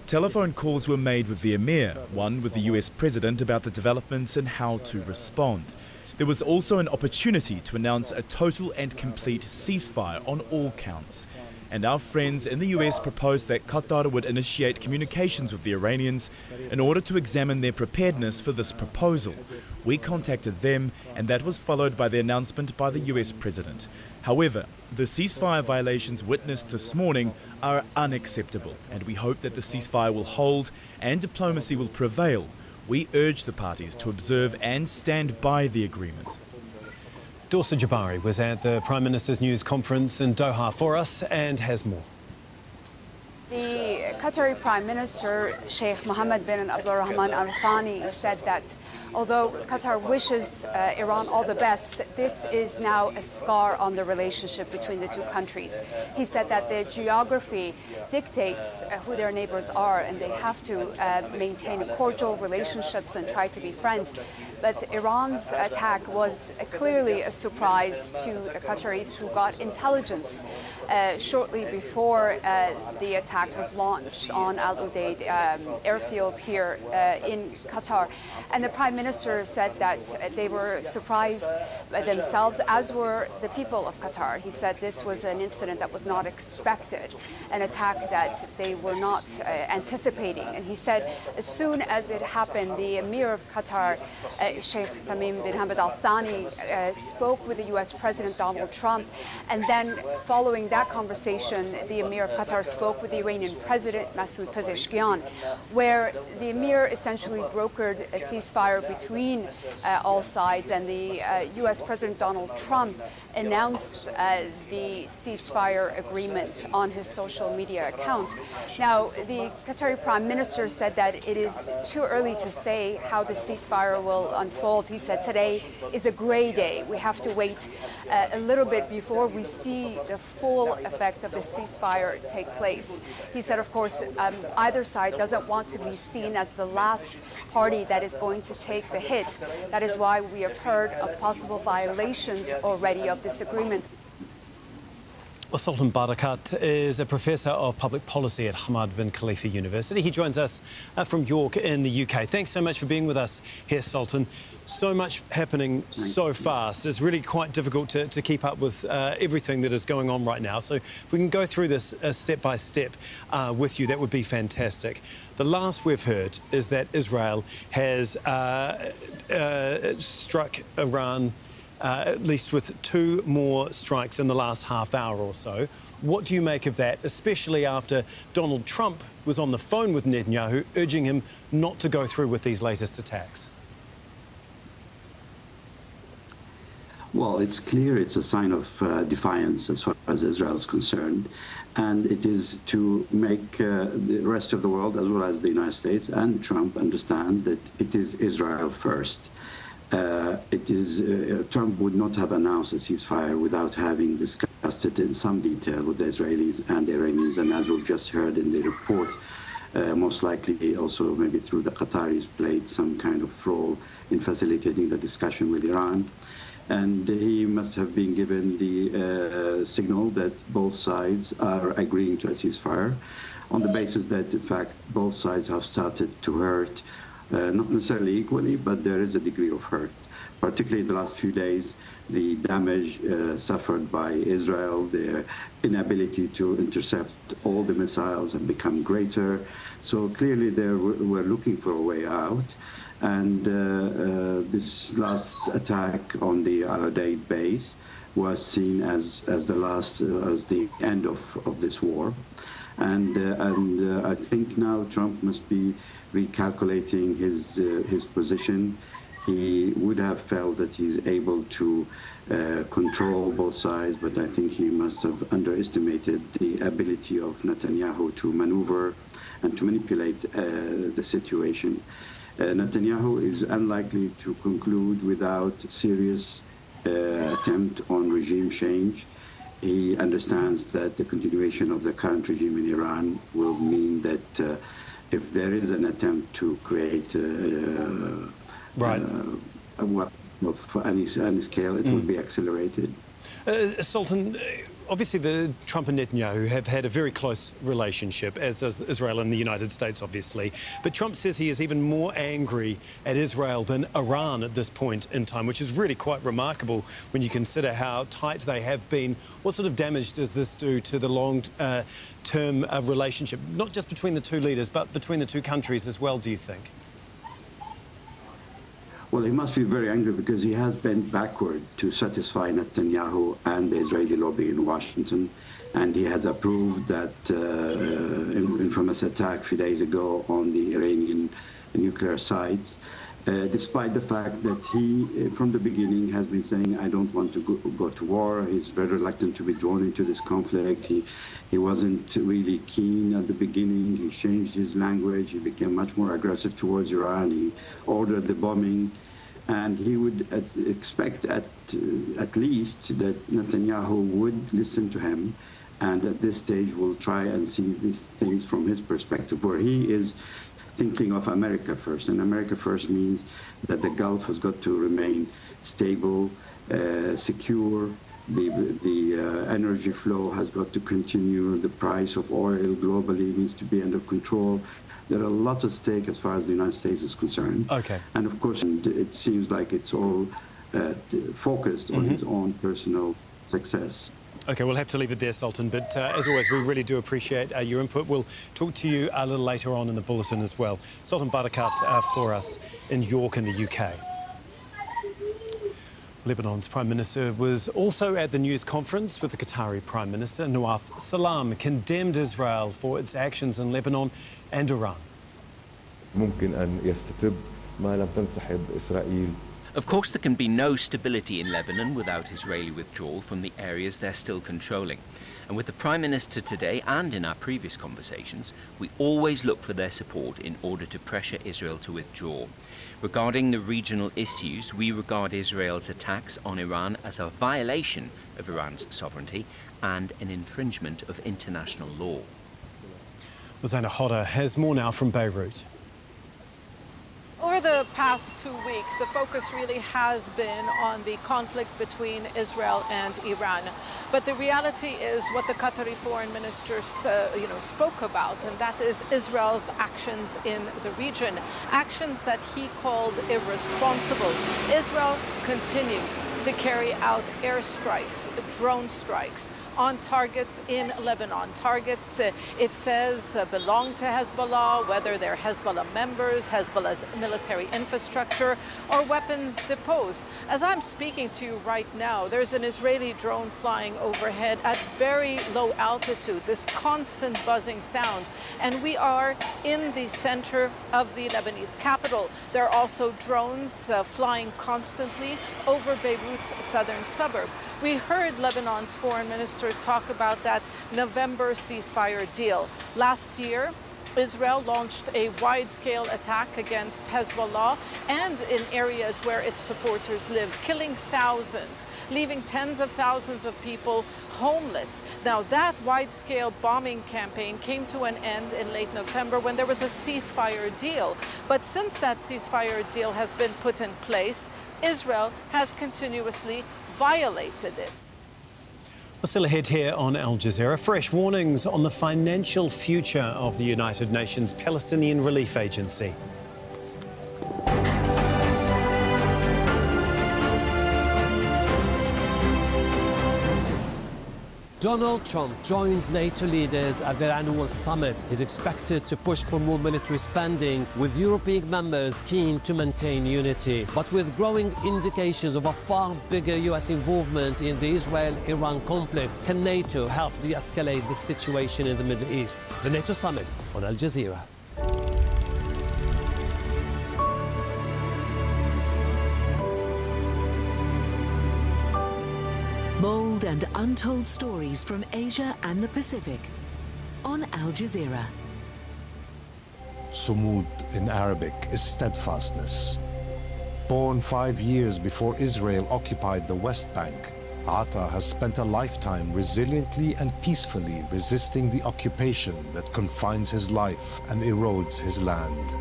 Telephone calls were made with the Emir, one with the US President about the developments and how to respond. There was also an opportunity to announce a total and complete ceasefire on all counts. And our friends in the US proposed that Qatar would initiate communications with the Iranians in order to examine their preparedness for this proposal. We contacted them, and that was followed by the announcement by the US President. However, the ceasefire violations witnessed this morning are unacceptable, and we hope that the ceasefire will hold and diplomacy will prevail. We urge the parties to observe and stand by the agreement. Dorsa Jabari was at the Prime Minister's news conference in Doha for us and has more. The Qatari Prime Minister, Sheikh Mohammed bin Abdulrahman Al Thani, said that although Qatar wishes Iran all the best, this is now a scar on the relationship between the two countries. He said that their geography dictates who their neighbors are, and they have to maintain cordial relationships and try to be friends. But Iran's attack was clearly a surprise to the Qataris, who got intelligence shortly before the attack was launched on Al Udeid airfield here in Qatar. And the Prime Minister said that they were surprised themselves, as were the people of Qatar. He said this was an incident that was not expected, an attack that they were not anticipating. And he said as soon as it happened, the Emir of Qatar, Sheikh Tamim bin Hamad Al Thani, spoke with the US President Donald Trump, and then following that conversation, the Emir of Qatar spoke with the Iranian President Masoud Pezeshkian, where the Emir essentially brokered a ceasefire between all sides, and the U.S. President Donald Trump announced the ceasefire agreement on his social media account. Now, the Qatari Prime Minister said that it is too early to say how the ceasefire will unfold. He said today is a gray day. We have to wait a little bit before we see the full effect of the ceasefire take place. He said, of course, either side doesn't want to be seen as the last party that is going to take the hit. That is why we have heard of possible violations already of this agreement. Well, Sultan Barakat is a professor of public policy at Hamad bin Khalifa University. He joins us from York in the UK. Thanks so much for being with us here, Sultan. So much happening so fast. It's really quite difficult to keep up with everything that is going on right now. So if we can go through this step by step with you, that would be fantastic. The last we've heard is that Israel has struck Iran at least with 2 more strikes in the last half hour or so. What do you make of that, especially after Donald Trump was on the phone with Netanyahu, urging him not to go through with these latest attacks? Well, it's clear it's a sign of defiance as far as Israel is concerned. And it is to make the rest of the world, as well as the United States and Trump, understand that it is Israel first. Trump would not have announced a ceasefire without having discussed it in some detail with the Israelis and the Iranians. And as we've just heard in the report, most likely also maybe through the Qataris played some kind of role in facilitating the discussion with Iran. And he must have been given the signal that both sides are agreeing to a ceasefire on the basis that, in fact, both sides have started to hurt, not necessarily equally, but there is a degree of hurt. Particularly in the last few days, the damage suffered by Israel, their inability to intercept all the missiles have become greater. So clearly they were looking for a way out. And this last attack on the Al Udeid base was seen as the end of this war. And I think now Trump must be recalculating his position. He would have felt that he's able to control both sides, but I think he must have underestimated the ability of Netanyahu to maneuver and to manipulate the situation. Netanyahu is unlikely to conclude without serious attempt on regime change. He understands that the continuation of the current regime in Iran will mean that if there is an attempt to create a weapon of any scale, it will be accelerated. Sultan, obviously Trump and Netanyahu have had a very close relationship, as does Israel and the United States, obviously. But Trump says he is even more angry at Israel than Iran at this point in time, which is really quite remarkable when you consider how tight they have been. What sort of damage does this do to the long-term relationship, not just between the two leaders, but between the two countries as well, do you think? Well, he must be very angry because he has bent backward to satisfy Netanyahu and the Israeli lobby in Washington. And he has approved that infamous attack a few days ago on the Iranian nuclear sites, despite the fact that he, from the beginning, has been saying, I don't want to go to war. He's very reluctant to be drawn into this conflict. He wasn't really keen at the beginning. He changed his language. He became much more aggressive towards Iran. He ordered the bombing. And he would expect at least that Netanyahu would listen to him. And at this stage, will try and see these things from his perspective, where he is thinking of America first. And America first means that the Gulf has got to remain stable, secure. The energy flow has got to continue. The price of oil globally needs to be under control. There are a lot at stake as far as the United States is concerned. Okay. And of course, it seems like it's all focused on his own personal success. OK, we'll have to leave it there, Sultan. But as always, we really do appreciate your input. We'll talk to you a little later on in the bulletin as well. Sultan Barakat for us in York in the UK. Lebanon's Prime Minister was also at the news conference with the Qatari Prime Minister. Nawaf Salam condemned Israel for its actions in Lebanon and Iran. ممكن أن يستتب ما لم تنسحب إسرائيل. Of course, there can be no stability in Lebanon without Israeli withdrawal from the areas they're still controlling. And with the Prime Minister today and in our previous conversations, we always look for their support in order to pressure Israel to withdraw. Regarding the regional issues, we regard Israel's attacks on Iran as a violation of Iran's sovereignty and an infringement of international law. Rosanna Hodder has more now from Beirut. Over the past 2 weeks, the focus really has been on the conflict between Israel and Iran. But the reality is what the Qatari foreign minister spoke about, and that is Israel's actions in the region, actions that he called irresponsible. Israel continues to carry out airstrikes, drone strikes on targets in Lebanon. Targets, it says, belong to Hezbollah, whether they're Hezbollah members, Hezbollah's military infrastructure, or weapons depots. As I'm speaking to you right now, there's an Israeli drone flying overhead at very low altitude, this constant buzzing sound. And we are in the center of the Lebanese capital. There are also drones flying constantly over Beirut's southern suburb. We heard Lebanon's foreign minister talk about that November ceasefire deal. Last year, Israel launched a wide-scale attack against Hezbollah and in areas where its supporters live, killing thousands, leaving tens of thousands of people homeless. Now, that wide-scale bombing campaign came to an end in late November when there was a ceasefire deal. But since that ceasefire deal has been put in place, Israel has continuously violated it. We're still ahead here on Al Jazeera. Fresh warnings on the financial future of the United Nations Palestinian Relief Agency. Donald Trump joins NATO leaders at their annual summit. He's expected to push for more military spending, with European members keen to maintain unity. But with growing indications of a far bigger US involvement in the Israel-Iran conflict, can NATO help de-escalate the situation in the Middle East? The NATO summit on Al Jazeera. Bold and untold stories from Asia and the Pacific on Al Jazeera. Sumud in Arabic is steadfastness. Born 5 years before Israel occupied the West Bank, Ata has spent a lifetime resiliently and peacefully resisting the occupation that confines his life and erodes his land.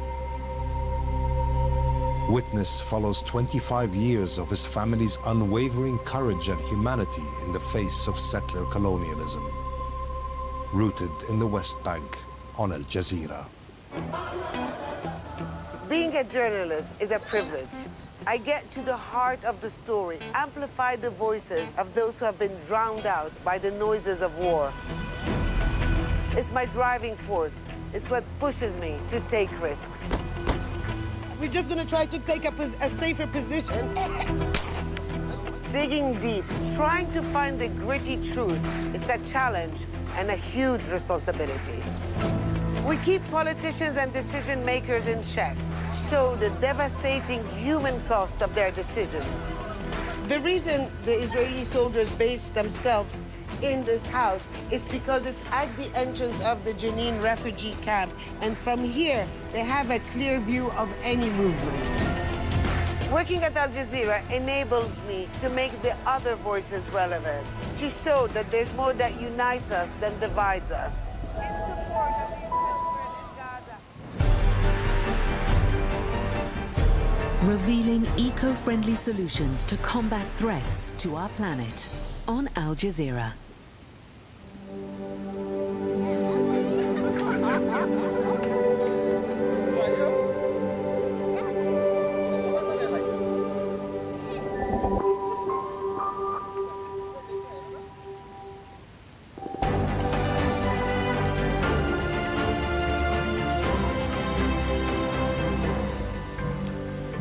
Witness follows 25 years of his family's unwavering courage and humanity in the face of settler colonialism. Rooted in the West Bank on Al Jazeera. Being a journalist is a privilege. I get to the heart of the story, amplify the voices of those who have been drowned out by the noises of war. It's my driving force. It's what pushes me to take risks. We're just going to try to take a safer position. Digging deep, trying to find the gritty truth, it's a challenge and a huge responsibility. We keep politicians and decision makers in check, show the devastating human cost of their decisions. The reason the Israeli soldiers based themselves in this house is because it's at the entrance of the Jenin refugee camp, and from here they have a clear view of any movement. Working at Al Jazeera enables me to make the other voices relevant, to show that there's more that unites us than divides us. Revealing eco-friendly solutions to combat threats to our planet on Al Jazeera.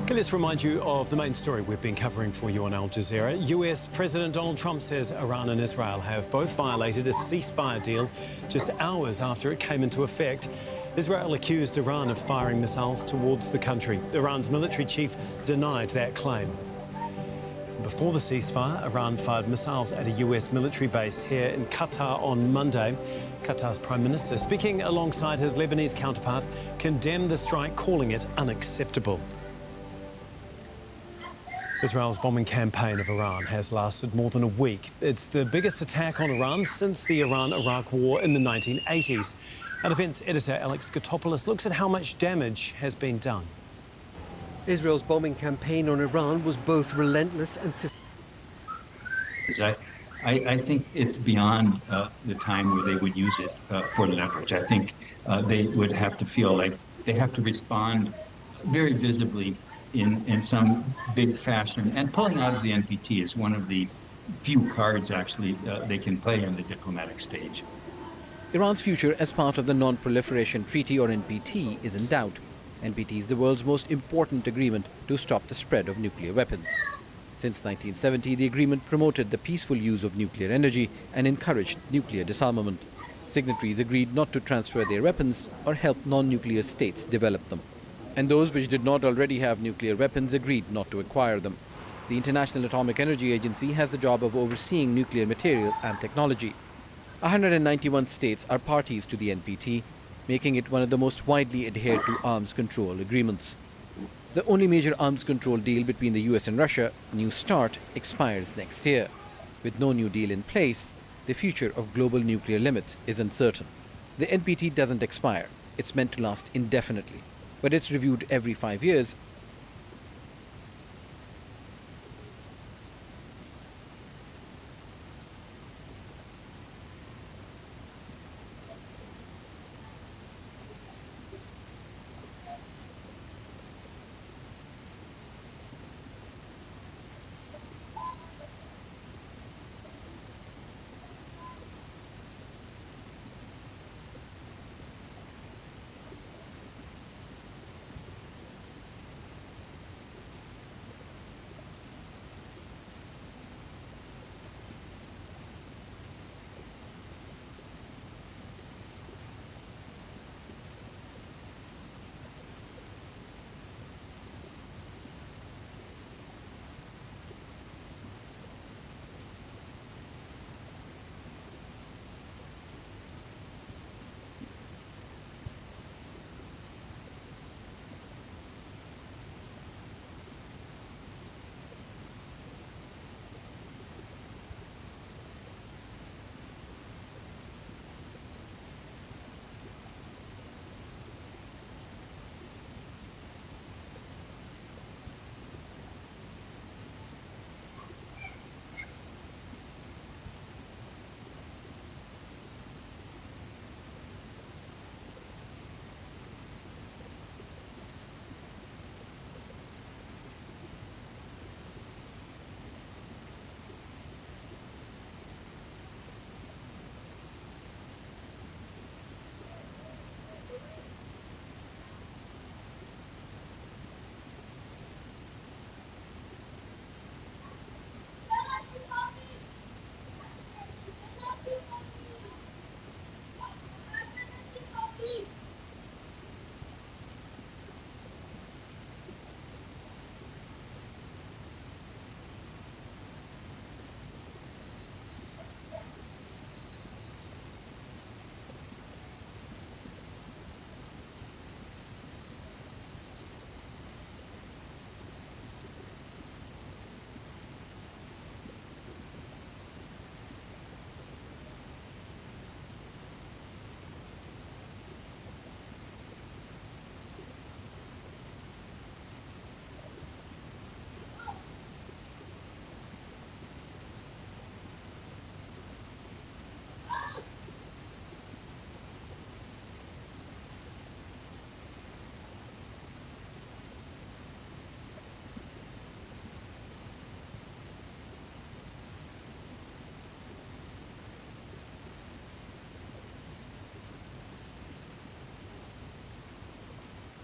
Let's remind you of the main story we've been covering for you on Al Jazeera. US President Donald Trump says Iran and Israel have both violated a ceasefire deal just hours after it came into effect. Israel accused Iran of firing missiles towards the country. Iran's military chief denied that claim. Before the ceasefire, Iran fired missiles at a US military base here in Qatar on Monday. Qatar's Prime Minister, speaking alongside his Lebanese counterpart, condemned the strike, calling it unacceptable. Israel's bombing campaign of Iran has lasted more than a week. It's the biggest attack on Iran since the Iran-Iraq war in the 1980s. Our defence editor Alex Skotopoulos looks at how much damage has been done. Israel's bombing campaign on Iran was both relentless and I think it's beyond the time where they would use it for leverage. I think they would have to feel like they have to respond very visibly in some big fashion. And pulling out of the NPT is one of the few cards, actually, they can play on the diplomatic stage. Iran's future as part of the Non-Proliferation Treaty, or NPT, is in doubt. NPT is the world's most important agreement to stop the spread of nuclear weapons. Since 1970, the agreement promoted the peaceful use of nuclear energy and encouraged nuclear disarmament. Signatories agreed not to transfer their weapons or help non-nuclear states develop them. And those which did not already have nuclear weapons agreed not to acquire them. The International Atomic Energy Agency has the job of overseeing nuclear material and technology. 191 states are parties to the NPT, making it one of the most widely adhered to arms control agreements. The only major arms control deal between the US and Russia, New START, expires next year. With no new deal in place, the future of global nuclear limits is uncertain. The NPT doesn't expire. It's meant to last indefinitely, but it's reviewed every 5 years.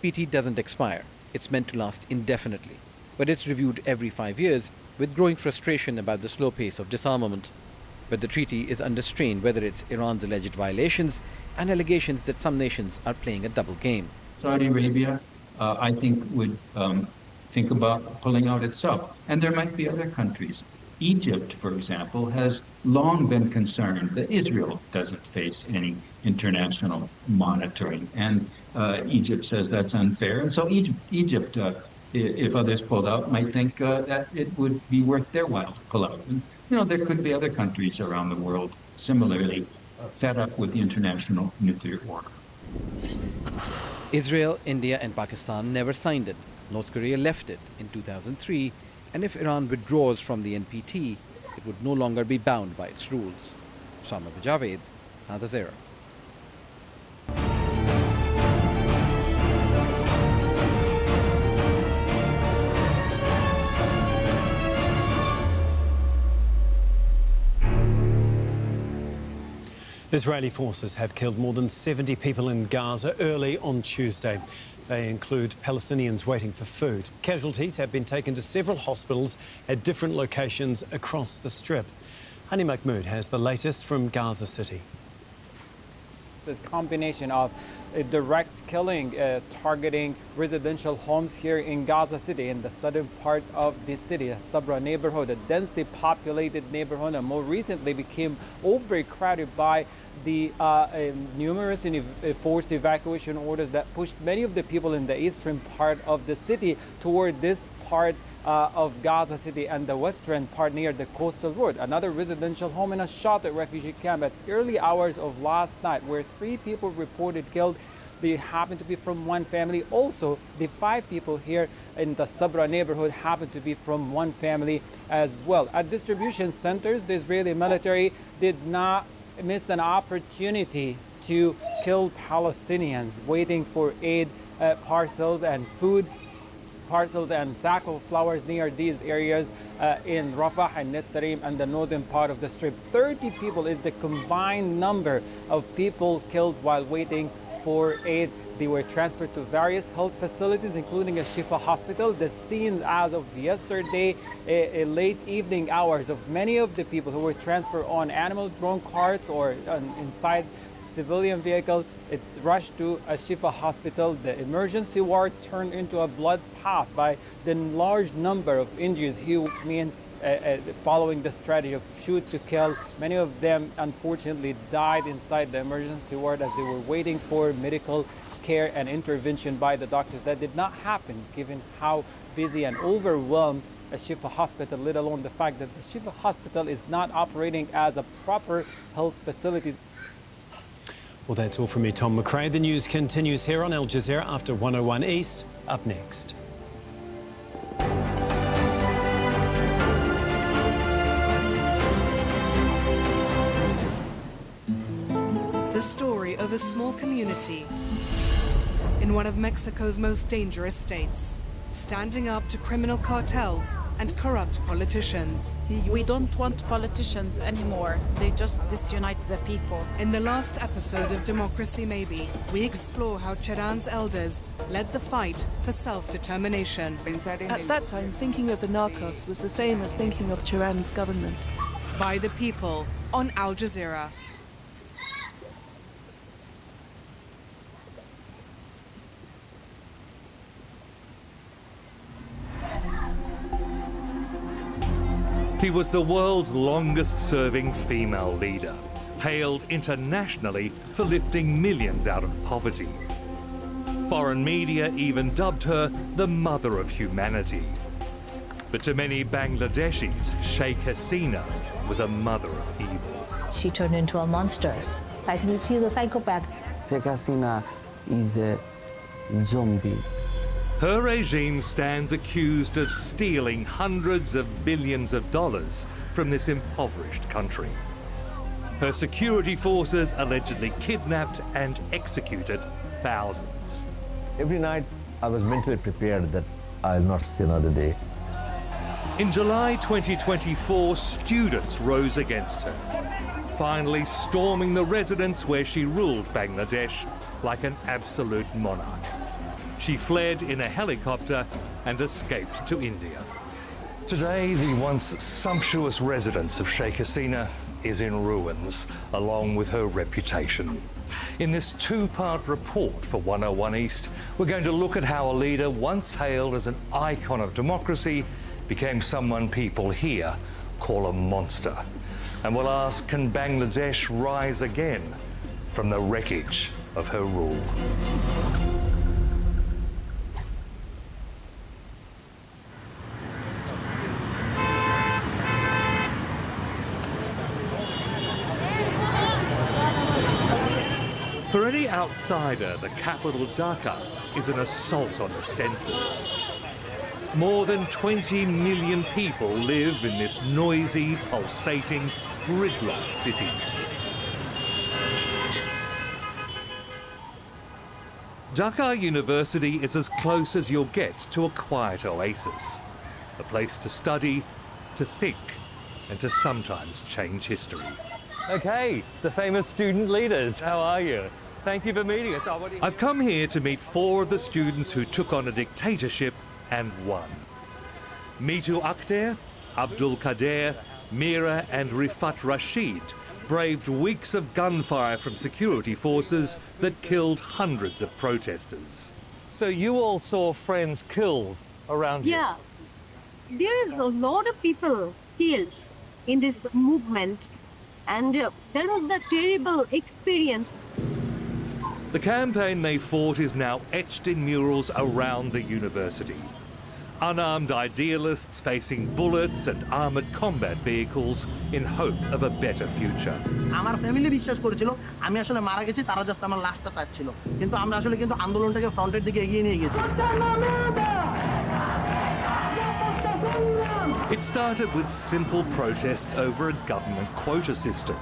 NPT doesn't expire. It's meant to last indefinitely, but it's reviewed every 5 years with growing frustration about the slow pace of disarmament. But the treaty is under strain, whether it's Iran's alleged violations and allegations that some nations are playing a double game. Saudi Arabia, I think, would think about pulling out itself. And there might be other countries. Egypt, for example, has long been concerned that Israel doesn't face any international monitoring. And Egypt says that's unfair. And so Egypt, if others pulled out, might think that it would be worth their while to pull out. And, you know, there could be other countries around the world similarly fed up with the international nuclear order. Israel, India, and Pakistan never signed it. North Korea left it in 2003, and if Iran withdraws from the NPT, it would no longer be bound by its rules. Osama Javed, Al Jazeera. Israeli forces have killed more than 70 people in Gaza early on Tuesday. They include Palestinians waiting for food. Casualties have been taken to several hospitals at different locations across the Strip. Hani Mahmoud has the latest from Gaza City. This combination of a direct killing targeting residential homes here in Gaza City, in the southern part of the city, a Sabra neighborhood, a densely populated neighborhood, and more recently became overcrowded by the numerous forced evacuation orders that pushed many of the people in the eastern part of the city toward this part of Gaza City and the western part near the coastal road. Another residential home and a shelter refugee camp at early hours of last night, where 3 people reported killed. They happen to be from one family. Also, the 5 people here in the Sabra neighborhood happen to be from one family as well. At distribution centers, the Israeli military did not miss an opportunity to kill Palestinians waiting for aid parcels and food parcels and sack of flowers near these areas in Rafah and Netzarim and the northern part of the Strip. 30 people is the combined number of people killed while waiting for aid. They were transferred to various health facilities, including a Shifa hospital. The scenes as of yesterday, late evening hours, of many of the people who were transferred on animal drawn carts or inside civilian vehicle, it rushed to a Shifa hospital. The emergency ward turned into a blood bath by the large number of injuries here, which mean following the strategy of shoot to kill. Many of them unfortunately died inside the emergency ward as they were waiting for medical care and intervention by the doctors. That did not happen given how busy and overwhelmed a Shifa hospital, let alone the fact that the Shifa hospital is not operating as a proper health facility. Well, that's all from me, Tom McRae. The news continues here on Al Jazeera after 101 East. Up next. The story of a small community in one of Mexico's most dangerous states, standing up to criminal cartels and corrupt politicians. We don't want politicians anymore. They just disunite the people. In the last episode of Democracy Maybe, we explore how Tehran's elders led the fight for self-determination. At that time, thinking of the narcos was the same as thinking of Tehran's government. By the people on Al Jazeera. She was the world's longest-serving female leader, hailed internationally for lifting millions out of poverty. Foreign media even dubbed her the mother of humanity. But to many Bangladeshis, Sheikh Hasina was a mother of evil. She turned into a monster. I think she's a psychopath. Sheikh Hasina is a zombie. Her regime stands accused of stealing hundreds of billions of dollars from this impoverished country. Her security forces allegedly kidnapped and executed thousands. Every night I was mentally prepared that I'll not see another day. In July 2024, students rose against her, finally storming the residence where she ruled Bangladesh like an absolute monarch. She fled in a helicopter and escaped to India. Today, the once sumptuous residence of Sheikh Hasina is in ruins, along with her reputation. In this two-part report for 101 East, we're going to look at how a leader once hailed as an icon of democracy became someone people here call a monster. And we'll ask, can Bangladesh rise again from the wreckage of her rule? For any outsider, the capital Dhaka is an assault on the senses. More than 20 million people live in this noisy, pulsating, gridlocked city. Dhaka University is as close as you'll get to a quiet oasis, a place to study, to think, and to sometimes change history. Okay, the famous student leaders, how are you? Thank you for meeting us. I've come here to meet 4 of the students who took on a dictatorship and won. Mitu Akhter, Abdul Kader, Mira and Rifat Rashid braved weeks of gunfire from security forces that killed hundreds of protesters. So you all saw friends killed around here? Yeah, there is a lot of people killed in this movement, and that was a terrible experience. The campaign they fought is now etched in murals around the university. Unarmed idealists facing bullets and armored combat vehicles in hope of a better future. আমার family বিশ্বাস করেছিল আমি আসলে মারা গেছি, তারা just আমার লাশটা চাচ্ছিল, কিন্তু আমরা আসলে কিন্তু আন্দোলনটাকে ফ্রন্টের দিকে এগিয়ে নিয়ে গেছি। It started with simple protests over a government quota system,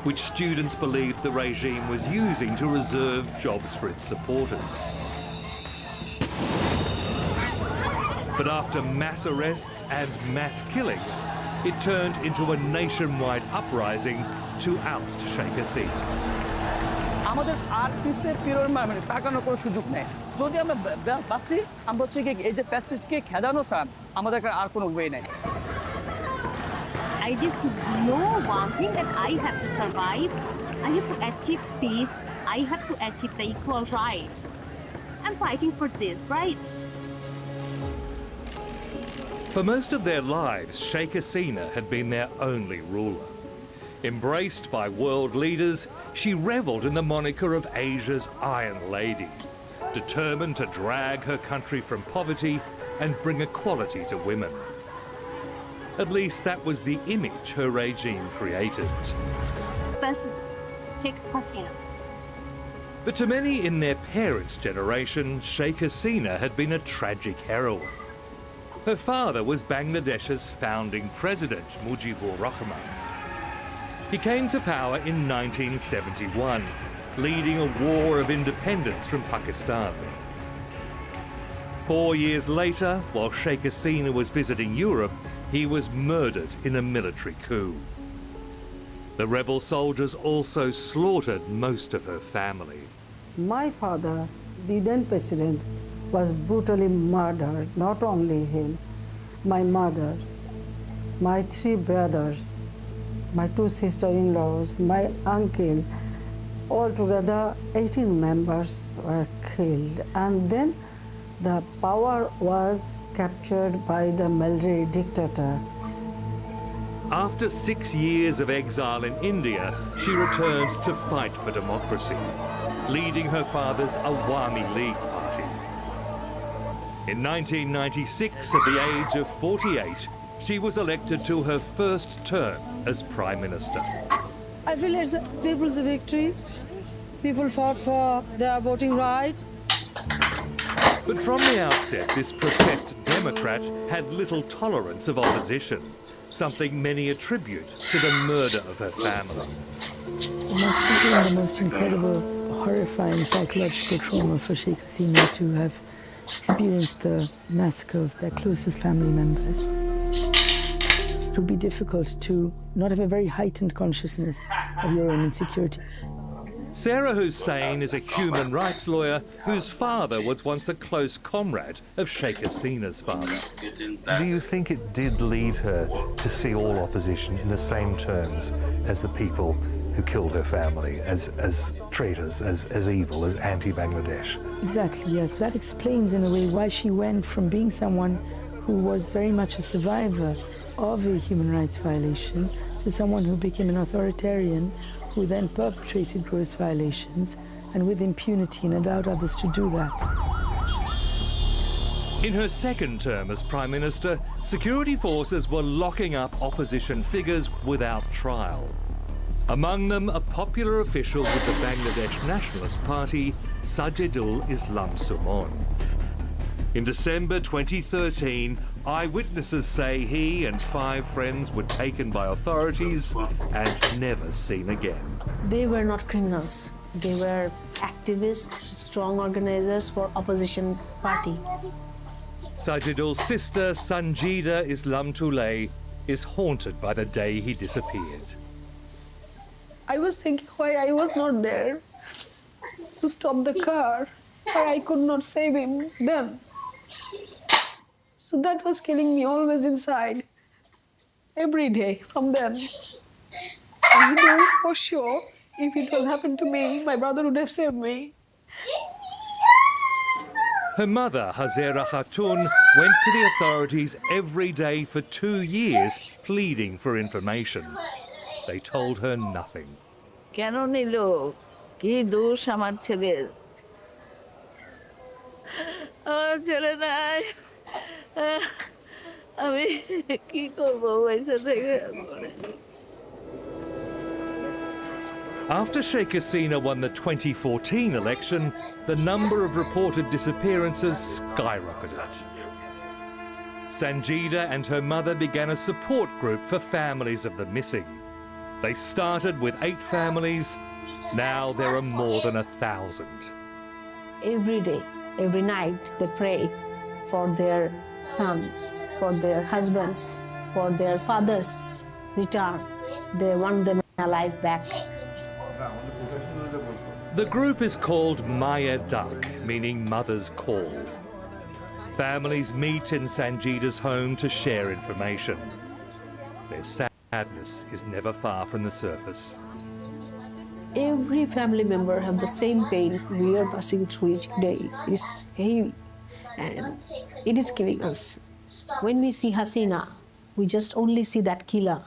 which students believed the regime was using to reserve jobs for its supporters. But after mass arrests and mass killings, it turned into a nationwide uprising to oust Sheikh Hasina. আমাদের আর পিছে ফিরোর মানে তাকানোর কোনো সুযোগ নেই। যদি আমরা বাঁচি, আমরা হচ্ছে কি এই যে ফ্যাসিস্টকে খেদানো চান, আমাদের আর কোনো ওয়ে নেই। I just know one thing, that I have to survive, I have to achieve peace, I have to achieve the equal rights. I'm fighting for this, right? For most of their lives, Sheikh Hasina had been their only ruler. Embraced by world leaders, she revelled in the moniker of Asia's Iron Lady, determined to drag her country from poverty and bring equality to women. At least that was the image her regime created. Sheikh Hasina. But to many in their parents' generation, Sheikh Hasina had been a tragic heroine. Her father was Bangladesh's founding president, Mujibur Rahman. He came to power in 1971, leading a war of independence from Pakistan. 4 years later, while Sheikh Hasina was visiting Europe, he was murdered in a military coup. The rebel soldiers also slaughtered most of her family. My father, the then president, was brutally murdered. Not only him, my mother, my 3 brothers, my 2 sister-in-laws, my uncle, altogether 18 members were killed. And then the power was captured by the military dictator. After 6 years of exile in India, she returned to fight for democracy, leading her father's Awami League party. In 1996, at the age of 48, she was elected to her first term as Prime Minister. I feel it's the people's victory. People fought for their voting right. But from the outset, this professed Democrat had little tolerance of opposition, something many attribute to the murder of her family. It must have been the most incredible, horrifying psychological trauma for Sheikh Hasina to have experienced the massacre of their closest family members. It would be difficult to not have a very heightened consciousness of your own insecurity. Sarah Hussein is a human rights lawyer whose father was once a close comrade of Sheikh Hasina's father. Do you think it did lead her to see all opposition in the same terms as the people who killed her family, as traitors, as evil, as anti-Bangladesh? Exactly, yes. That explains in a way why she went from being someone who was very much a survivor of a human rights violation to someone who became an authoritarian who then perpetrated gross violations and with impunity and allowed others to do that. In her second term as Prime Minister, security forces were locking up opposition figures without trial. Among them, a popular official with the Bangladesh Nationalist Party, Sajidul Islam Sumon. In December 2013, eyewitnesses say he and 5 friends were taken by authorities and never seen again. They were not criminals. They were activists, strong organizers for opposition party. Sajidul's sister, Sanjida Islam Tulay, is haunted by the day he disappeared. I was thinking why I was not there to stop the car, why I could not save him then. So that was killing me always inside, every day from then. I know for sure if it was happened to me, my brother would have saved me. Her mother, Hazera Khatun, went to the authorities every day for 2 years, pleading for information. They told her nothing. কেন নিল কি দোষ আমার ছেলের আমার ছেলে নাই আমি কি করব পয়সা থেকে After Sheikh Hasina won the 2014 election, the number of reported disappearances skyrocketed. Sanjida and her mother began a support group for families of the missing. They started with 8 families. Now there are more than 1,000. Every day, every night, they pray for their sons, for their husbands, for their fathers' return. They want them alive back. The group is called Maya Dak, meaning Mother's Call. Families meet in Sanjida's home to share information. Their sadness is never far from the surface. Every family member have the same pain we are passing through each day. It is heavy and it is killing us. When we see Hasina, we just only see that killer.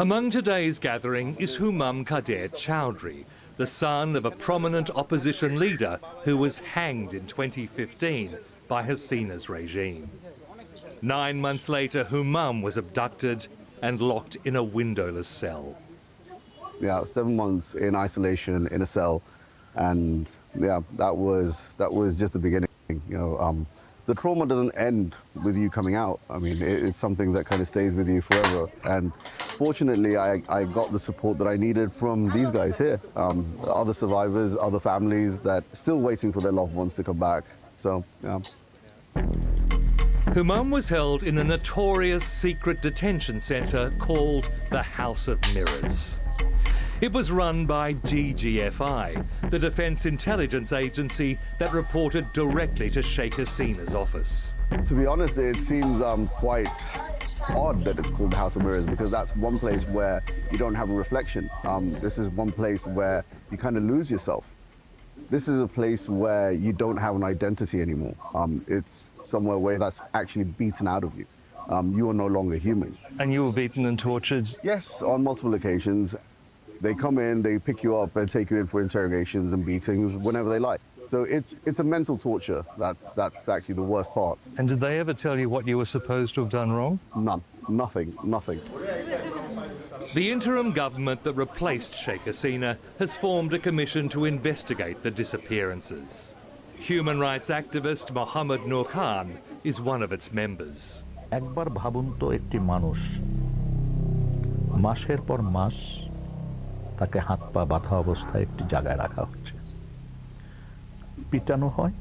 Among today's gathering is Humam Kader Chowdhury, the son of a prominent opposition leader who was hanged in 2015 by Hasina's regime. 9 months later, Humam was abducted and locked in a windowless cell. Yeah, 7 months in isolation in a cell, and yeah, that was just the beginning. You know, the trauma doesn't end with you coming out. I mean, it's something that kind of stays with you forever. And fortunately, I got the support that I needed from these guys here, other survivors, other families that are still waiting for their loved ones to come back. So, yeah. Humam was held in a notorious secret detention centre called the House of Mirrors. It was run by DGFI, the Defence Intelligence Agency that reported directly to Sheikh Hasina's office. To be honest, it seems quite odd that it's called the House of Mirrors, because that's one place where you don't have a reflection. This is one place where you kind of lose yourself. This is a place where you don't have an identity anymore. It's somewhere where that's actually beaten out of you. You are no longer human. And you were beaten and tortured? Yes, on multiple occasions. They come in, they pick you up and take you in for interrogations and beatings whenever they like. So it's a mental torture. That's actually the worst part. And did they ever tell you what you were supposed to have done wrong? None. Nothing. The interim government that replaced Sheikh Hasina has formed a commission to investigate the disappearances. Human rights activist Mohammed Nur Khan is one of its members. একবার ভাবুন তো একটি মানুষ মাসের পর মাস তাকে হাত পা বাঁধা অবস্থায় একটি জায়গায় রাখা হচ্ছে, পিটানো হয়,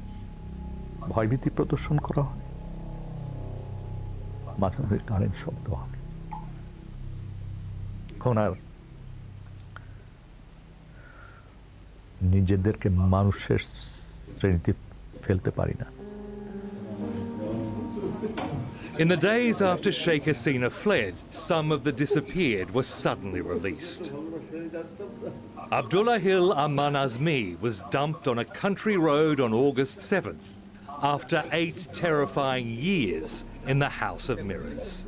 ভয়ভীতি প্রদর্শন করা হয়, মাঝে মাঝে কারেন্ট শব্দ হয়। ওনার নিজেদেরকে মানুষের শ্রেণীতে ফেলতে পারি না। In the days after Sheikh Hasina fled, some of the disappeared were suddenly released. Abdullah Hil Aman Azmi was dumped on a country road on August 7th after 8 terrifying years in the House of Mirrors.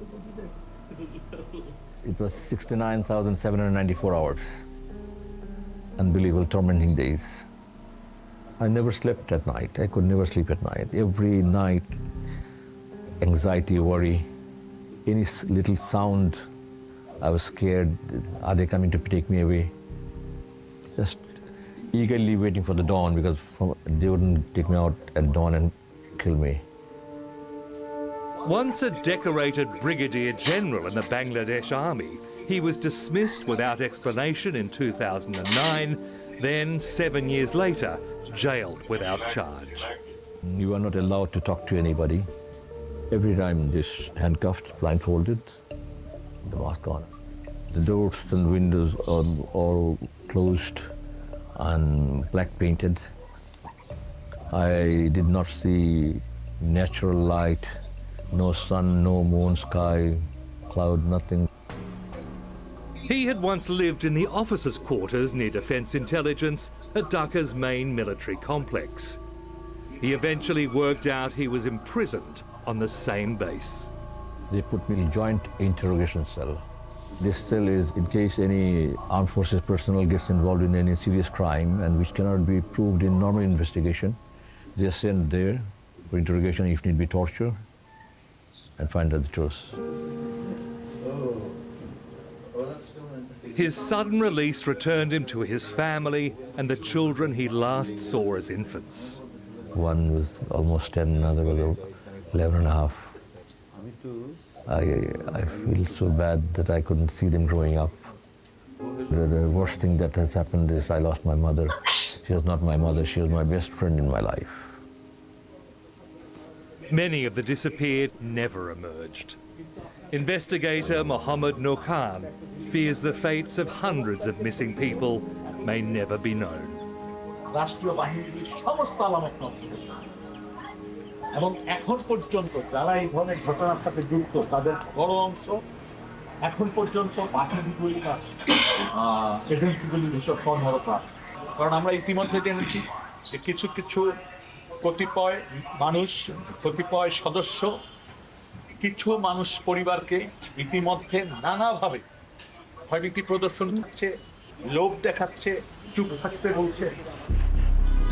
It was 69,794 hours. Unbelievable, tormenting days. I never slept at night. I could never sleep at night. Every night, anxiety, worry, any little sound, I was scared. Are they coming to take me away? Just eagerly waiting for the dawn because they wouldn't take me out at dawn and kill me. Once a decorated brigadier general in the Bangladesh army, he was dismissed without explanation in 2009, then 7 years later, jailed without charge. You are not allowed to talk to anybody. Every time this handcuffed, blindfolded, the mask on. The doors and windows are all closed and black painted. I did not see natural light, no sun, no moon, sky, cloud, nothing. He had once lived in the officers' quarters near Defence Intelligence at Dhaka's main military complex. He eventually worked out he was imprisoned on the same base. They put me in joint interrogation cell. This cell is in case any armed forces personnel gets involved in any serious crime and which cannot be proved in normal investigation. They are sent there for interrogation, if need be torture, and find out the truth. His sudden release returned him to his family and the children he last saw as infants. One was almost 10, another was 11 and a half. I feel so bad that I couldn't see them growing up. The worst thing that has happened is I lost my mother. She was not my mother, she was my best friend in my life. Many of the disappeared never emerged. Investigator Mohammed Nur Khan fears the fates of hundreds of missing people may never be known. রাষ্ট্রীয় বাহিনীর সমস্ত আলামত নষ্ট এবং এখন পর্যন্ত যারা এই ধরনের ঘটনার সাথে যুক্ত তাদের বড় অংশ এখন পর্যন্ত বাহিনীগুলি এজেন্সিগুলি হিসেবে কর্মরত আছে। কারণ আমরা ইতিমধ্যে জেনেছি যে কিছু কিছু কতিপয় মানুষ, কতিপয় সদস্য কিছু মানুষ পরিবারকে ইতিমধ্যে নানাভাবে ভয়ভীতি প্রদর্শন করছে, লোভ দেখাচ্ছে, চুপ থাকতে বলছে।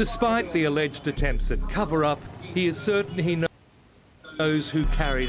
Despite the alleged attempts at cover-up, he is certain he knows who carried